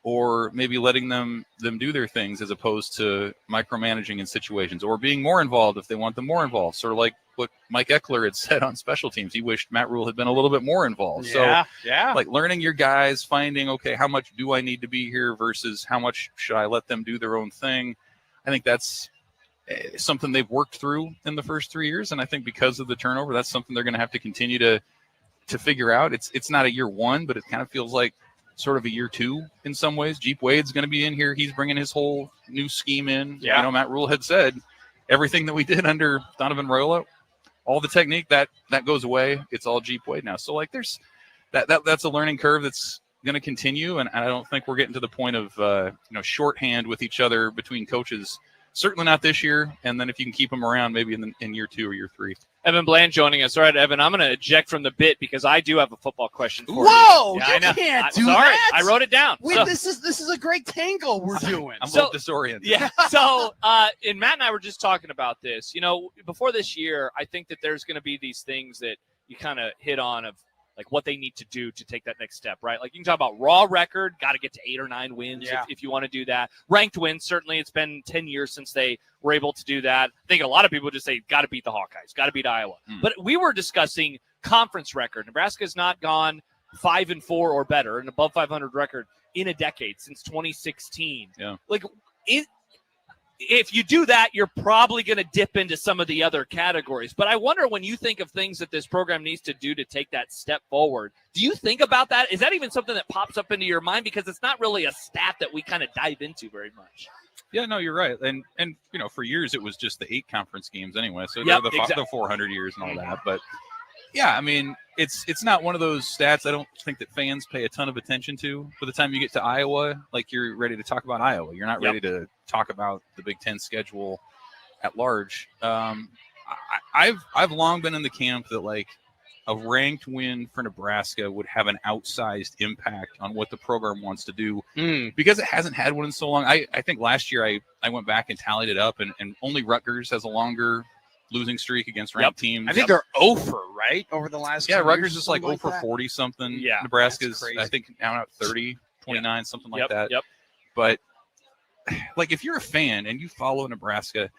or maybe letting them do their things as opposed to micromanaging in situations, or being more involved if they want them more involved. Sort of like what Mike Eckler had said on special teams. He wished Matt Rule had been a little bit more involved. Like learning your guys, finding, okay, how much do I need to be here versus how much should I let them do their own thing? I think that's something they've worked through in the first 3 years, and I think because of the turnover, that's something they're going to have to continue to figure out. It's not a year 1, but it kind of feels like sort of a year 2 in some ways. Jeep Wade's going to be in here. He's bringing his whole new scheme in. Matt Rule had said everything that we did under Donovan Raiola, all the technique that goes away. It's all Jeep Wade now. So like there's that's a learning curve that's going to continue, and I don't think we're getting to the point of shorthand with each other between coaches. Certainly not this year, and then if you can keep them around, maybe in year 2 or year 3.
Evan Bland joining us. All right, Evan, I'm going to eject from the bit because I do have a football question for you.
Whoa,
Yeah,
you can't do
sorry,
that.
I wrote it down.
Wait,
So-
this is a great tangle we're doing.
I'm both disoriented.
Yeah. So, and Matt and I were just talking about this. Before this year, I think that there's going to be these things that you kind of hit on of like what they need to do to take that next step, right? Like you can talk about raw record, got to get to 8 or 9 wins if you want to do that. Ranked wins, certainly it's been 10 years since they were able to do that. I think a lot of people just say, got to beat the Hawkeyes, got to beat Iowa. But we were discussing conference record. Nebraska has not gone 5-4 or better, an above 500 record in a decade since 2016.
Yeah.
Like if you do that, you're probably going to dip into some of the other categories. But I wonder when you think of things that this program needs to do to take that step forward, do you think about that? Is that even something that pops up into your mind? Because it's not really a stat that we kind of dive into very much.
Yeah, no, you're right. And for years it was just the 8 conference games anyway. So they're the 400 years and all that. But Yeah, I mean, it's not one of those stats I don't think that fans pay a ton of attention to. By the time you get to Iowa, like you're ready to talk about Iowa. You're not ready to talk about the Big Ten schedule at large. I've long been in the camp that like a ranked win for Nebraska would have an outsized impact on what the program wants to do because it hasn't had one in so long. I think last year I went back and tallied it up, and only Rutgers has a longer losing streak against ranked teams.
I think they're 0 for, right, over the last 2
Rutgers
years,
is like 0
like
for
that.
40 something.
Yeah,
Nebraska's I think now at 30, 29, something like that.
Yep.
But like if you're a fan and you follow Nebraska,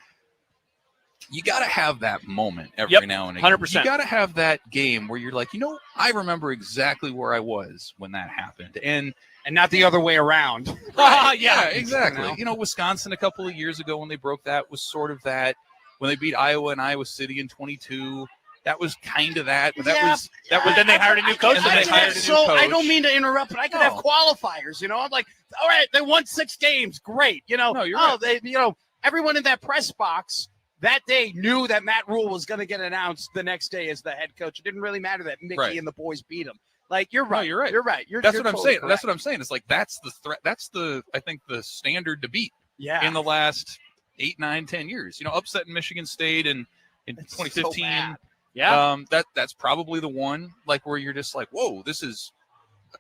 you got to have that moment every now and again.
100%.
You got to have that game where you're like, I remember exactly where I was when that happened. And
not the other way around.
Yeah, exactly. Wisconsin a couple of years ago when they broke that was sort of that. When they beat Iowa and Iowa City in 22, that was kind of that. But
But then they hired a new coach.
I don't mean to interrupt, but I could have qualifiers. I'm like, all right, they won 6 games, great.
No, you're right.
Everyone in that press box that day knew that Matt Rule was going to get announced the next day as the head coach. It didn't really matter that Mickey and the boys beat him. Like, you're right.
No, you're right.
You're right.
That's
you're
what I'm
totally
saying.
correct.
That's what I'm saying. It's like that's the threat. That's I think the standard to beat in the last 8, 9, 10 years. Upsetting Michigan State in 2015.
So
that's probably the one like where you're just like, whoa, this is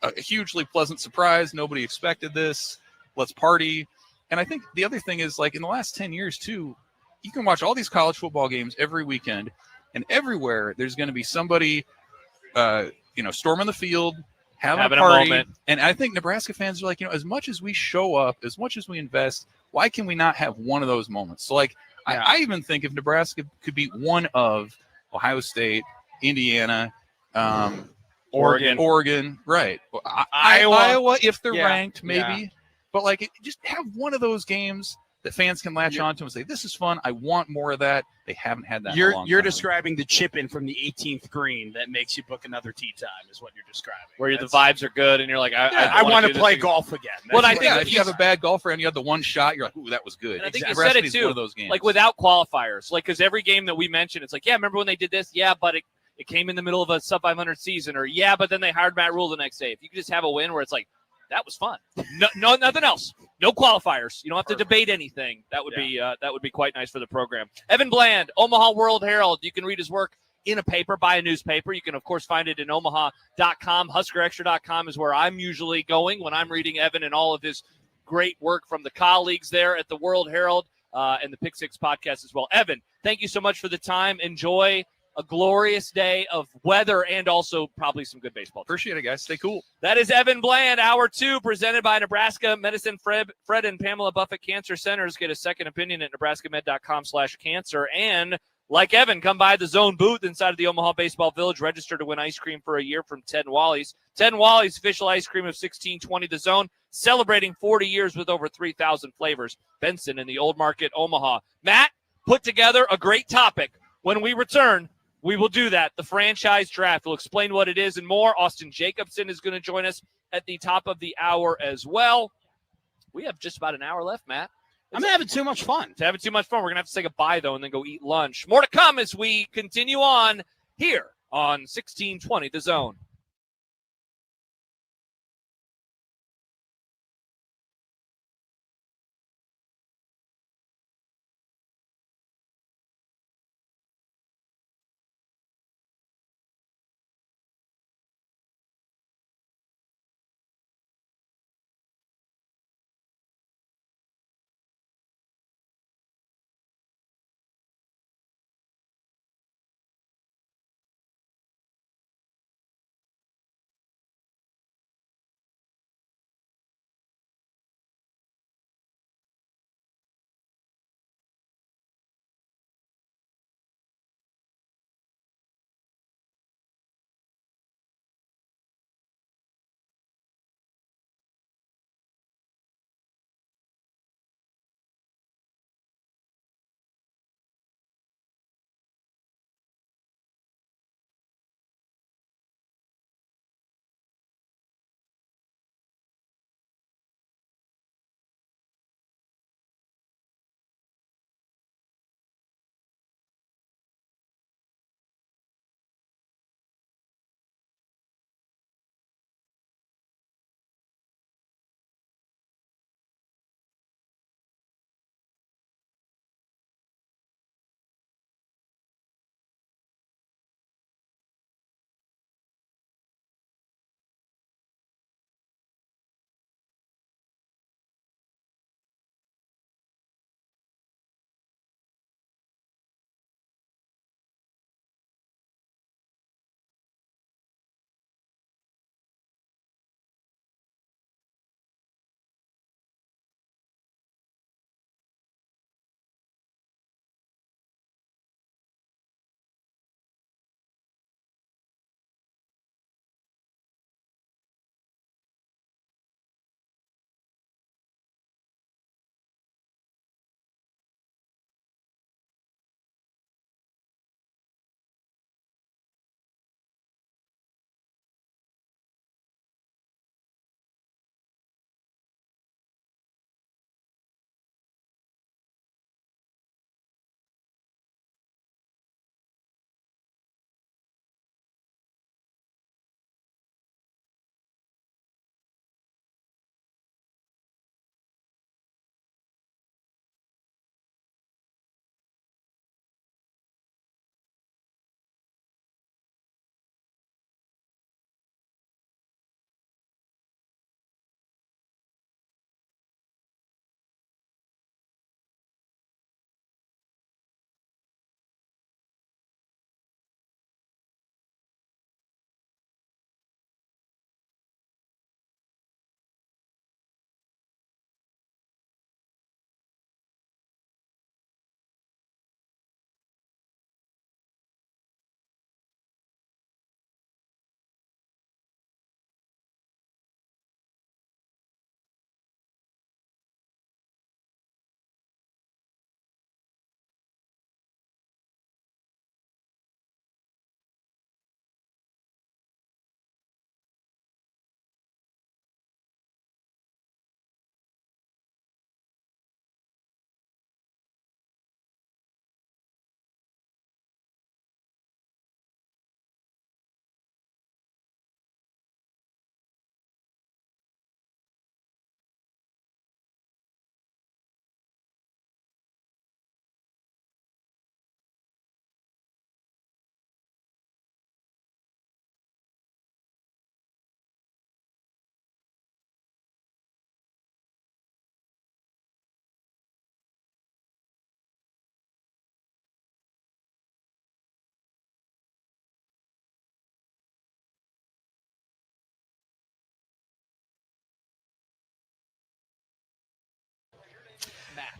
a hugely pleasant surprise. Nobody expected this. Let's party. And I think the other thing is like in the last 10 years too, you can watch all these college football games every weekend, and everywhere there's going to be somebody, storming the field, having a party.
moment.
And I think Nebraska fans are like, as much as we show up, as much as we invest, why can we not have one of those moments? So like, I even think if Nebraska could beat one of Ohio State, Indiana, Oregon, right? Iowa, if they're ranked, maybe.
Yeah.
But like, just have one of those games that fans can latch onto and say, "This is fun. I want more of that." They haven't had that.
You're describing the chip in from the 18th green that makes you book another tee time, is what you're describing.
Where the vibes are good, and you're like,
I want to play golf again.
Well, I think
if you have a bad golfer and you had the one shot, you're like, "Ooh, that was good."
And I think
Nebraska
you said it
needs
too.
One of those games.
Like without qualifiers, like because every game that we mentioned, it's like, yeah, remember when they did this? Yeah, but it came in the middle of a sub 500 season, or yeah, but then they hired Matt Rule the next day. If you could just have a win where it's like, that was fun. No, nothing else. No qualifiers. You don't have to debate anything. That would be quite nice for the program. Evan Bland, Omaha World Herald. You can read his work in a paper, buy a newspaper. You can, of course, find it in omaha.com. HuskerExtra.com is where I'm usually going when I'm reading Evan and all of his great work from the colleagues there at the World Herald and the Pick Six podcast as well. Evan, thank you so much for the time. Enjoy a glorious day of weather and also probably some good baseball.
Appreciate it, guys. Stay cool.
That is Evan Bland, Hour 2, presented by Nebraska Medicine Fred and Pamela Buffett Cancer Centers. Get a second opinion at nebraskamed.com/cancer. And like Evan, come by the Zone booth inside of the Omaha Baseball Village. Register to win ice cream for a year from Ted Wally's. Ted Wally's official ice cream of 1620. The Zone celebrating 40 years with over 3,000 flavors. Benson in the Old Market, Omaha. Matt put together a great topic. When we return, we will do that. The franchise draft. We'll explain what it is and more. Austin Jacobson is going to join us at the top of the hour as well. We have just about an hour left, Matt.
I'm having too much fun.
We're going to have to say goodbye, though, and then go eat lunch. More to come as we continue on here on 1620 The Zone.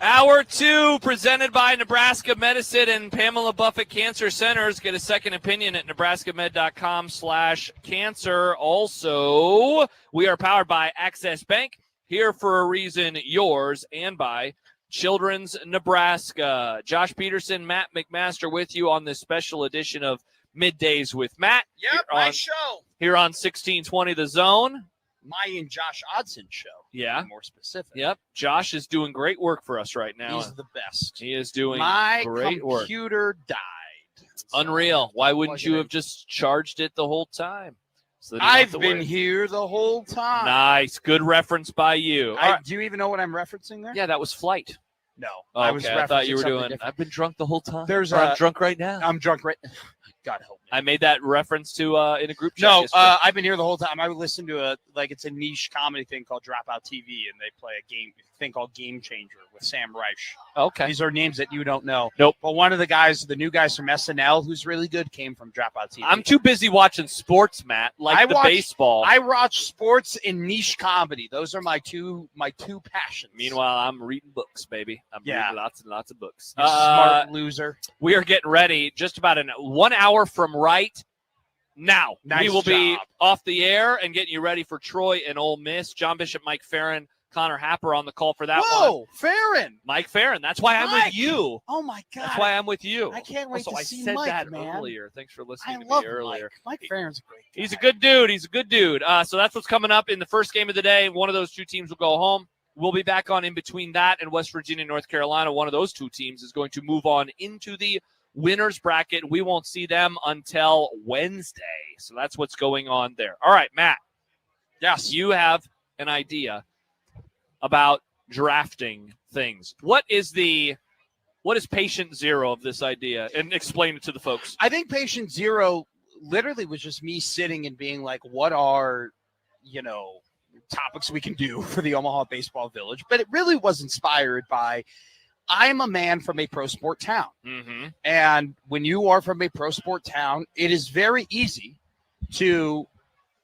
Hour 2 presented by Nebraska Medicine and Pamela Buffett Cancer Centers. Get a second opinion at nebraskamed.com/cancer. Also, we are powered by Access Bank, here for a reason, yours, and by Children's Nebraska. Josh Peterson, Matt McMaster with you on this special edition of Middays with Matt.
Yep, nice show.
Here on 1620 The Zone.
My and Josh Odson show.
Yeah.
To be more specific.
Yep. Josh is doing great work for us right now.
He's the best.
He is doing
My
great work.
computer died.
Unreal. Why wouldn't you have just charged it the whole time? So that you don't have
I've
to
been
worry.
here the whole time.
Nice. Good reference by you. All right.
Do you even know what I'm referencing there?
Yeah, that was Flight.
No.
Oh,
I was
okay. I thought you were
referencing something
doing,
different.
I've been drunk the whole time.
There's
I'm
a-
drunk right now.
I'm drunk right God help me.
I made that reference to in a group chat.
No,
yesterday.
I've been here the whole time. I listened to it's a niche comedy thing called Dropout TV, and they play a thing called Game Changer with Sam Reich.
Okay.
These are names that you don't know.
Nope.
But one of the guys, the new guys from SNL, who's really good, came from Dropout TV.
I'm too busy watching sports, Matt, like the baseball.
I watch sports and niche comedy. Those are my two passions.
Meanwhile, I'm reading books, baby. I'm
Yeah.
reading lots and lots of books.
You smart loser.
We are getting ready just about 1 hour from right now.
Nice
we will be
job.
off the air and getting you ready for Troy and Ole Miss. John Bishop, Mike Farron, Connor Happer on the call for that one.
Whoa, Farron.
Mike Farron. That's why I'm
Mike.
with you.
Oh, my God.
That's why I'm with you.
I can't wait
Also,
to
I
see
said
Mike,
that
man.
earlier. Thanks for listening
I
to
love
me earlier.
Mike. Mike Farron's a great guy.
He's a good dude. He's a good dude. So that's what's coming up in the first game of the day. One of those two teams will go home. We'll be back on in between that and West Virginia, North Carolina. One of those two teams is going to move on into the winners bracket. We won't see them until Wednesday. So that's what's going on there. All right, Matt.
Yes.
You have an idea about drafting things. What is patient zero of this idea? And explain it to the folks.
I think patient zero literally was just me sitting and being like, what are, topics we can do for the Omaha Baseball Village? But it really was inspired by, I'm a man from a pro sport town.
Mm-hmm.
And when you are from a pro sport town, it is very easy to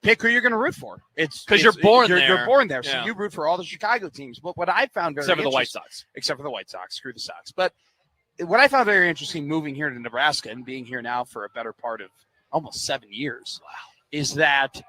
pick who you're going to root for. It's
because you're born there.
You're born there, so
Yeah.
you root for all the Chicago teams. But what I found very
Except for the White
interesting-
Sox.
except for the White Sox, screw the Sox. But what I found very interesting moving here to Nebraska and being here now for a better part of almost 7 years, is that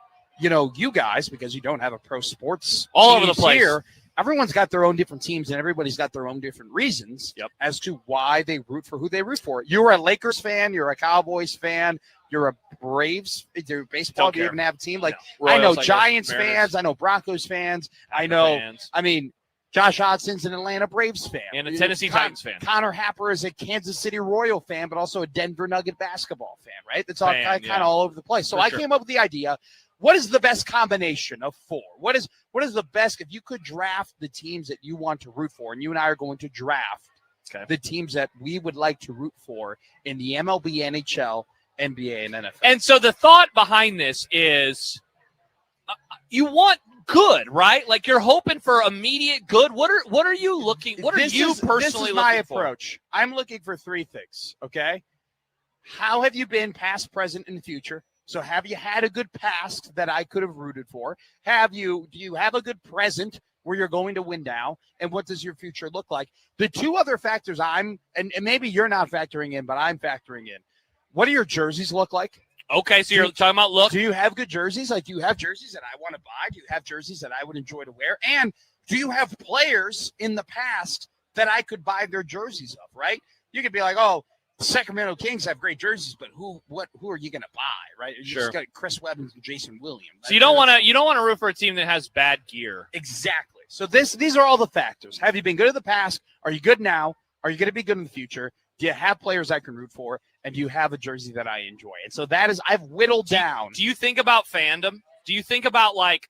you guys, because you don't have a pro sports
All over the
teams
place.
here, everyone's got their own different teams and everybody's got their own different reasons as to why they root for who they root for. You're a Lakers fan, you're a Cowboys fan, you're a Braves. You're baseball.
Don't
Do you
care.
even have a team? Like
No.
I know
Royals, I guess,
Giants
Mariners,
fans, I know Broncos fans, I
Packer
know.
fans.
I mean, Josh Hodson's an Atlanta Braves fan.
And a Tennessee Titans fan.
Connor Happer is a Kansas City Royal fan, but also a Denver Nugget basketball fan, right? It's all
Fan,
kind
yeah.
of all over the place. So
For
I
sure.
came up with the idea, what is the best combination of four? What is the best, if you could draft the teams that you want to root for, and you and I are going to draft the teams that we would like to root for in the MLB, NHL, NBA, and NFL.
And so the thought behind this is you want good, right? Like you're hoping for immediate good. What are you looking? What are you personally
This is my
looking for?
approach. I'm looking for three things. Okay, how have you been, past, present, and future? So have you had a good past that I could have rooted for? Do you have a good present where you're going to win now? And what does your future look like? The two other factors and maybe you're not factoring in, but I'm factoring in. What do your jerseys look like?
Okay, so you're talking about look.
Do you have good jerseys? Like, do you have jerseys that I want to buy? Do you have jerseys that I would enjoy to wear? And do you have players in the past that I could buy their jerseys of, right? You could be like, oh, the Sacramento Kings have great jerseys, but who are you going to buy, right? You
Sure.
just got Chris Webb and Jason Williams.
So you don't want to root for a team that has bad gear.
Exactly. So these are all the factors. Have you been good in the past? Are you good now? Are you going to be good in the future? Do you have players I can root for? And do you have a jersey that I enjoy? And so that is, I've whittled down.
Do you think about fandom? Do you think about like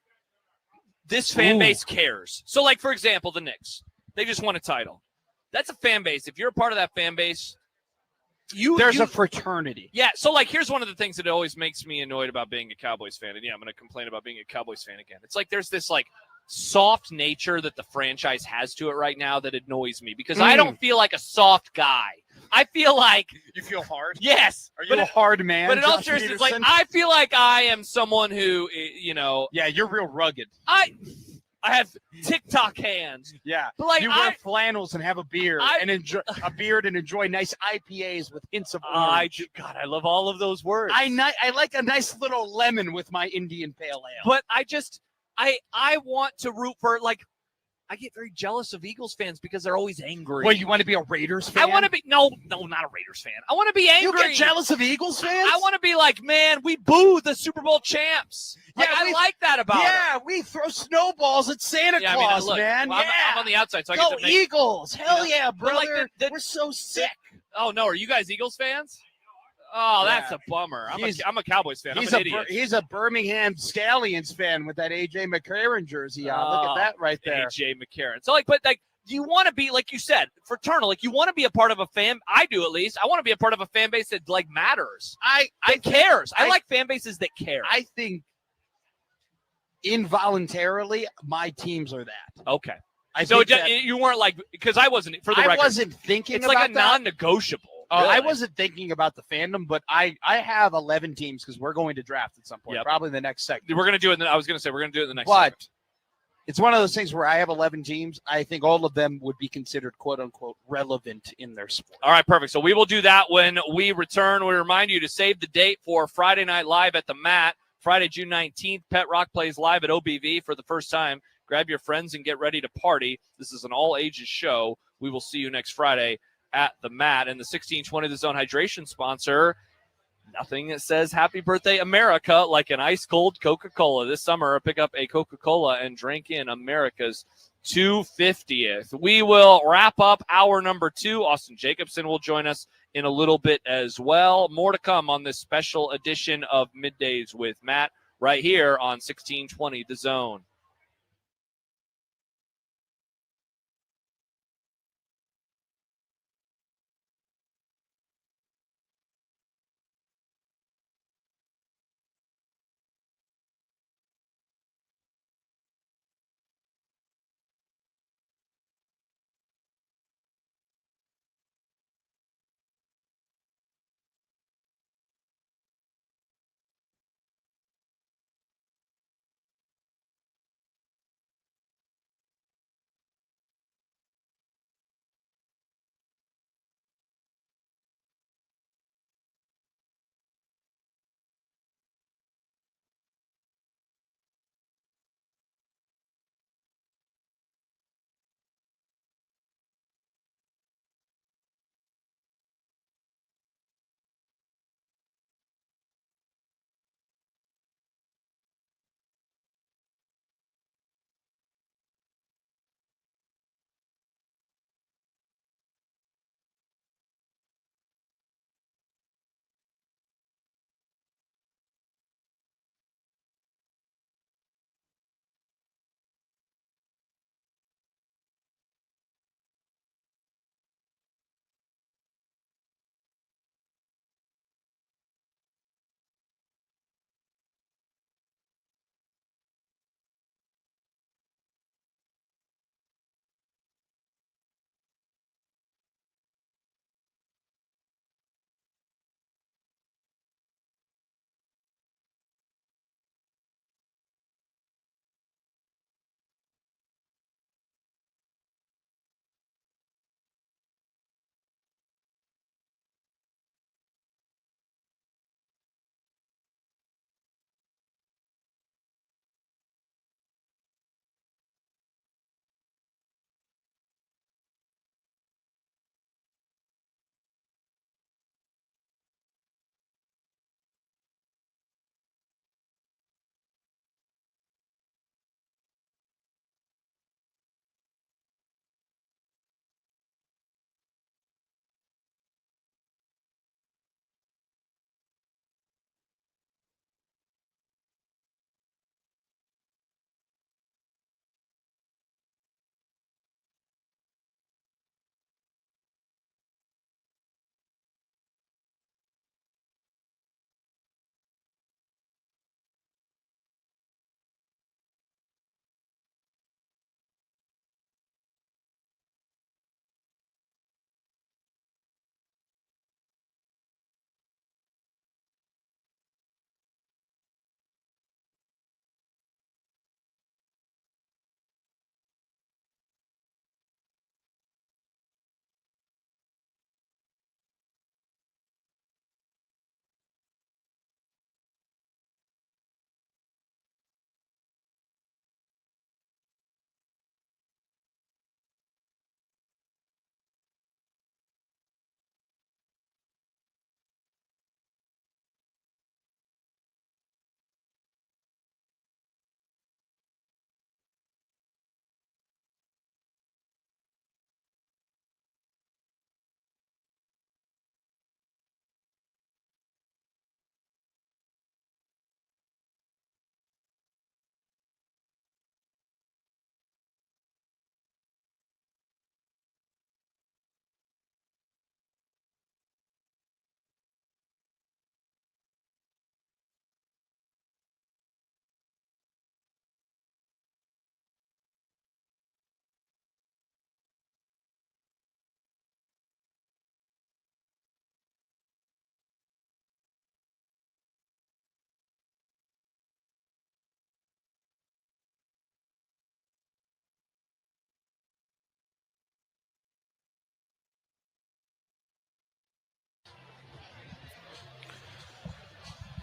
this fan base cares? So like, for example, the Knicks, they just won a title. That's a fan base. If you're a part of that fan base,
there's a fraternity.
Yeah. So like, here's one of the things that always makes me annoyed about being a Cowboys fan. And yeah, I'm going to complain about being a Cowboys fan again. It's like, there's this like soft nature that the franchise has to it right now that annoys me because I don't feel like a soft guy. I feel like
you feel hard.
Yes.
Are you a hard man?
But in all
Josh
seriousness,
Peterson?
like I feel like I am someone who,
Yeah, you're real rugged.
I have TikTok hands.
Yeah.
But like
You wear flannels and have a beard and enjoy nice IPAs with hints of orange.
God, I love all of those words.
I like a nice little lemon with my Indian pale ale.
But I want to root for, like, I get very jealous of Eagles fans because they're always angry.
Well, you want to be a Raiders fan?
I want to be no, not a Raiders fan. I want to be angry.
You get jealous of Eagles fans?
I want to be like, man, we boo the Super Bowl champs. Like, I like that about it.
Yeah, we throw snowballs at Santa Claus,
look,
man.
well,
yeah.
I'm on the outside, so I
Go
get to make,
Eagles! Hell yeah,
but like
brother! We're so sick.
Oh no, are you guys Eagles fans? Oh, that's
Yeah.
a bummer. I'm a Cowboys fan. I'm an idiot.
He's a Birmingham Stallions fan with that AJ McCarron jersey on. Look at that right there.
AJ McCarron. So you want to be, like you said, fraternal. Like, you want to be a part of a fan. I do, at least. I want to be a part of a fan base that matters. I cares. I like fan bases that care.
I think involuntarily my teams are that.
Okay.
So
you weren't because I wasn't, for the record.
I wasn't thinking
it's
about
like a
that.
non-negotiable.
Oh,
really.
I wasn't thinking about the fandom, but I have 11 teams because we're going to draft at some point, probably in the next segment.
We're going to do it. I was going to say we're going to do it in the next
But
segment.
it's one of those things where I have 11 teams. I think all of them would be considered "quote unquote" relevant in their sport.
All right, perfect. So we will do that when we return. We remind you to save the date for Friday Night Live at the Mat, Friday, June 19th. Pet Rock plays live at OBV for the first time. Grab your friends and get ready to party. This is an all-ages show. We will see you next Friday at the Mat. And the 1620 The Zone hydration sponsor, nothing that says happy birthday America like an ice-cold Coca-Cola. This summer, pick up a Coca-Cola and drink in America's 250th. We will wrap up hour number 2. Austin Jacobson will join us in a little bit as well. More to come on this special edition of Middays with Matt right here on 1620 The Zone.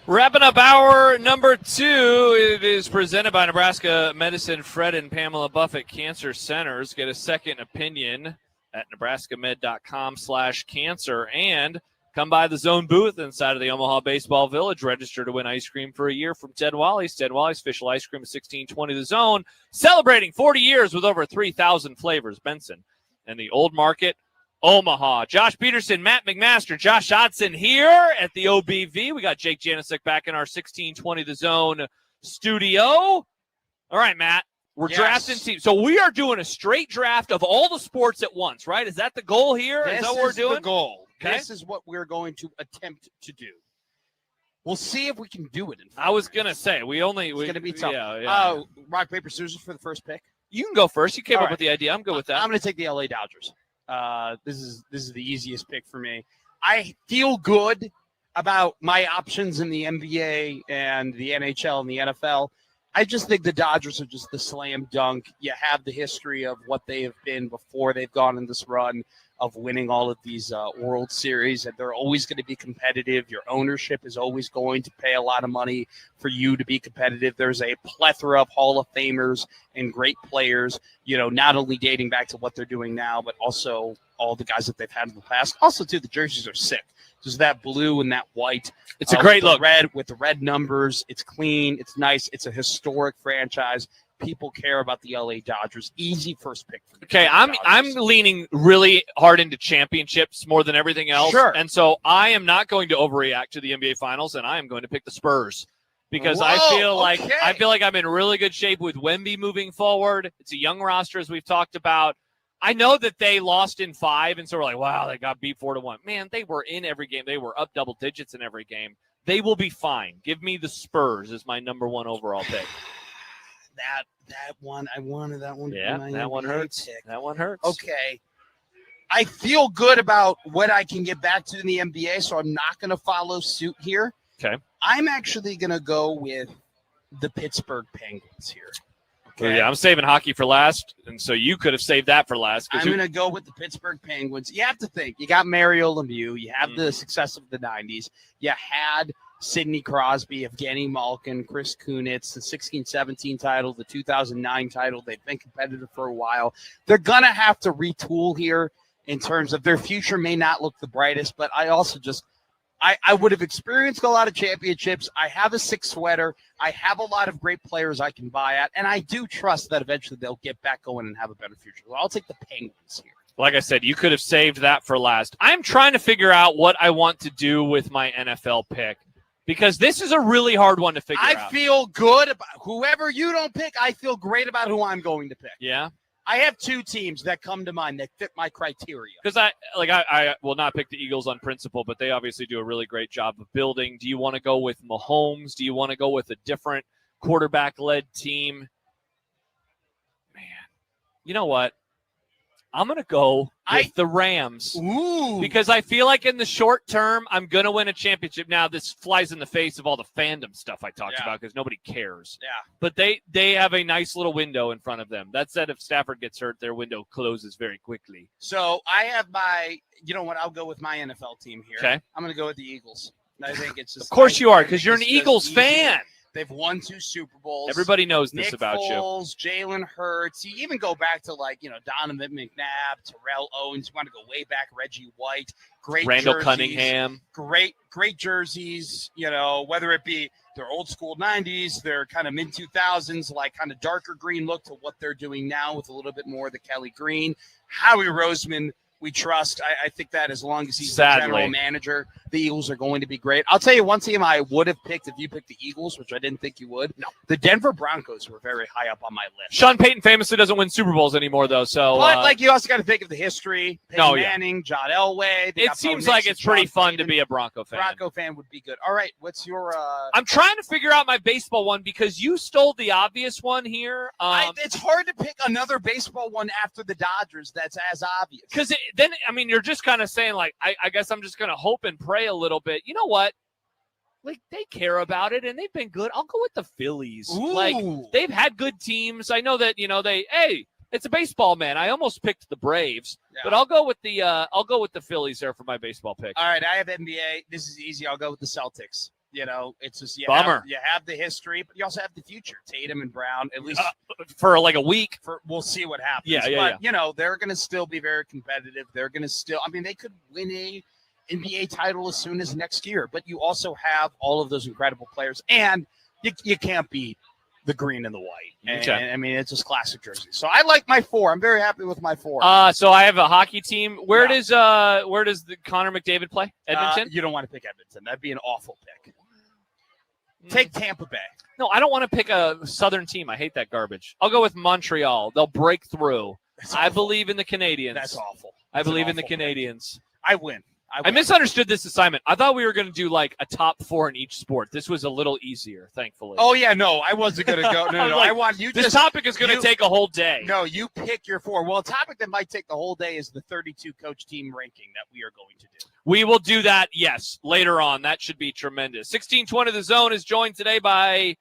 Wrapping up hour number 2, it is presented by Nebraska Medicine Fred and Pamela Buffett Cancer Centers. Get a second opinion at nebraskamed.com/cancer and come by the Zone booth inside of the Omaha Baseball Village. Register to win ice cream for a year from Ted Wally's. Ted Wally's official ice cream is 1620 The Zone, celebrating 40 years with over 3,000 flavors. Benson and the Old Market, Omaha. Josh Peterson, Matt McMaster, Josh Hodson here at the OBV. We got Jake Janicek back in our 1620 The Zone studio. All right, Matt. We're drafting teams. So we are doing a straight draft of all the sports at once, right? Is that the goal here? Is that what we're doing?
The goal.
Okay.
This is what we're going to attempt to do. We'll see if we can do it.
I was going to say, it's
going to be tough.
Yeah.
Rock, paper, scissors for the first pick.
You can go first. You came
All
up
right.
with the idea. I'm good with that.
I'm going to take the LA Dodgers. This is the easiest pick for me. I feel good about my options in the NBA and the NHL and the NFL. I just think the Dodgers are just the slam dunk. You have the history of what they have been before they've gone in this run of winning all of these World Series, and they're always going to be competitive. Your ownership is always going to pay a lot of money for you to be competitive. There's a plethora of Hall of Famers and great players, not only dating back to what they're doing now, but also all the guys that they've had in the past. Also, too, the jerseys are sick. Just that blue and that white.
It's a great look.
With the red numbers. It's clean. It's nice. It's a historic franchise. People care about the LA Dodgers. Easy first pick. For
Okay, I'm leaning really hard into championships more than everything else.
Sure.
And so I am not going to overreact to the NBA Finals, and I am going to pick the Spurs because I feel like I'm in really good shape with Wemby moving forward. It's a young roster, as we've talked about. I know that they lost in 5, and so we're like, wow, they got beat 4-1. Man, they were in every game. They were up double digits in every game. They will be fine. Give me the Spurs as my number 1 overall pick.
That one, I wanted that one.
Yeah, that one hurts.
Pick.
That one hurts.
Okay. I feel good about what I can get back to in the NBA, so I'm not going to follow suit here.
Okay.
I'm actually going to go with the Pittsburgh Penguins here.
Okay. Yeah, I'm saving hockey for last, and so you could have saved that for last.
I'm going to go with the Pittsburgh Penguins. You have to think. You got Mario Lemieux. You have the success of the 90s. You had Sidney Crosby, Evgeny Malkin, Chris Kunitz, the 16-17 title, the 2009 title. They've been competitive for a while. They're going to have to retool here in terms of their future may not look the brightest, but I also just I would have experienced a lot of championships. I have a 6 sweater. I have a lot of great players I can buy at, and I do trust that eventually they'll get back going and have a better future. So I'll take the Penguins here.
Like I said, you could have saved that for last. I'm trying to figure out what I want to do with my NFL pick because this is a really hard one to figure out.
I feel good about whoever you don't pick. I feel great about who I'm going to pick.
Yeah.
I have 2 teams that come to mind that fit my criteria.
Because I will not pick the Eagles on principle, but they obviously do a really great job of building. Do you want to go with Mahomes? Do you want to go with a different quarterback-led team? Man, you know what? I'm going to go with the Rams.
Ooh.
Because I feel like in the short term, I'm going to win a championship. Now, this flies in the face of all the fandom stuff I talked about because nobody cares.
Yeah.
But they have a nice little window in front of them. That said, if Stafford gets hurt, their window closes very quickly.
So I have you know what? I'll go with my NFL team here.
Okay.
I'm going to go with the Eagles. I think it's just.
Of course you are, because you're an Eagles fan.
They've won 2 Super Bowls.
Everybody knows this
Nick
about
Foles, Jalen Hurts. You even go back to Donovan McNabb, Terrell Owens. You want to go way back, Reggie White. Great
Randall
jerseys,
Cunningham.
Great jerseys. Whether it be their old school 90s, their kind of mid 2000s, kind of darker green look to what they're doing now with a little bit more of the Kelly Green. Howie Roseman. We trust. I think that as long as he's the general manager, the Eagles are going to be great. I'll tell you one team I would have picked if you picked the Eagles, which I didn't think you would. No. The Denver Broncos were very high up on my list.
Sean Payton famously doesn't win Super Bowls anymore, though. So,
but you also got to think of the history. Peyton Manning, John Elway.
It seems like it's pretty fun to be a Bronco fan.
Bronco fan would be good. All right, what's your?
I'm trying to figure out my baseball one because you stole the obvious one here.
It's hard to pick another baseball one after the Dodgers that's as obvious.
Because then, you're just kind of saying, I guess I'm just going to hope and pray a little bit. You know what? They care about it, and they've been good. I'll go with the Phillies.
Ooh.
They've had good teams. I know that, it's a baseball, man. I almost picked the Braves, but I'll go with the Phillies there for my baseball pick.
All right, I have NBA. This is easy. I'll go with the Celtics. it's just
Bummer.
You have the history, but you also have the future. Tatum and Brown, at least
For like a week.
we'll see what happens.
Yeah.
But they're going to still be very competitive. They're going to still. I mean, they could win a NBA title as soon as next year. But you also have all of those incredible players, and you can't beat the green and the white. And, I mean, it's just classic jersey. So I like my 4. I'm very happy with my 4.
So I have a hockey team. Where does the Connor McDavid play? Edmonton?
You don't want to pick Edmonton. That'd be an awful pick. Take Tampa Bay.
No, I don't want to pick a Southern team. I hate that garbage. I'll go with Montreal. They'll break through. I believe in the Canadiens.
That's awful.
I believe in the Canadiens.
I win.
I misunderstood this assignment. I thought we were going to do like a top 4 in each sport. This was a little easier, thankfully.
Oh, yeah, no, I wasn't going to go. No,
Like,
I want you.
This topic is going to take a whole day.
No, you pick your 4. Well, a topic that might take the whole day is the 32 coach team ranking that we are going to do.
We will do that, yes, later on. That should be tremendous. 1620 The Zone is joined today by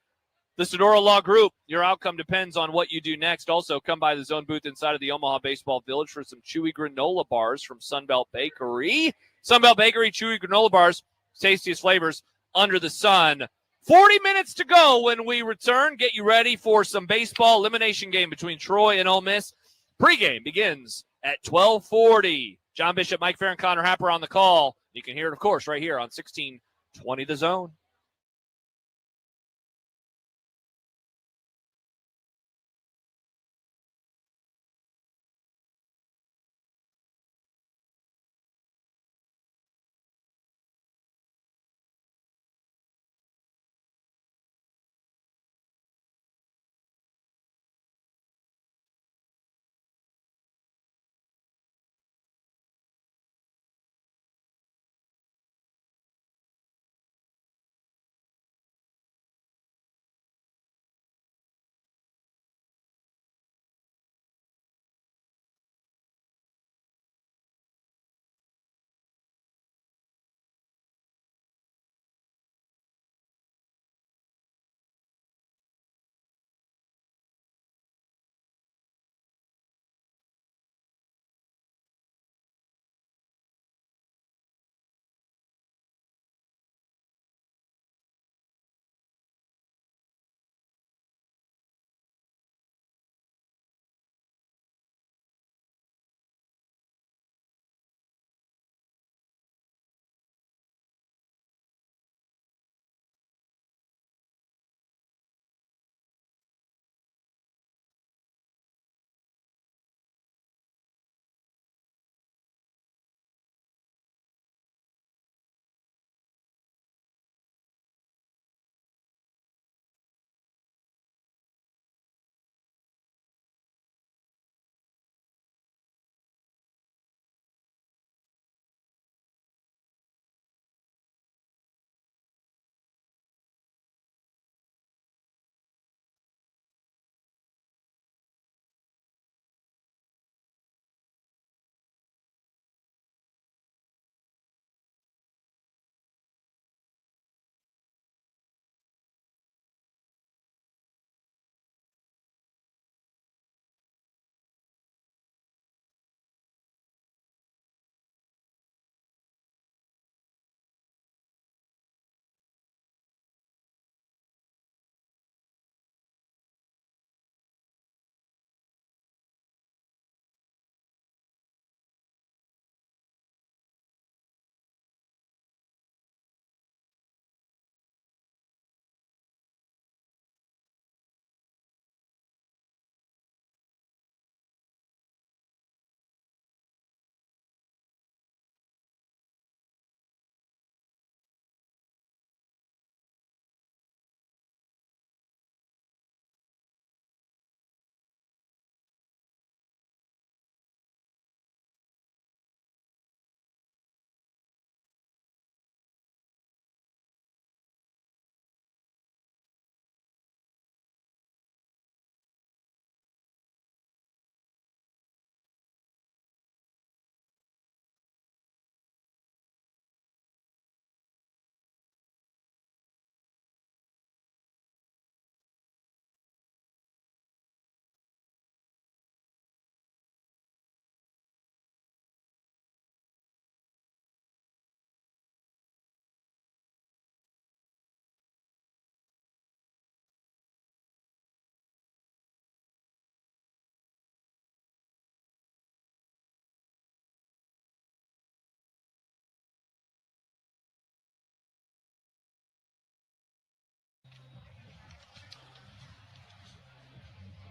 the Sedora Law Group. Your outcome depends on what you do next. Also, come by the Zone booth inside of the Omaha Baseball Village for some chewy granola bars from Sunbelt Bakery. Sunbelt Bakery, chewy granola bars, tastiest flavors under the sun. 40 minutes to go when we return. Get you ready for some baseball elimination game between Troy and Ole Miss. Pregame begins at 12:40. John Bishop, Mike Fair, and Connor Happer on the call. You can hear it, of course, right here on 1620 The Zone.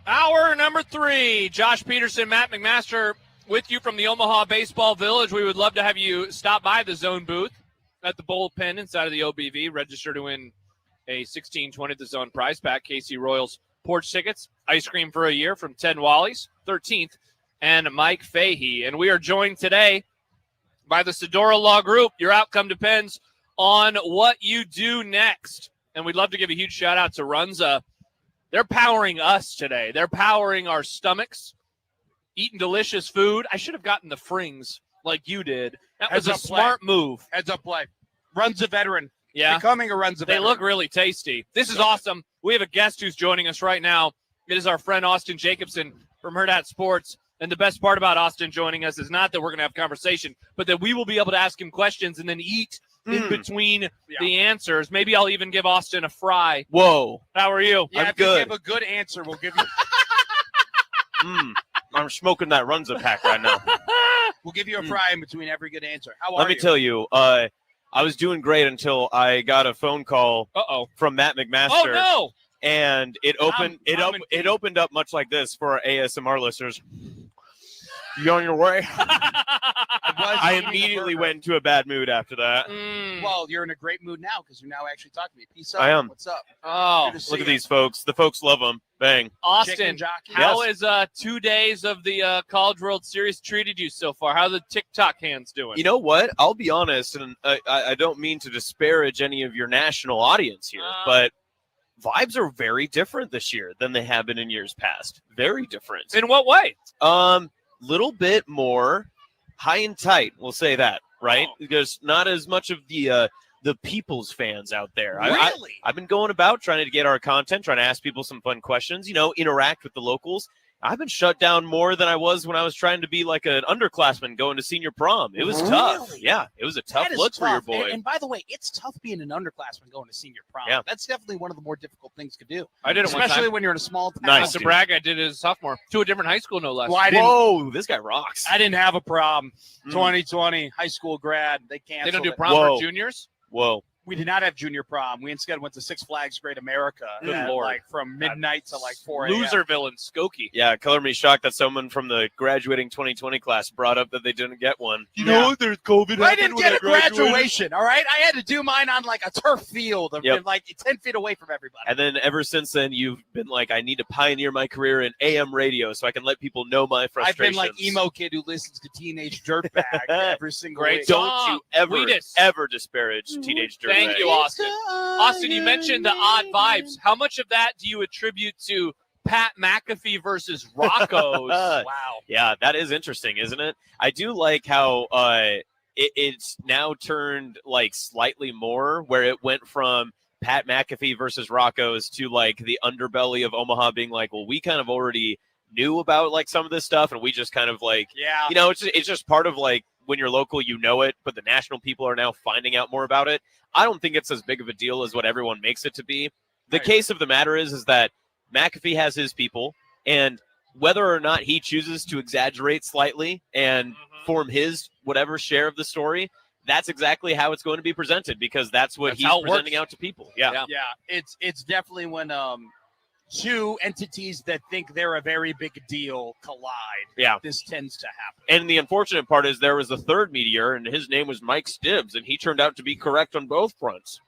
Hour number 3. Josh Peterson, Matt McMaster with you from the Omaha Baseball Village. We would love to have you stop by the Zone booth at the bullpen inside of the OBV. Register to win a $16.20 at the Zone prize pack. KC Royals porch tickets, ice cream for a year from Ted Wally's, 13th, and Mike Fahey. And we are joined today by the Sedora Law Group. Your outcome depends on what you do next. And we'd love to give a huge shout out to Runza. They're powering us today. They're powering our stomachs, eating delicious food. I should have gotten the frings like you did. That was a smart move.
Heads up play. Runs a veteran.
Yeah.
Becoming a runs a
They
veteran.
look really tasty. This is awesome. We have a guest who's joining us right now. It is our friend Austin Jacobson from Herd at Sports. And the best part about Austin joining us is not that we're going to have conversation, but that we will be able to ask him questions and then eat in between the answers. Maybe I'll even give Austin a fry.
Whoa.
How are you?
Yeah,
I'm
if
good.
you give a good answer, we'll give you
I'm smoking that Runza pack right now.
a fry in between every good answer. How are
Let me
you?
tell you, I was doing great until I got a phone call from Matt McMaster.
Oh, no.
And it opened
I'm
it opened up much like this for our ASMR listeners. You on your way? I immediately went into a bad mood after that.
Well, you're in a great mood now because you're now actually talking to me. Peace up.
I am.
What's up?
Oh,
Good to see
Look at
you.
these folks. The folks love them. Bang.
Austin,
Chicken jockey.
how is 2 days of the College World Series treated you so far? How are the TikTok hands doing?
You know what? I'll be honest, and I don't mean to disparage any of your national audience here, but vibes are very different this year than they have been in years past. Very different.
In what way?
Little bit more high and tight. We'll say that, right? Because not as much of the people's fans out there.
Really?
I've been going about trying to get our content, trying to ask people some fun questions, interact with the locals. I've been shut down more than I was when I was trying to be like an underclassman going to senior prom. It was tough. Yeah, it was a tough
That is
look for your
tough.
boy.
And by the way, it's tough being an underclassman going to senior prom.
Yeah.
That's definitely one of the more difficult things to do.
I did it one
Especially
time.
when you're in a small town.
Nice.
Not to brag, I did it as a sophomore to a different high school, no less.
Well, I didn't,
Whoa, this guy rocks.
I didn't have a prom.
Mm.
2020, high school grad. They canceled
They don't do
it.
prom
Whoa.
for juniors?
Whoa.
We did not have junior prom. We instead went to Six Flags Great America.
Good
at,
Lord.
like from midnight to like 4 a.m.
Loserville and Skokie.
Yeah, color me shocked that someone from the graduating 2020 class brought up that they didn't get one.
You know,
there's COVID.
I didn't get a graduation, all right? I had to do mine on like a turf field of like 10 feet away from everybody.
And then ever since then, you've been like, I need to pioneer my career in AM radio so I can let people know my
I've
frustrations.
been like emo kid who listens to Teenage Dirtbag every single
Great
week.
song.
Don't you
Wheatus.
ever disparage Teenage Dirtbag.
Thank you, Austin. Austin, you mentioned the odd vibes. How much of that do you attribute to Pat McAfee versus Rocco's?
Wow.
Yeah, that is interesting, isn't it? I do like how it's now turned like slightly more where it went from Pat McAfee versus Rocco's to like the underbelly of Omaha being like, well, we kind of already knew about like some of this stuff and we just kind of like,
Yeah.
it's just part of like when you're local, you know it, but the national people are now finding out more about it. I don't think it's as big of a deal as what everyone makes it to be. The case of the matter is that McAfee has his people, and whether or not he chooses to exaggerate slightly and form his whatever share of the story, that's exactly how it's going to be presented because that's what
That's how
he's
it
presenting
works.
out to people. Yeah.
Yeah, it's definitely when two entities that think they're a very big deal collide.
Yeah.
This tends to happen.
And the unfortunate part is there was a third meteor, and his name was Mike Stibbs, and he turned out to be correct on both fronts.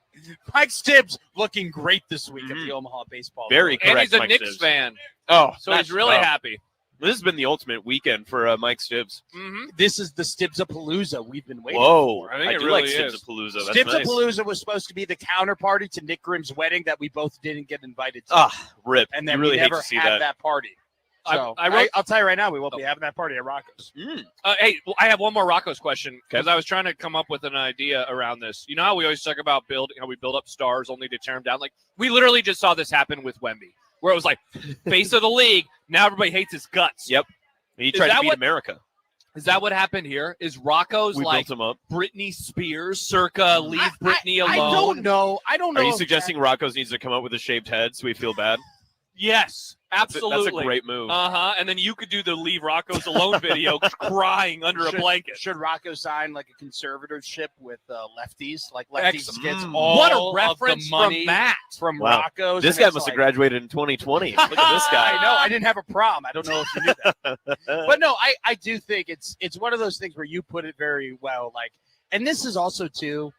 Mike Stibbs looking great this week at the Omaha Baseball.
Very
And
correct,
he's a
Mike
Knicks
Stibbs.
fan,
Oh,
so he's really happy.
This has been the ultimate weekend for Mike Stibbs.
This is the Stibbs-a-palooza we've been waiting
Whoa.
for.
I think it
do like
really is.
Stibbs-a-palooza. That's nice.
Stibbs-a-palooza was supposed to be the counterparty to Nick Grimm's wedding that we both didn't get invited to.
Rip.
And then
you really
we
hate
never
to see
had
that.
that party. So
I wrote-
I'll tell you right now, we won't be having that party at Rocco's.
Hey, well, I have one more Rocco's question because I was trying to come up with an idea around this. You know how we always talk about how we build up stars only to tear them down? Like, we literally just saw this happen with Wemby, where it was like, face of the league, now everybody hates his guts.
Yep. He
Is
tried to
that
beat
what-
America.
Is that what happened here? Is Rocco's
We
like
built him up.
Britney Spears circa leave Britney alone?
I don't know. I don't know.
Are you
if
suggesting Rocco's needs to come up with a shaved head so we feel bad?
Yes. Absolutely.
That's a great move.
And then you could do the Leave Rocco's Alone video crying under a blanket.
Should Rocco sign like a conservatorship with lefties? Like lefties gets
What a
all
reference
of the money
from Matt.
from
Wow.
Rocco's.
This
and
guy
it's
must have
like,
graduated in 2020. Look at this guy.
I know. I didn't have a prom. I don't know if you knew that. But no, I do think it's one of those things where you put it very well. Like, and this is also too.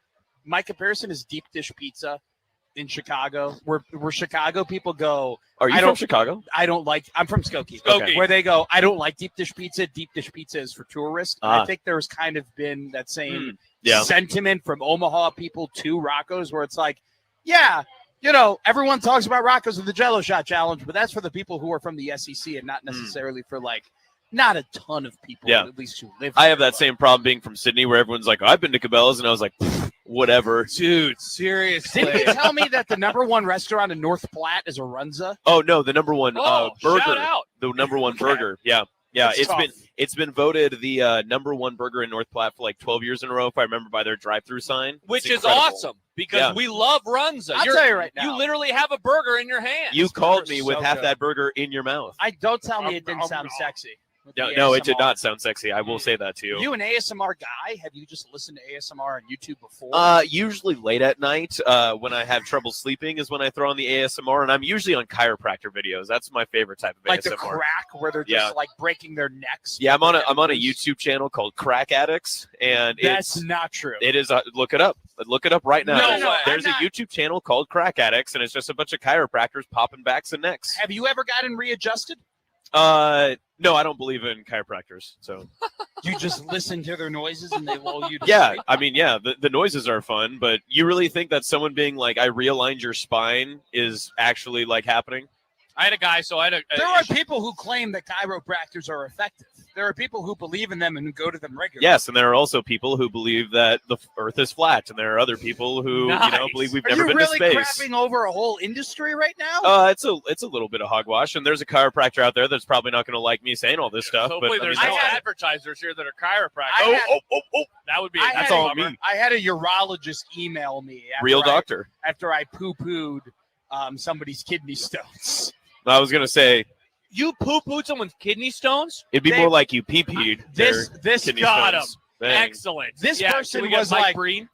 My comparison is deep dish pizza in Chicago, where Chicago people go.
Are you
I
from
don't-
Chicago?
I'm from Skokie.
Skokie.
Where they go, I don't like deep dish pizza. Deep dish pizza is for tourists. And I think there's kind of been that same
Yeah.
sentiment from Omaha people to Rocco's, where it's like, yeah, everyone talks about Rocco's and the Jello Shot Challenge, but that's for the people who are from the SEC and not necessarily for like not a ton of people,
Yeah.
at least who live.
I
there,
have that
but-
same problem being from Sydney, where everyone's like, "I've been to Cabela's," and I was like, "Whatever."
Dude, seriously.
Didn't you tell me that the number one restaurant in North Platte is a Runza?
Oh no, the number one burger.
Shout out.
The number one
Okay.
burger. Yeah. Yeah,
It's tough.
it's been voted the number one burger in North Platte for like 12 years in a row, if I remember by their drive-through sign.
Which
It's
is
incredible.
awesome because
Yeah.
we love Runza.
I'll tell you right now.
You literally have a burger in your hand.
You called
burger's
me with
so
half
good.
that burger in your mouth.
Don't tell me it didn't sound sexy. with the
No, it did
ASMR.
not sound sexy. I will say that to you.
You an ASMR guy? Have you just listened to ASMR on YouTube before?
Usually late at night, when I have trouble sleeping, is when I throw on the ASMR, and I'm usually on chiropractor videos. That's my favorite type of
like
ASMR.
the crack where they're just
Yeah.
like breaking their necks.
Yeah, I'm on a
Everybody's-
YouTube channel called Crack Addicts, and
That's
it's
not true.
it is look it up. Look it up right now.
No
there's
way.
there's
I'm
a
not-
YouTube channel called Crack Addicts, and it's just a bunch of chiropractors popping backs and necks.
Have you ever gotten readjusted?
No, I don't believe in chiropractors. So
You just listen to their noises and they lull you to
yeah,
sleep?
I mean, yeah, the noises are fun, but you really think that someone being like, "I realigned your spine" is actually like happening?
I had a guy, so I had a.
There are people who claim that chiropractors are effective. There are people who believe in them and who go to them regularly.
Yes, and there are also people who believe that the Earth is flat, and there are other people who
Nice.
believe we've
Are
never
you
been
really
to space.
crapping over a whole industry right now?
It's a little bit of hogwash, and there's a chiropractor out there that's probably not going to like me saying all this stuff.
Hopefully,
but
there's
I mean,
no
had-
advertisers here that are chiropractors.
I had-
That would be.
I
that's
had-
all me.
I had a urologist email me
Real doctor.
after I poo-pooed somebody's kidney stones.
I was going to say
You poo-pooed someone's kidney stones?
it'd be
They-
more like you pee-peed.
This
kidney
got
stones. Dang.
Excellent.
This
Yeah,
person
can we get
was
Mike
like-
Breen?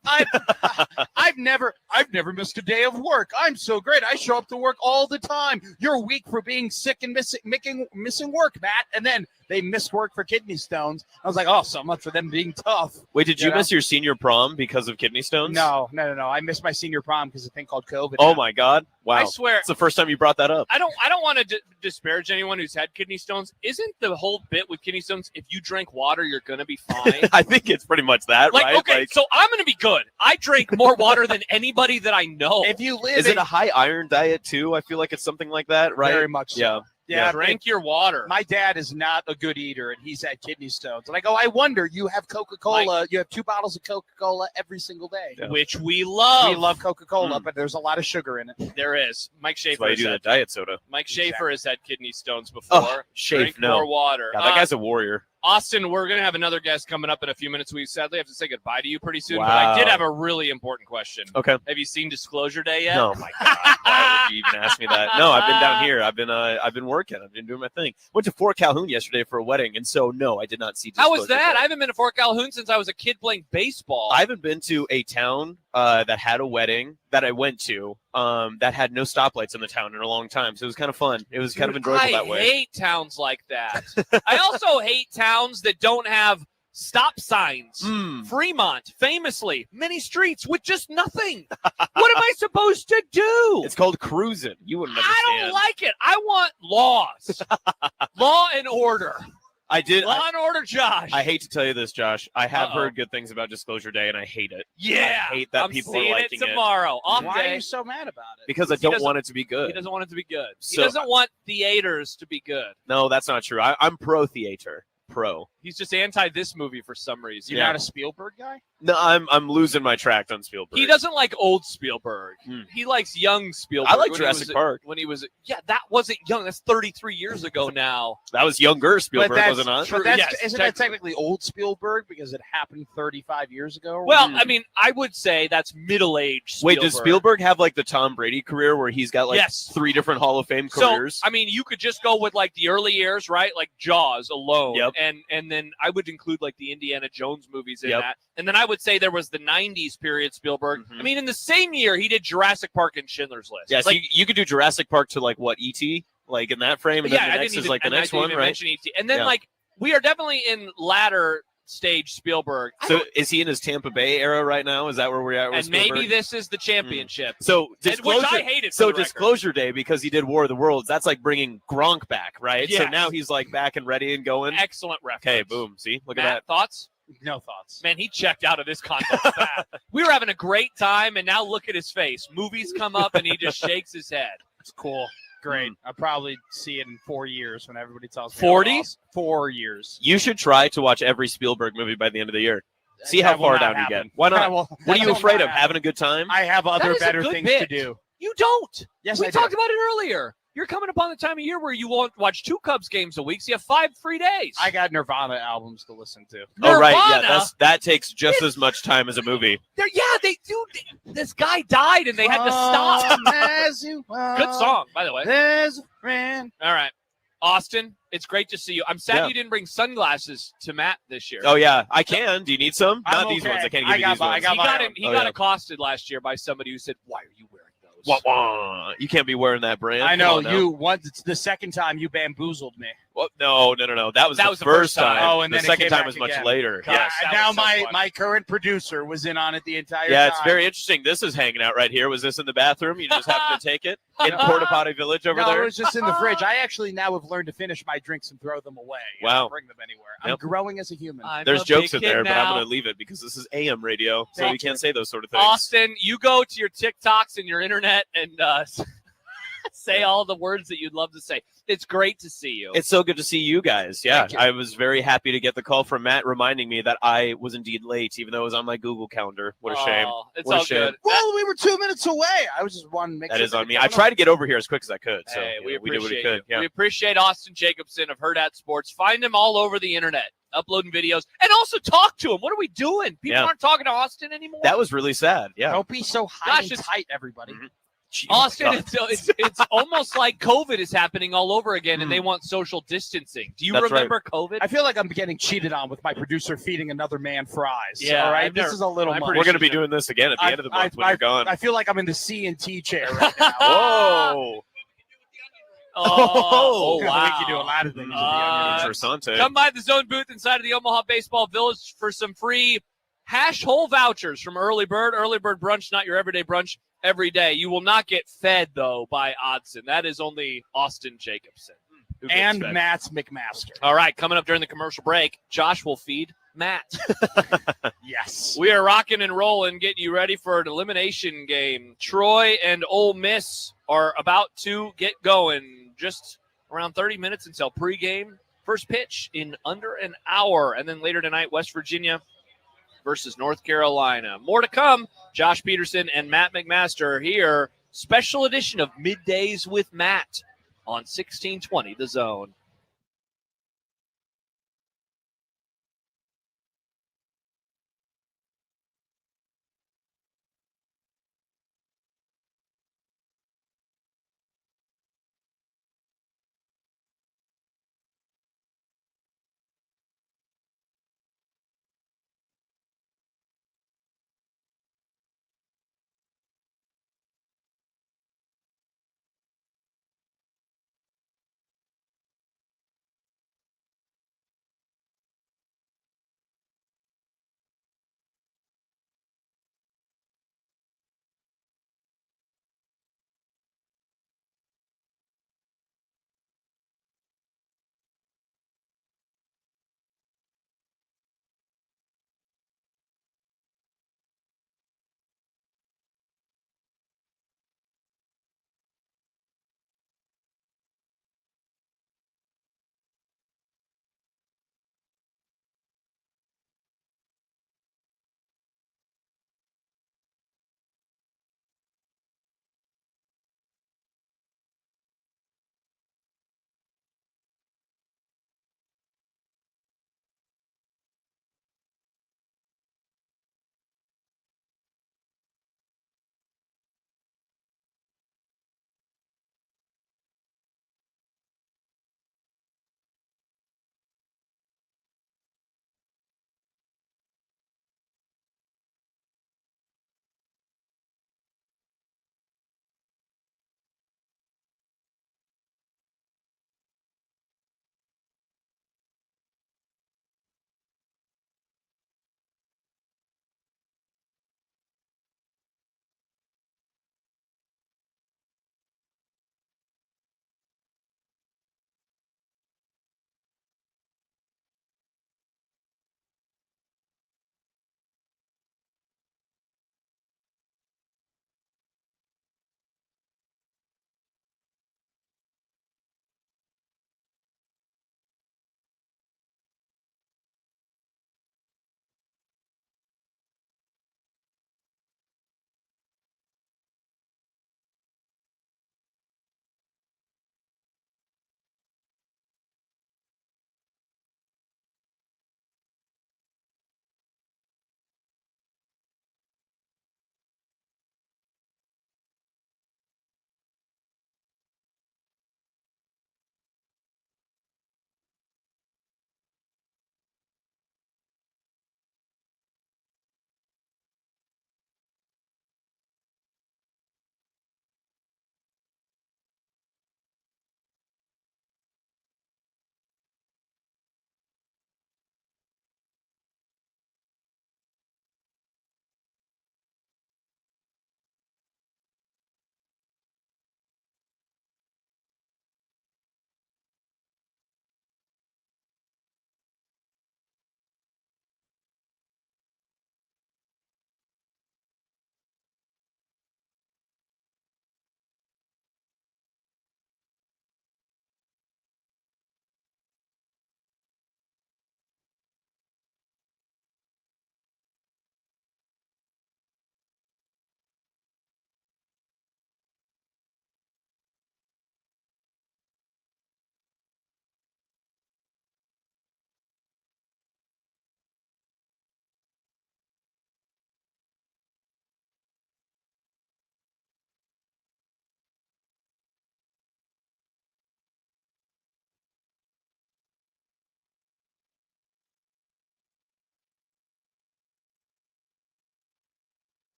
I've never missed a day of work. I'm so great. I show up to work all the time. You're weak for being sick and missing work, Matt. And then they missed work for kidney stones. I was like, oh, so much for them being tough.
Wait, did you
Yeah.
miss your senior prom because of kidney stones?
No. I missed my senior prom because of a thing called COVID.
Oh my God! Wow,
I swear.
it's the first time you brought that up.
I don't want to disparage anyone who's had kidney stones. Isn't the whole bit with kidney stones, if you drink water, you're going to be fine?
I think it's pretty much that,
Like,
right?
okay,
Like,
so I'm going to be good. I drink more water than anybody that I know.
If you live
is it a high iron diet too? I feel like it's something like that, right?
Very much so.
Yeah.
Yeah,
Drink your water.
my dad is not a good eater, and he's had kidney stones. And I go, I wonder, you have Coca-Cola. You have 2 bottles of Coca-Cola every single day.
Yeah.
Which we love.
We love Coca-Cola, but there's a lot of sugar in it.
There is. Mike
That's
Schaefer
why you
has
do
had,
that diet soda.
Mike Schaefer has had kidney stones before.
Oh, Schaefer,
Drink
no.
more water.
God, that guy's a warrior.
Austin, we're going to have another guest coming up in a few minutes. We sadly have to say goodbye to you pretty soon, but I did
Wow.
have a really important question.
Okay.
Have you seen Disclosure Day yet?
No, my God. Why would you even ask me that? No, I've been down here. I've been working. I've been doing my thing. Went to Fort Calhoun yesterday for a wedding, and so no, I did not see.
How was
Disclosure
that?
Day.
I haven't been to Fort Calhoun since I was a kid playing baseball.
I haven't been to a town that had a wedding that I went to that had no stoplights in the town in a long time. So it was kind of fun. It was kind of enjoyable that
I
way.
hate towns like that. I also hate towns that don't have stop signs.
Mm.
Fremont, famously, many streets with just nothing. What am I supposed to do?
It's called cruising. You wouldn't understand.
I don't like it. I want laws. Law and order.
I did.
Law and order, Josh.
I hate to tell you this, Josh. I have
Uh-oh.
heard good things about Disclosure Day, and I hate it.
yeah.
I hate that
I'm
people are
seeing
liking
it tomorrow. Off
Why are
day.
you so mad about it?
because I
He
don't
doesn't-
want it to be good.
He doesn't want it to be good.
So-
he doesn't want theaters to be good.
No, that's not true. I'm pro theater. Pro.
He's just anti this movie for some reason.
You're
Yeah.
not a Spielberg guy?
No, I'm losing my track on Spielberg.
He doesn't like old Spielberg. He likes young Spielberg.
I like
when
Jurassic Park.
When he was, that wasn't young. That's 33 years ago now.
That was younger Spielberg,
But
wasn't it?
But that's,
Yes,
isn't that technically old Spielberg because it happened 35 years ago? Or
Well,
whatever?
I mean, I would say that's middle-aged
Wait,
Spielberg.
does Spielberg have like the Tom Brady career where he's got like
Yes.
3 different Hall of Fame careers?
So, I mean, you could just go with like the early years, right? Like Jaws alone.
Yep.
And then I would include like the Indiana Jones movies in
Yep.
that. And then I would say there was the 90s period Spielberg.
Mhm.
I mean, in the same year, he did Jurassic Park and Schindler's List.
yeah, so
like,
you could do Jurassic Park to like what, E.T.? Like in that frame, and
yeah,
then
I
the next
didn't
is
even,
like the
and I
next
didn't
one,
even
right?
mention E.T. And then
Yeah.
like we are definitely in latter stage Spielberg.
So is he in his Tampa Bay era right now? Is that where we're at with
And
Spielberg?
maybe this is the championship.
So
And
disclosure,
which I hated.
so
for the record.
disclosure day because he did War of the Worlds. That's like bringing Gronk back, right? So
Yes.
now he's like back and ready and going.
Excellent reference.
Okay, boom. See, look
Matt,
at that.
thoughts?
no thoughts.
Man, he checked out of this contest fast. We were having a great time, and now look at his face. Movies come up, and he just shakes his head.
It's cool. Great. I'll probably see it in 4 years when everybody tells me.
40?
4 years.
You should try to watch every Spielberg movie by the end of the year. See
That
how
will
far
not
down
happen.
you get. Why not?
That will-
What are
that
you
will
afraid
not
of?
happen.
Having a good time?
I have other
That is a
better
good
things
bit.
to do.
You don't.
Yes,
We
I
talked
do.
about it earlier. You're coming upon the time of year where you won't watch 2 Cubs games a week, so you have 5 free days.
I got Nirvana albums to listen to.
Oh right, yeah.
Nirvana?
That takes just as much time as a movie.
They do. This guy died, and they had to stop. Good song, by the way.
There's a friend.
All right. Austin, it's great to see you. I'm sad
Yeah.
you didn't bring sunglasses to Matt this year.
Oh yeah, I can. Do you need some?
I'm
Not these
okay.
ones. I can't give
I
you
got
these
my- I
ones.
got
He
my
got
own.
him. He
Oh,
got
yeah.
accosted last year by somebody who said, "Why are you wearing those?"
Wah, wah. You can't be wearing that brand.
I
Come
know
on now.
you. Once it's the second time you bamboozled me.
Well, no. That was the first time.
Oh, and
the
then it
second
came
time
back
was much
again.
later.
God,
Yes.
that
Now
was so funny.
my current producer was in on it the entire
Yeah,
time.
it's very interesting. This is hanging out right here. Was this in the bathroom? You just happened to take it in Porta Potty Village over
No,
there?
it was just in the fridge. I actually now have learned to finish my drinks and throw them away. I
Wow.
don't bring them anywhere. I'm
Yep.
growing as a human.
I'm
There's
a
jokes
big
in there,
kid
but I'm
now.
going to leave it because this is AM radio, so
Thank
we can't say those sort of things.
Austin, you go to your TikToks and your internet and say all the words that you'd love to say. It's great to see you.
It's so good to see you guys. Yeah,
Thank you.
I was very happy to get the call from Matt reminding me that I was indeed late, even though it was on my Google Calendar. What a shame.
Oh, it's
What a
all
shame.
good.
Well, we were 2 minutes away. I was just wanting to make
That
sure
is on me.
it
I
got
tried to get over here as quick as I could, so
Hey,
you
we
know, we did what we
appreciate
could.
you.
Yeah.
We appreciate Austin Jacobson of Herd at Sports. Find him all over the internet, uploading videos, and also talk to him. What are we doing? People
Yeah.
aren't talking to Austin anymore.
That was really sad. Yeah.
Don't be so high
Gosh,
and
it's-
tight, everybody.
Mhm.
Austin,
God.
it's almost like COVID is happening all over again, and they want social distancing. Do you
That's
remember COVID?
I feel like I'm getting cheated on with my producer feeding another man fries.
Yeah,
all right.
I've
This
never-
is a little
my
much.
We're going to be doing this again at the end of the month when you're gone.
I feel like I'm in the C&T chair right now.
Whoa.
Oh,
We
wow.
can do a lot of things with the onion.
Interessante.
Come by the Zone booth inside of the Omaha Baseball Village for some free hash hole vouchers from Early Bird. Early Bird brunch, not your everyday brunch every day. You will not get fed, though, by Odson. That is only Austin Jacobson. who gets
And
fed.
Matt's McMaster.
All right, coming up during the commercial break, Josh will feed Matt.
Yes.
We are rocking and rolling, getting you ready for an elimination game. Troy and Ole Miss are about to get going. Just around 30 minutes until pregame. First pitch in under an hour. And then later tonight, West Virginia versus North Carolina. More to come. Josh Peterson and Matt McMaster here. Special edition of Middays with Matt on 1620 The Zone.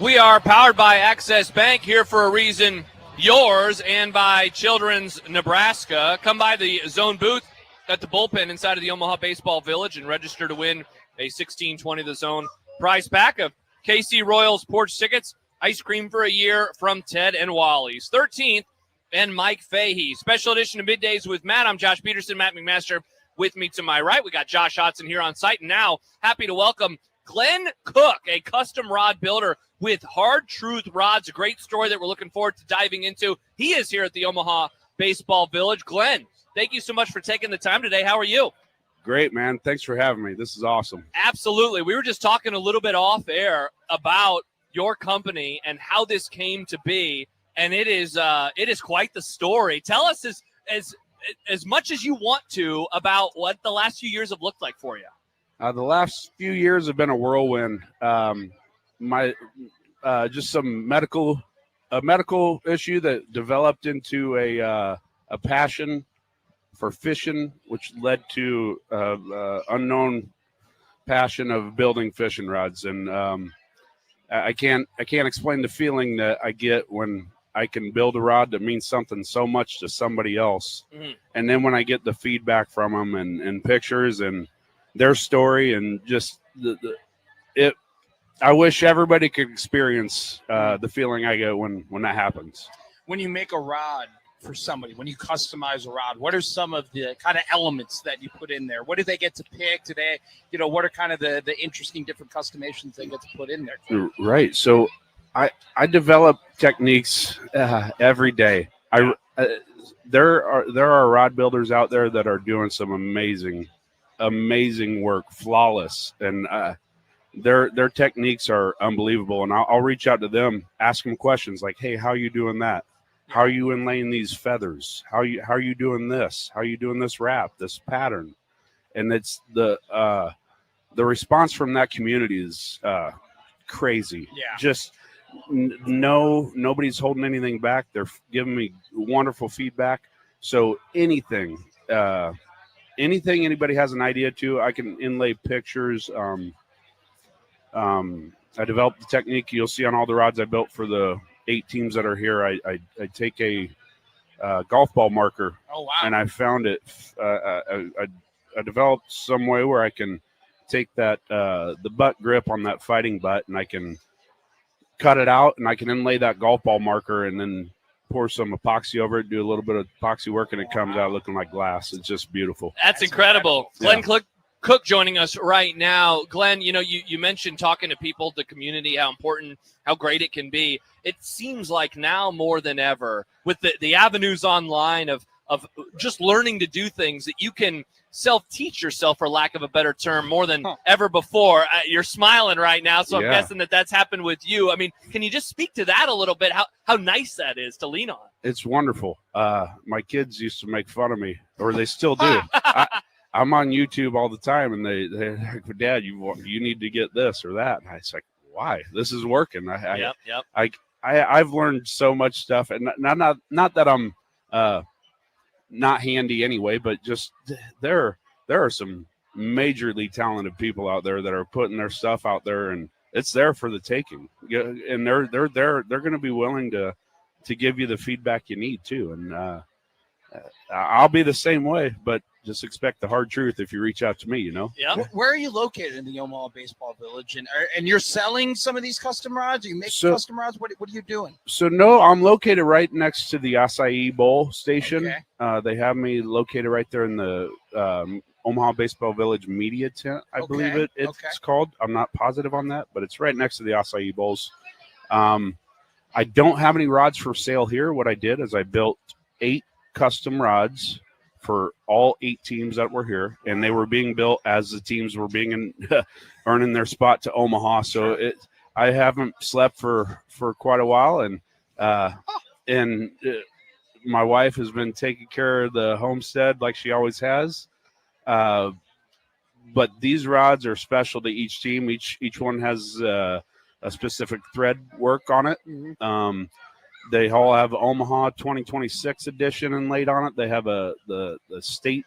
We are powered by Access Bank, here for a reason, yours, and by Children's Nebraska. Come by the zone booth at the bullpen inside of the Omaha Baseball Village and register to win a $16.20 The Zone prize pack of KC Royals porch tickets, ice cream for a year from Ted and Wally's. 13th and Mike Fahey. Special edition of Middays with Matt. I'm Josh Peterson, Matt McMaster with me to my right. We got Josh Hodson here on site. And now, happy to welcome Glenn Cook, a custom rod builder with Hard Truth Rods. A great story that we're looking forward to diving into. He is here at the Omaha Baseball Village. Glenn, thank you so much for taking the time today. How are you?
Great, man. Thanks for having me. This is awesome.
Absolutely. We were just talking a little bit off air about your company and how this came to be, and it is quite the story. Tell us as much as you want to about what the last few years have looked like for you.
The last few years have been a whirlwind. Just some medical issue that developed into a passion for fishing, which led to unknown passion of building fishing rods. And I can't explain the feeling that I get when I can build a rod that means something so much to somebody else. Mm-hmm. And then when I get the feedback from them and pictures and their story and just I wish everybody could experience the feeling I get when that happens.
When you make a rod for somebody, when you customize a rod, what are some of the kind of elements that you put in there? What do they get to pick today? What are kind of the interesting different customizations they get to put in there?
Right. So I develop techniques every day. There are rod builders out there that are doing some amazing work, flawless, and their techniques are unbelievable. And I'll reach out to them, ask them questions like, "Hey, how are you doing that? How are you inlaying these feathers? How are you doing this? How are you doing this wrap, this pattern?" And it's the response from that community is crazy. Yeah. Just nobody's holding anything back. They're giving me wonderful feedback. So anything anybody has an idea to, I can inlay pictures. I developed the technique you'll see on all the rods I built for the 8 teams that are here. I take a golf ball marker. Oh, wow. And I found it. I developed some way where I can take that the butt grip on that fighting butt, and I can cut it out, and I can inlay that golf ball marker and then pour some epoxy over it, do a little bit of epoxy work, and it comes out looking like glass. It's just beautiful.
That's incredible. Glenn Cook joining us right now. Glenn, you mentioned talking to people, the community, how important, how great it can be. It seems like now more than ever, with the avenues online of just learning to do things, that you can self-teach yourself, for lack of a better term, more than ever before. You're smiling right now, so I'm guessing that's happened with you. I mean, can you just speak to that a little bit, how nice that is to lean on? It's
wonderful. My kids used to make fun of me, or they still do. I'm on YouTube all the time, and they're like, "Dad, you need to get this or that." And I was like, "Why? This is working." I've learned so much stuff, and not that I'm not handy anyway, but just there are some majorly talented people out there that are putting their stuff out there, and it's there for the taking. And they're going to be willing to give you the feedback you need too. And I'll be the same way, but just expect the hard truth if you reach out to me,
Yeah. Where are you located in the Omaha Baseball Village? And you're selling some of these custom rods? Are you making custom rods? What are you doing?
So, no, I'm located right next to the Acai Bowl station. Okay. They have me located right there in the Omaha Baseball Village Media Tent, I believe it's called. I'm not positive on that, but it's right next to the Acai Bowls. I don't have any rods for sale here. What I did is I built 8 custom rods for all 8 teams that were here, and they were being built as the teams were being earning their spot to Omaha. So I haven't slept for quite a while, and my wife has been taking care of the homestead like she always has. But these rods are special to each team. Each one has a specific thread work on it. Mm-hmm. They all have Omaha 2026 edition inlaid on it. They have the state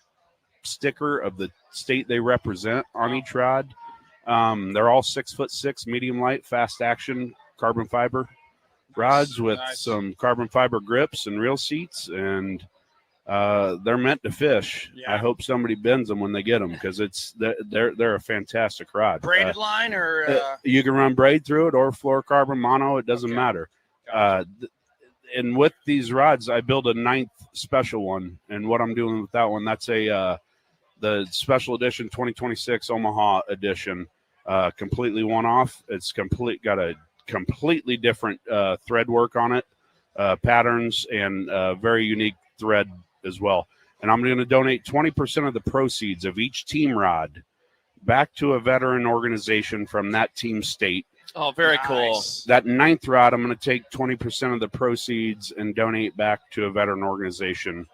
sticker of the state they represent on each rod. They're all 6'6", medium light, fast action carbon fiber rods with
Nice.
some carbon fiber grips and reel seats, and they're meant to fish.
Yeah.
I hope somebody bends them when they get them because they're a fantastic rod.
Braided line or
You can run braid through it or fluorocarbon mono. It doesn't matter. And with these rods, I build a 9th special one. And what I'm doing with that one, that's the special edition 2026 Omaha edition, completely one-off. It's got a completely different thread work on it, patterns, and very unique thread as well. And I'm going to donate 20% of the proceeds of each team rod back to a veteran organization from that team state.
Oh, very cool.
Nice.
That 9th rod, I'm going to take 20% of the proceeds and donate back to a veteran organization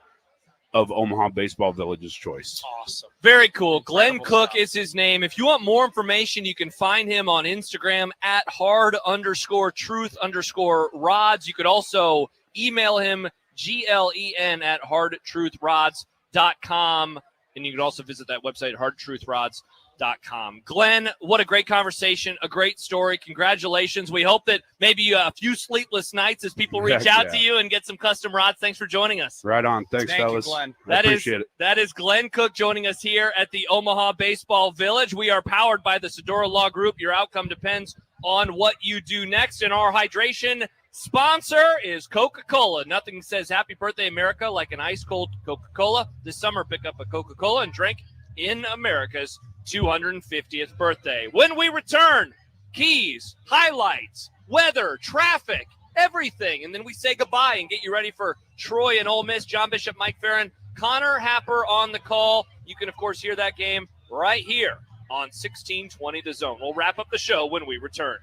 of Omaha Baseball Village's choice.
Awesome.
Very cool. Glenn
Incredible
Cook
stuff.
is his name. If you want more information, you can find him on Instagram at hard_truth_rods. You could also email him glen@hardtruthrods.com. And you can also visit that website, hardtruthrods.com. Glenn, what a great conversation, a great story. Congratulations. We hope that maybe a few sleepless nights as people reach
Heck
out
yeah.
to you and get some custom rods. Thanks for joining us.
Right on. Thanks,
Thank you,
fellas.
Glenn.
I appreciate it.
That is Glenn Cook joining us here at the Omaha Baseball Village. We are powered by the Sedora Law Group. Your outcome depends on what you do next. And our hydration sponsor is Coca-Cola. Nothing says happy birthday, America, like an ice-cold Coca-Cola. This summer, pick up a Coca-Cola and drink in America's 250th birthday. When we return, keys, highlights, weather, traffic, everything. And then we say goodbye and get you ready for Troy and Ole Miss. John Bishop, Mike Farron, Connor Happer on the call. You can, of course, hear that game right here on 1620 The Zone. We'll wrap up the show when we return.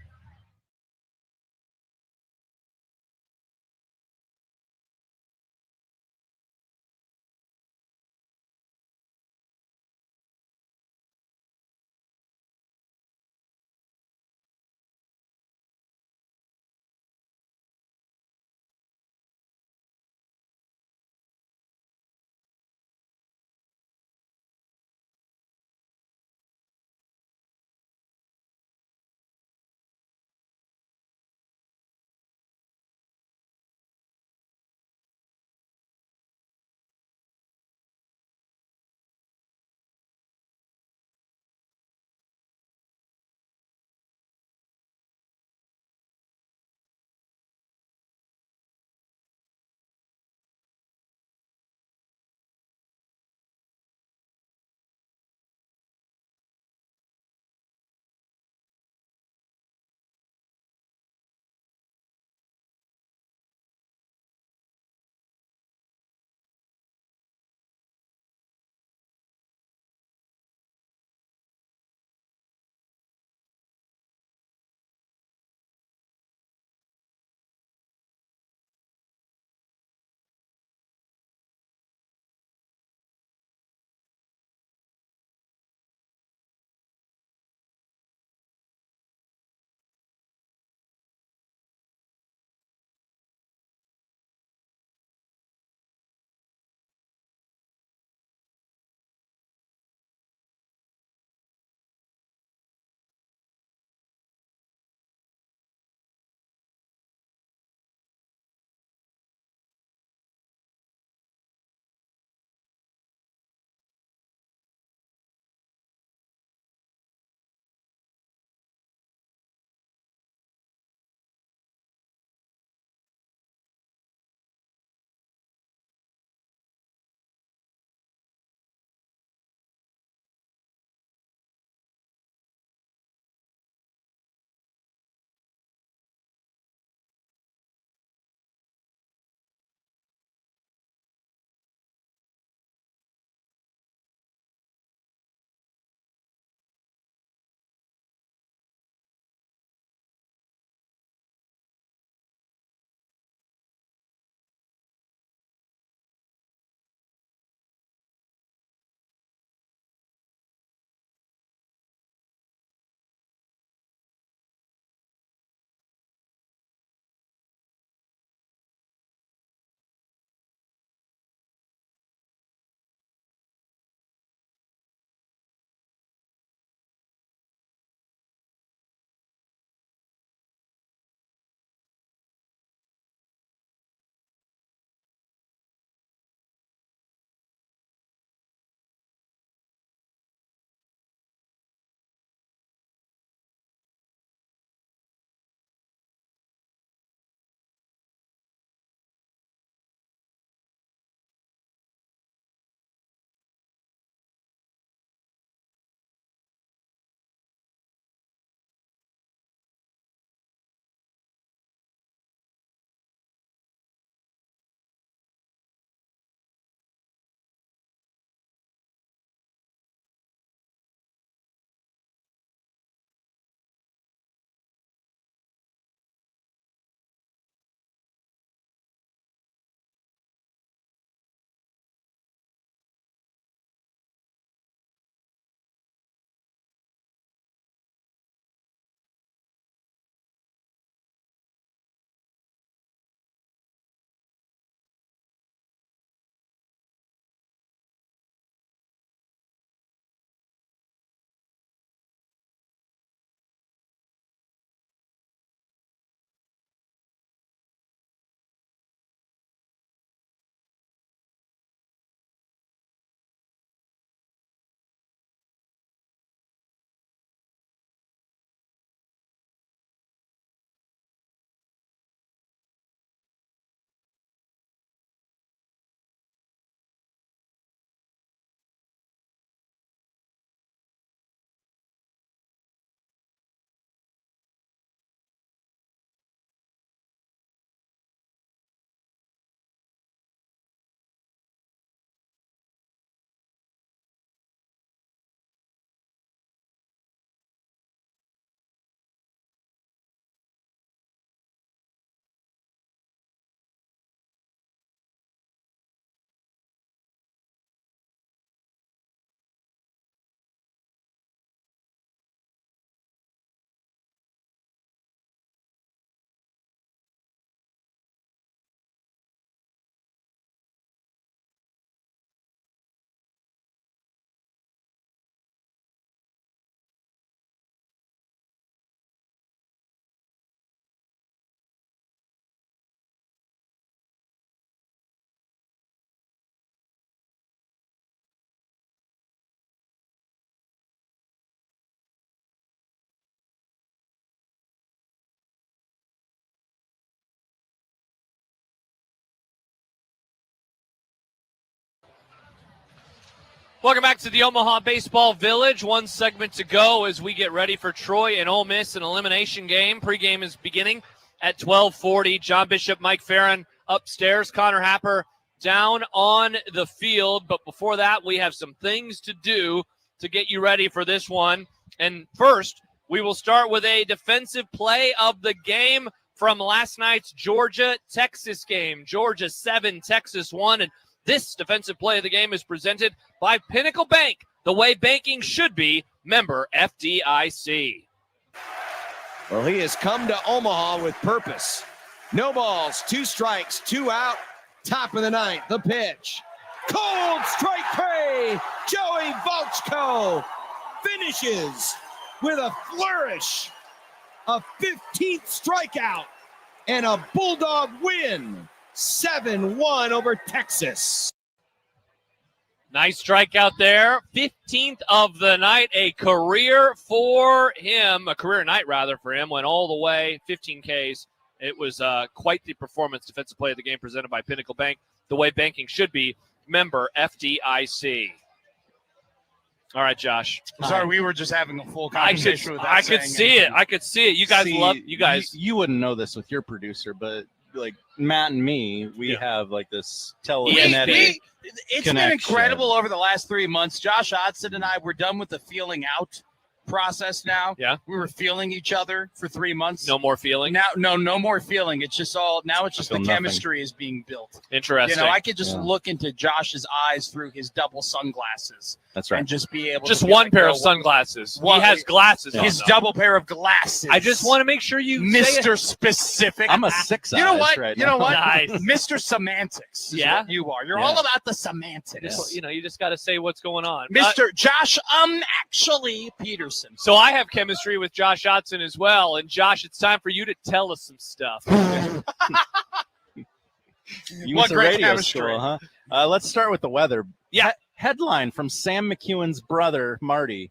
Welcome back to the Omaha Baseball Village. One segment to go as we get ready for Troy and Ole Miss, an elimination game. Pregame is beginning at 12:40. John Bishop, Mike Farron upstairs, Connor Happer down on the field. But before that, we have some things to do to get you ready for this one. And first, we will start with a defensive play of the game from last night's Georgia-Texas game. Georgia 7, Texas 1. And this defensive play of the game is presented by Pinnacle Bank, the way banking should be, member FDIC.
Well, he has come to Omaha with purpose. No balls, 2 strikes, 2 out. Top of the ninth, the pitch. Cold strike three. Joey Volchko finishes with a flourish. A 15th strikeout and a Bulldog win. 7-1 over Texas.
Nice strikeout there. 15th of the night, a career for him, a career night rather for him, went all the way, 15 Ks. It was quite the performance. Defensive play of the game presented by Pinnacle Bank, the way banking should be, member FDIC. All right, Josh.
Sorry, we were just having a full conversation with that.
I could see it. I could see it. You guys love you guys.
You wouldn't know this with your producer, but like Matt and me, we have like this telekinetic.
It's
connection.
been incredible over the last 3 months. Josh Otson and I were done with the feeling out process now.
Yeah.
We were feeling each other for 3 months.
No more feeling.
Now, no more feeling. It's just all now. It's just the
feel nothing.
chemistry is being built.
Interesting.
You know, I could just look into Josh's eyes through his double sunglasses.
That's right.
And just be able
just
to be
one
like,
pair
"Yo,
of sunglasses.
One-
he has glasses. on,
his
though.
double pair of glasses.
I just want to make sure you say it.
Mr. Specific.
I'm a 6
You know what?
right
You know
now.
what?
Nice.
Mr. Semantics. Is
Yeah?
what you are. You're
Yeah.
all about the semantics.
Just, you just got to say what's going on.
Mr. Josh, actually Peterson.
So I have chemistry with Josh Otson as well. And Josh, it's time for you to tell us some stuff.
You
What
went to
great
radio
chemistry.
school, huh? Let's start with the weather.
Yeah.
Headline from Sam McEwen's brother, Marty.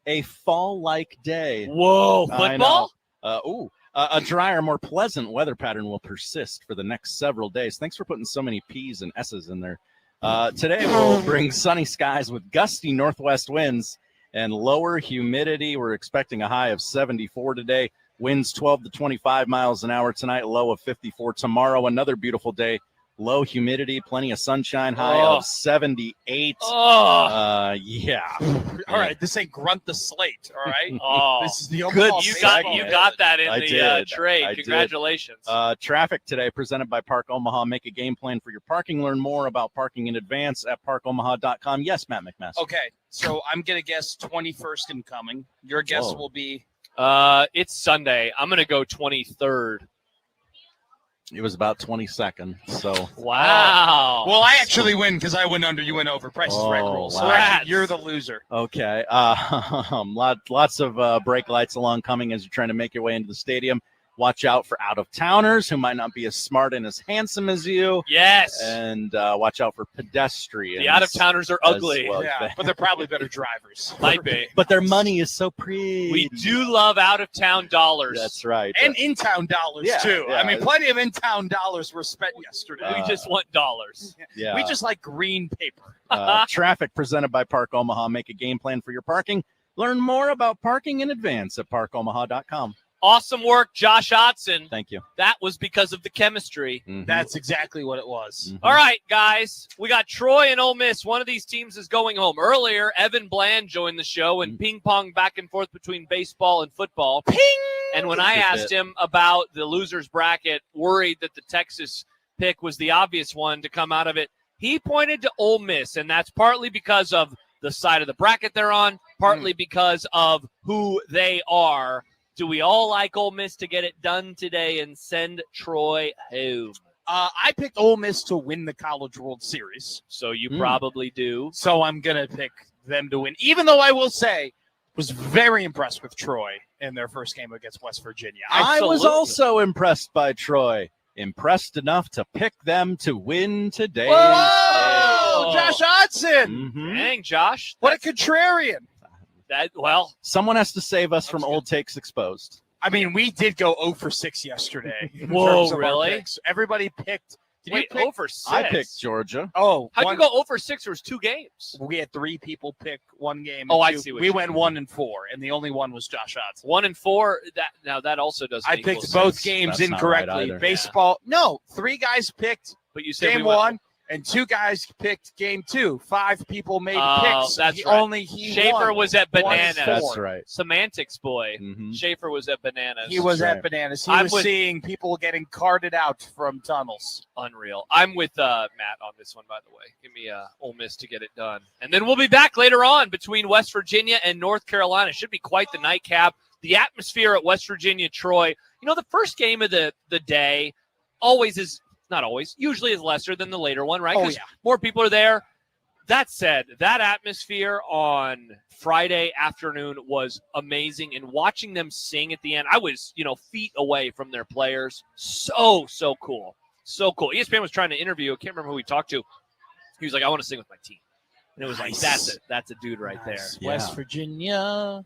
A fall-like day.
Whoa,
I
football?
know. A drier, more pleasant weather pattern will persist for the next several days. Thanks for putting so many P's and S's in there. Today will bring sunny skies with gusty northwest winds and lower humidity. We're expecting a high of 74 today. Winds 12 to 25 miles an hour tonight, low of 54. Tomorrow, another beautiful day. Low humidity, plenty of sunshine, high of 78. Yeah.
All right, this ain't grunt the slate. All right.
Oh,
This is the
good.
Omaha
You
baseball.
got that in
I
the
did.
trade.
I did.
Congratulations.
Traffic today presented by Park Omaha. Make a game plan for your parking. Learn more about parking in advance at parkomaha.com. Yes, Matt McMaster.
Okay, so I'm gonna guess 21st incoming. Your guess
Whoa.
will be
It's Sunday. I'm going to go 23rd.
It was about 22nd. So
Wow.
well. I actually win because I went under, you went over. Price is right
Oh,
rules. So
wow.
actually, you're the loser.
okay. Lots of brake lights along coming as you're trying to make your way into the stadium. Watch out for out-of-towners who might not be as smart and as handsome as you.
Yes.
And watch out for pedestrians.
The out-of-towners are
as
ugly.
well.
Yeah, but they're probably better drivers.
Might be.
But their money is so pretty.
We do love out-of-town dollars.
That's right.
And in-town dollars
Yeah,
too.
yeah.
I mean, plenty of in-town dollars were spent yesterday.
We just want dollars.
yeah.
We just like green paper.
Traffic presented by Park Omaha. Make a game plan for your parking. Learn more about parking in advance at parkomaha.com.
Awesome work, Josh Otson.
Thank you.
That was because of the chemistry.
Mhm.
That's exactly what it was.
Mhm.
All right, guys. We got Troy and Ole Miss. One of these teams is going home. Earlier, Evan Bland joined the show and ping-pong back and forth between baseball and football.
Ping!
And when I asked him about the loser's bracket, worried that the Texas pick was the obvious one to come out of it, he pointed to Ole Miss, and that's partly because of the side of the bracket they're on, partly because of who they are. Do we all like Ole Miss to get it done today and send Troy home?
I picked Ole Miss to win the College World Series,
So you probably do.
so I'm gonna pick them to win. Even though I will say, was very impressed with Troy in their first game against West Virginia.
I was
Absolutely.
also impressed by Troy. Impressed enough to pick them to win today.
Whoa, Josh Hodson!
Mhm.
Dang, Josh.
What a contrarian!
Well,
Someone has to save us from old takes exposed.
I mean, we did go 0 for 6 yesterday. in
Whoa,
terms of our
really?
picks. Everybody picked
Wait, 0 for 6.
I picked Georgia.
Oh,
How'd you go 0 for 6? There was 2 games.
We had 3 people pick one game.
Oh,
and
I
two.
see what
We
you
went
mean.
1 and 4, and the only one was Josh Hodson.
1 and 4. That also doesn't.
I
equal
picked
6.
both games
That's not right
incorrectly.
either.
Baseball. No, 3 guys picked
But you said
game
we went,
1, and 2 guys picked game 2. 5 people made
Oh,
picks.
that's right.
Only he
Schaefer
won.
was at
1 and
Bananas.
4.
That's right.
Semantics boy.
Mhm.
Schaefer was at Bananas.
He was
That's
at Bananas. He
I'm
was
with-
seeing people getting carted out from tunnels.
Unreal. I'm with Matt on this one, by the way. Give me Ole Miss to get it done. And then we'll be back later on between West Virginia and North Carolina. Should be quite the nightcap. The atmosphere at West Virginia, Troy. You know, the first game of the day always is, not always, usually is lesser than the later one, right?
Oh,
'Cause
yeah.
more people are there. That said, that atmosphere on Friday afternoon was amazing. And watching them sing at the end, I was, feet away from their players. So cool. So cool. ESPN was trying to interview, I can't remember who we talked to. He was like, I want to sing with my team. And it was
Nice.
like, that's a dude right
Nice.
Yeah.
West Virginia.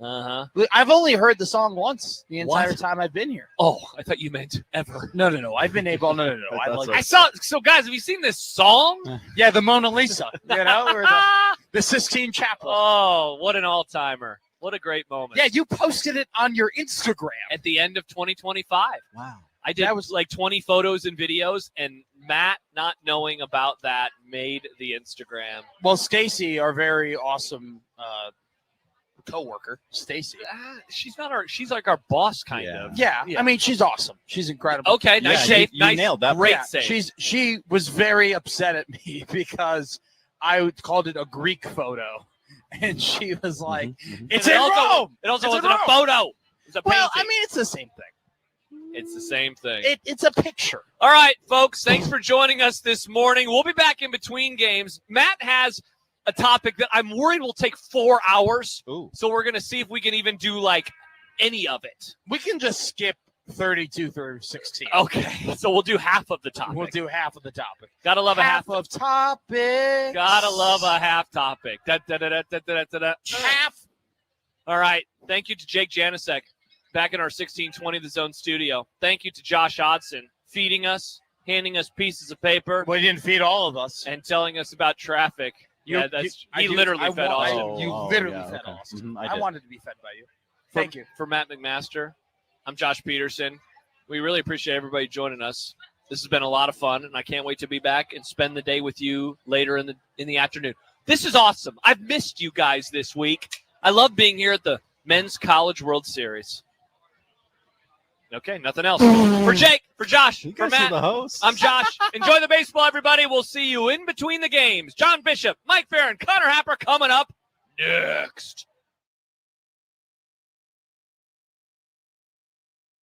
there.
I've only heard the song once the entire
What?
time I've been here.
Oh, I thought you meant ever.
No. I've been able. No. I
That's
like.
okay.
I saw, so guys, have you seen this song?
Yeah, the Mona Lisa. Or the Sistine Chapel.
Oh, what an all-timer. What a great moment.
Yeah, you posted it on your Instagram.
At the end of 2025.
Wow.
I did
That was-
like 20 photos and videos, and Matt, not knowing about that, made the Instagram.
Well, Stacy, our very awesome coworker, Stacy.
She's like our boss, kind
Yeah.
of.
Yeah,
Yeah.
I mean, she's awesome. She's incredible.
Okay, nice
Yeah,
save.
you
nice,
nailed that.
Great
Yeah,
save.
she was very upset at me because I called it a Greek photo, and she was like,
Mhm.
"It's
And
in Rome."
It also
It's in
wasn't a
Rome.
photo. It was a
Well,
painting.
I mean, it's the same thing.
It's the same thing.
It's a picture.
All right, folks, thanks for joining us this morning. We'll be back in between games. Matt has a topic that I'm worried will take 4 hours.
Ooh.
So we're going to see if we can even do like any of it.
We can just skip 32 through 16.
Okay. So we'll do half of the topic.
We'll do half of the topic.
Gotta love a half.
of topic.
Gotta love a half topic. Da.
half.
All right. Thank you to Jake Janicek back in our 1620 The Zone studio. Thank you to Josh Hodson feeding us, handing us pieces of paper,
We didn't feed all of us.
and telling us about traffic. He literally fed
I-
Austin.
You
Oh,
literally
yeah,
fed
okay.
Austin.
Mhm,
I
I did.
wanted to be fed by you.
For-
Thank you.
For Matt McMaster, I'm Josh Peterson. We really appreciate everybody joining us. This has been a lot of fun, and I can't wait to be back and spend the day with you later in the afternoon. This is awesome. I've missed you guys this week. I love being here at the Men's College World Series. Okay, nothing else. For Jake, for Josh,
You
for
guys are
Matt,
the hosts.
I'm Josh. Enjoy the baseball, everybody. We'll see you in between the games. John Bishop, Mike Barron, Connor Happer coming up next.